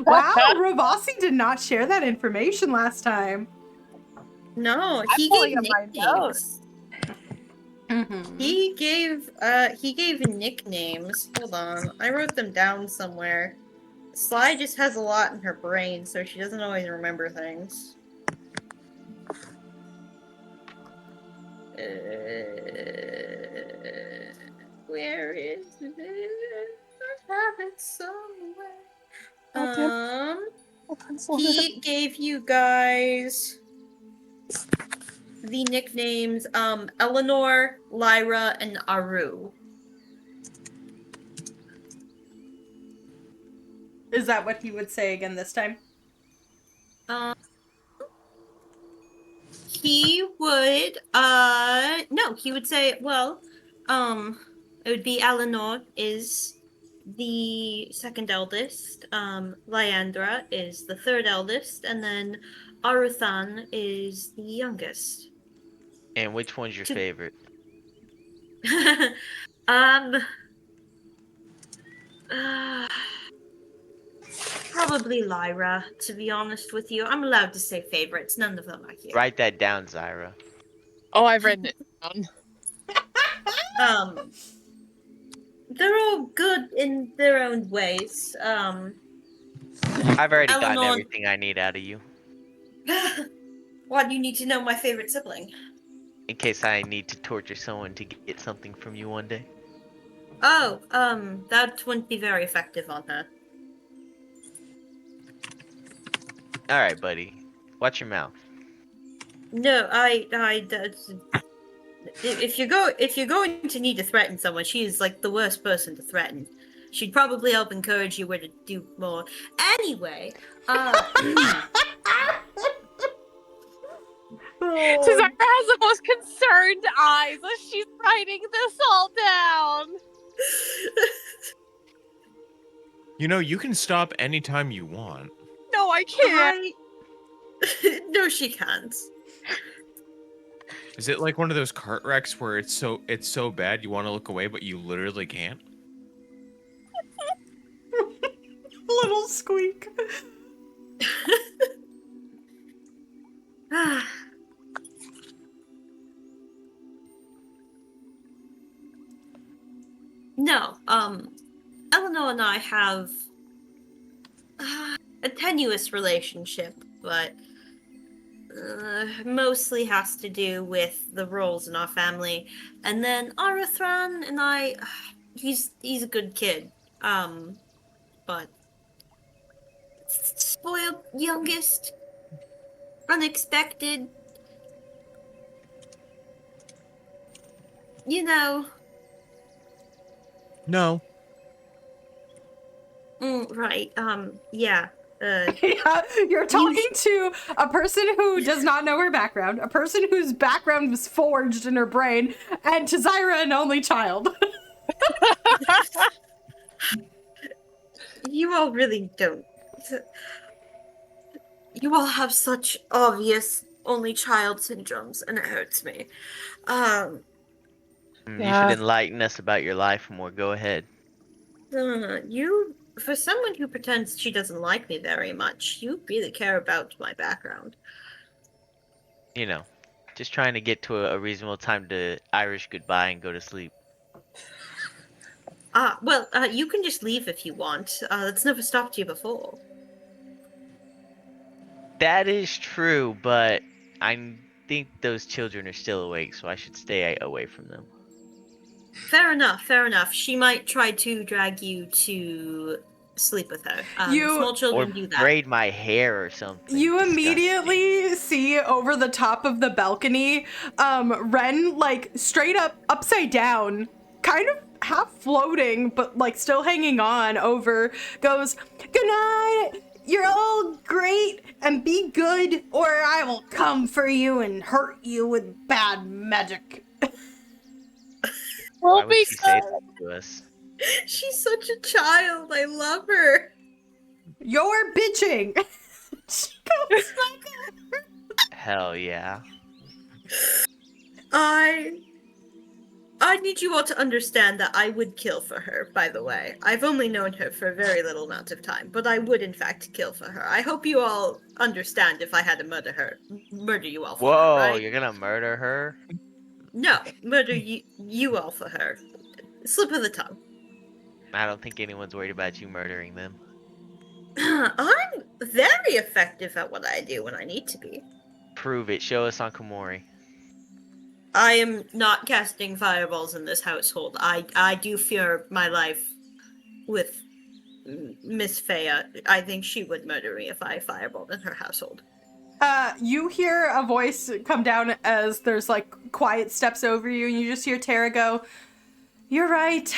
Speaker 1: Wow, Ravasi did not share that information last time.
Speaker 2: No,
Speaker 4: I'm
Speaker 2: he
Speaker 4: pulling
Speaker 2: gave
Speaker 4: up my
Speaker 2: nicknames.
Speaker 1: Mm-hmm.
Speaker 2: He gave nicknames. Hold on. I wrote them down somewhere. Sly just has a lot in her brain, so she doesn't always remember things. Where is it? I have it somewhere. He gave you guys the nicknames Eleanor, Lyra, and Aru.
Speaker 1: Is that what he would say again this time?
Speaker 2: He would no, he would say, well, it would be Eleanor is the second eldest, Lyandra is the third eldest, and then Aruthan is the youngest.
Speaker 3: And which one's your favorite?
Speaker 2: Probably Lyra, to be honest with you. I'm allowed to say favorites. None of them are here.
Speaker 3: Write that down, Zyra.
Speaker 4: Oh, I've written it down.
Speaker 2: they're all good in their own ways.
Speaker 3: I've already gotten
Speaker 2: Eleanor-
Speaker 3: everything I need out of you.
Speaker 2: Why do you need to know my favorite sibling?
Speaker 3: In case I need to torture someone to get something from you one day.
Speaker 2: Oh, that wouldn't be very effective on her.
Speaker 3: Alright, buddy. Watch your mouth.
Speaker 2: No, if you're going to need to threaten someone, she is like the worst person to threaten. She'd probably help encourage you where to do more. Anyway,
Speaker 4: Cesara has the most concerned eyes as she's writing this all down.
Speaker 5: You know, you can stop anytime you want.
Speaker 4: No, I can't.
Speaker 2: No, she can't.
Speaker 5: Is it like one of those cart wrecks where it's so bad you want to look away, but you literally can't?
Speaker 1: Little squeak.
Speaker 2: No, Eleanor and I have a tenuous relationship, but mostly has to do with the roles in our family. And then Arathran and I, he's a good kid, but spoiled youngest, unexpected. You know.
Speaker 5: No.
Speaker 2: Right. Yeah.
Speaker 1: Yeah, you're talking to a person who does not know her background, a person whose background was forged in her brain, and to Zyra, an only child.
Speaker 2: You all really don't. You all have such obvious only child syndromes, and it hurts me.
Speaker 3: You
Speaker 4: Yeah.
Speaker 3: should enlighten us about your life more. Go ahead.
Speaker 2: For someone who pretends she doesn't like me very much, you really care about my background.
Speaker 3: You know, just trying to get to a reasonable time to Irish goodbye and go to sleep.
Speaker 2: Well, you can just leave if you want. That's never stopped you before.
Speaker 3: That is true, but I think those children are still awake, so I should stay away from them.
Speaker 2: Fair enough. She might try to drag you to sleep with her. Small
Speaker 3: Or
Speaker 2: children do that.
Speaker 3: braid my hair or something.
Speaker 1: You
Speaker 3: Disgusting.
Speaker 1: immediately see over the top of the balcony, Ren, like, straight up, upside down, kind of half floating, but, like, still hanging on over, goes, "Good night! You're all great, and be good, or I will come for you and hurt you with bad magic."
Speaker 3: Why
Speaker 4: We'll
Speaker 3: would
Speaker 4: be
Speaker 3: she say
Speaker 4: good.
Speaker 3: that to us?
Speaker 2: She's such a child. I love her.
Speaker 1: You're bitching! She goes back.
Speaker 3: Hell yeah.
Speaker 2: I need you all to understand that I would kill for her, by the way. I've only known her for a very little amount of time, but I would in fact kill for her. I hope you all understand if I had to murder you all for her,
Speaker 3: Whoa,
Speaker 2: right?
Speaker 3: you're gonna murder her?
Speaker 2: No, murder you all for her. Slip of the tongue.
Speaker 3: I don't think anyone's worried about you murdering them.
Speaker 2: I'm very effective at what I do when I need to be.
Speaker 3: Prove it. Show us on Komori.
Speaker 2: I am not casting fireballs in this household. I do fear my life with Miss Faya. I think she would murder me if I fireballed in her household.
Speaker 1: You hear a voice come down as there's, like, quiet steps over you, and you just hear Tara go, "You're right."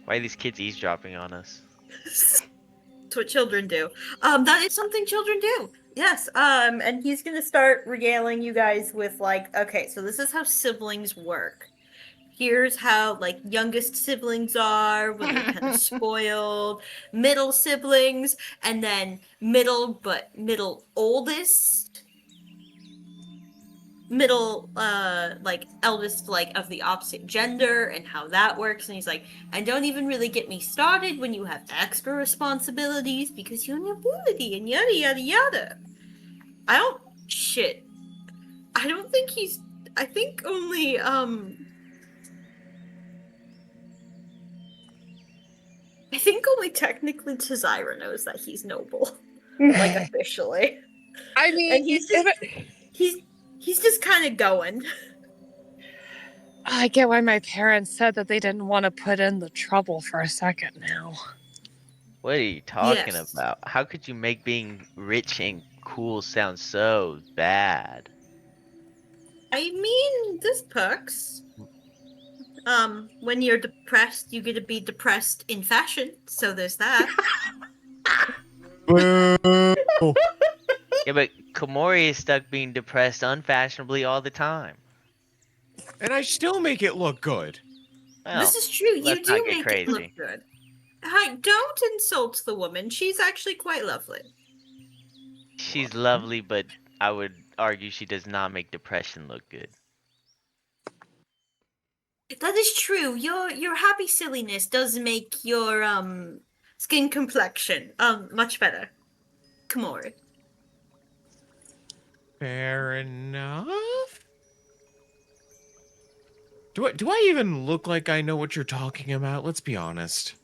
Speaker 3: Why are these kids eavesdropping on us?
Speaker 2: That's what children do. That is something children do. Yes. And he's gonna start regaling you guys with, like, okay, so this is how siblings work. Here's how, like, youngest siblings are when they're kind of spoiled, middle siblings, and then middle oldest, middle, like, eldest, like, of the opposite gender, and how that works. And he's like, and don't even really get me started when you have extra responsibilities because you're nobility and yada yada yada. I don't think he's I think only technically Tazira knows that he's noble. Like officially.
Speaker 4: I mean,
Speaker 2: And he's just he's just kind of going.
Speaker 4: I get why my parents said that they didn't want to put in the trouble for a second now.
Speaker 3: What are you talking
Speaker 2: Yes.
Speaker 3: about? How could you make being rich and cool sound so bad?
Speaker 2: I mean, there's perks. When you're depressed, you get to be depressed in fashion, so there's that.
Speaker 3: Yeah, but Komori is stuck being depressed unfashionably all the time.
Speaker 5: And I still make it look good.
Speaker 3: Well,
Speaker 2: This is true. You
Speaker 3: let's not
Speaker 2: do
Speaker 3: get
Speaker 2: make
Speaker 3: crazy.
Speaker 2: it look good. Hi, don't insult the woman. She's actually quite lovely.
Speaker 3: She's lovely, but I would argue she does not make depression look good.
Speaker 2: That is true. Your happy silliness does make your skin complexion much better. Komori.
Speaker 5: Fair enough. Do I even look like I know what you're talking about? Let's be honest.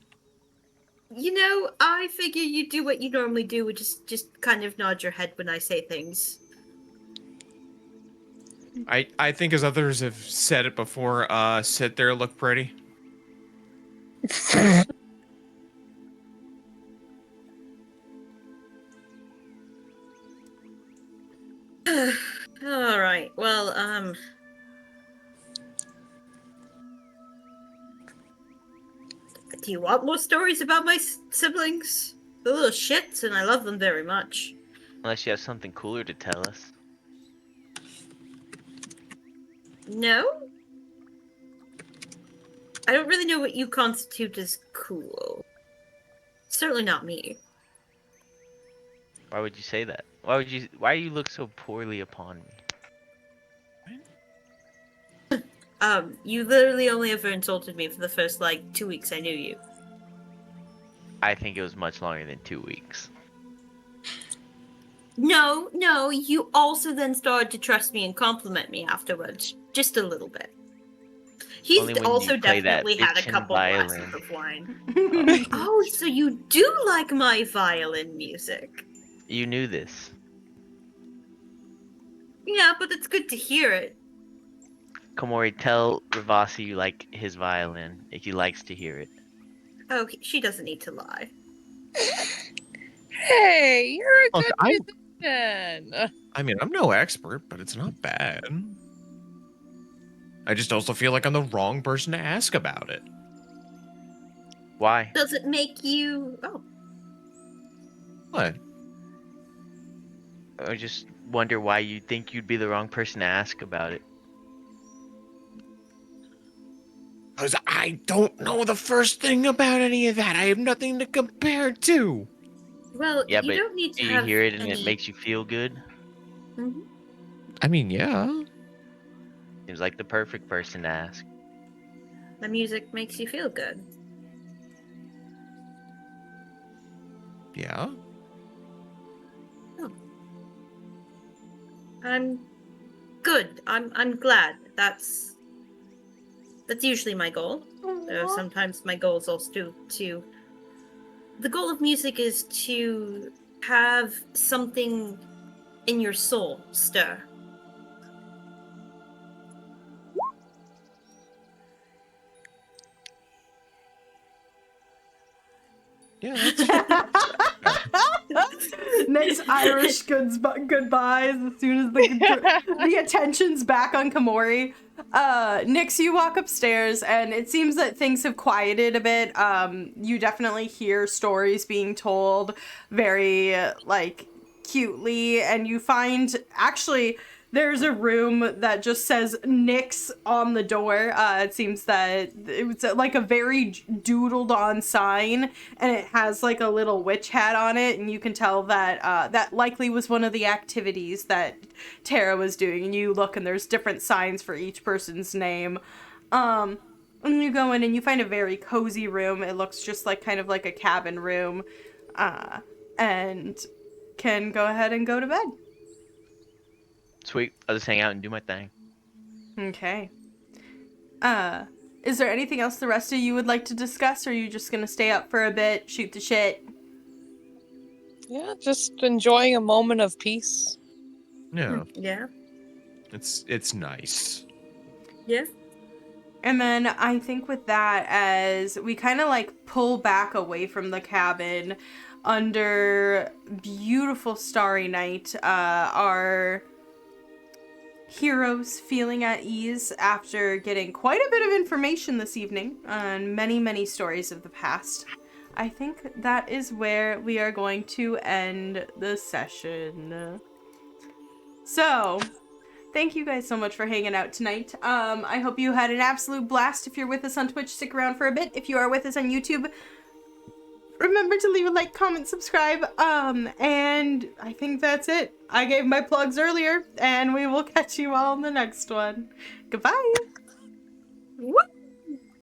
Speaker 2: You know, I figure you do what you normally do, which is just kind of nod your head when I say things.
Speaker 5: I think as others have said it before, sit there, look pretty.
Speaker 2: All right. Well, do you want more stories about my siblings? They're little shits, and I love them very much.
Speaker 3: Unless you have something cooler to tell us.
Speaker 2: No? I don't really know what you constitute as cool. Certainly not me.
Speaker 3: Why would you say that? Why you look so poorly upon me?
Speaker 2: You literally only ever insulted me for the first, 2 weeks I knew you.
Speaker 3: I think it was much longer than 2 weeks.
Speaker 2: No, you also then started to trust me and compliment me afterwards. Just a little bit. He's
Speaker 3: Only when
Speaker 2: also
Speaker 3: you play that
Speaker 2: definitely had a
Speaker 3: bitchin'
Speaker 2: couple
Speaker 3: violin.
Speaker 2: glasses of wine. Oh, so you do like my violin music.
Speaker 3: You knew this.
Speaker 2: Yeah, but it's good to hear it.
Speaker 3: Komori, tell Ravasi you like his violin if he likes to hear it.
Speaker 2: Oh, she doesn't need to lie.
Speaker 4: Hey, you're a
Speaker 5: Look,
Speaker 4: good musician.
Speaker 5: I mean, I'm no expert, but it's not bad. I just also feel like I'm the wrong person to ask about it.
Speaker 3: Why?
Speaker 2: Does it make you... Oh.
Speaker 5: What?
Speaker 3: I just wonder why you think you'd be the wrong person to ask about it.
Speaker 5: Because I don't know the first thing about any of that. I have nothing to compare to.
Speaker 2: Well,
Speaker 3: Yeah,
Speaker 2: you
Speaker 3: but
Speaker 2: don't need to
Speaker 3: do you
Speaker 2: have
Speaker 3: hear it and
Speaker 2: any...
Speaker 3: it makes you feel good?
Speaker 2: Mhm.
Speaker 5: I mean, yeah.
Speaker 3: Seems like the perfect person to ask.
Speaker 2: The music makes you feel good.
Speaker 5: Yeah.
Speaker 2: I'm good. I'm glad. That's usually my goal. Sometimes my goal is also to the goal of music is to have something in your soul stir.
Speaker 5: Yeah, that's
Speaker 1: Next Irish goodbyes as soon as the attention's back on Komori. Nix, you walk upstairs and it seems that things have quieted a bit. You definitely hear stories being told very cutely, and you find actually there's a room that just says Nix on the door. It seems that it was like a very doodled on sign, and it has like a little witch hat on it, and you can tell that that likely was one of the activities that Tara was doing. And you look and there's different signs for each person's name. And you go in and you find a very cozy room. It looks just like kind of like a cabin room. And can go ahead and go to bed.
Speaker 3: Sweet. I'll just hang out and do my thing.
Speaker 1: Okay. Is there anything else the rest of you would like to discuss, or are you just gonna stay up for a bit, shoot the shit?
Speaker 4: Yeah, just enjoying a moment of peace.
Speaker 5: Yeah,
Speaker 2: Yeah.
Speaker 5: it's nice.
Speaker 2: Yeah.
Speaker 1: And then I think with that, as we kind of like pull back away from the cabin under beautiful starry night, our heroes feeling at ease after getting quite a bit of information this evening on many, many stories of the past. I think that is where we are going to end the session. So, thank you guys so much for hanging out tonight. I hope you had an absolute blast. If you're with us on Twitch, stick around for a bit. If you are with us on YouTube, remember to leave a like, comment, subscribe. And I think that's it. I gave my plugs earlier, and we will catch you all in the next one. Goodbye.
Speaker 2: Whoop.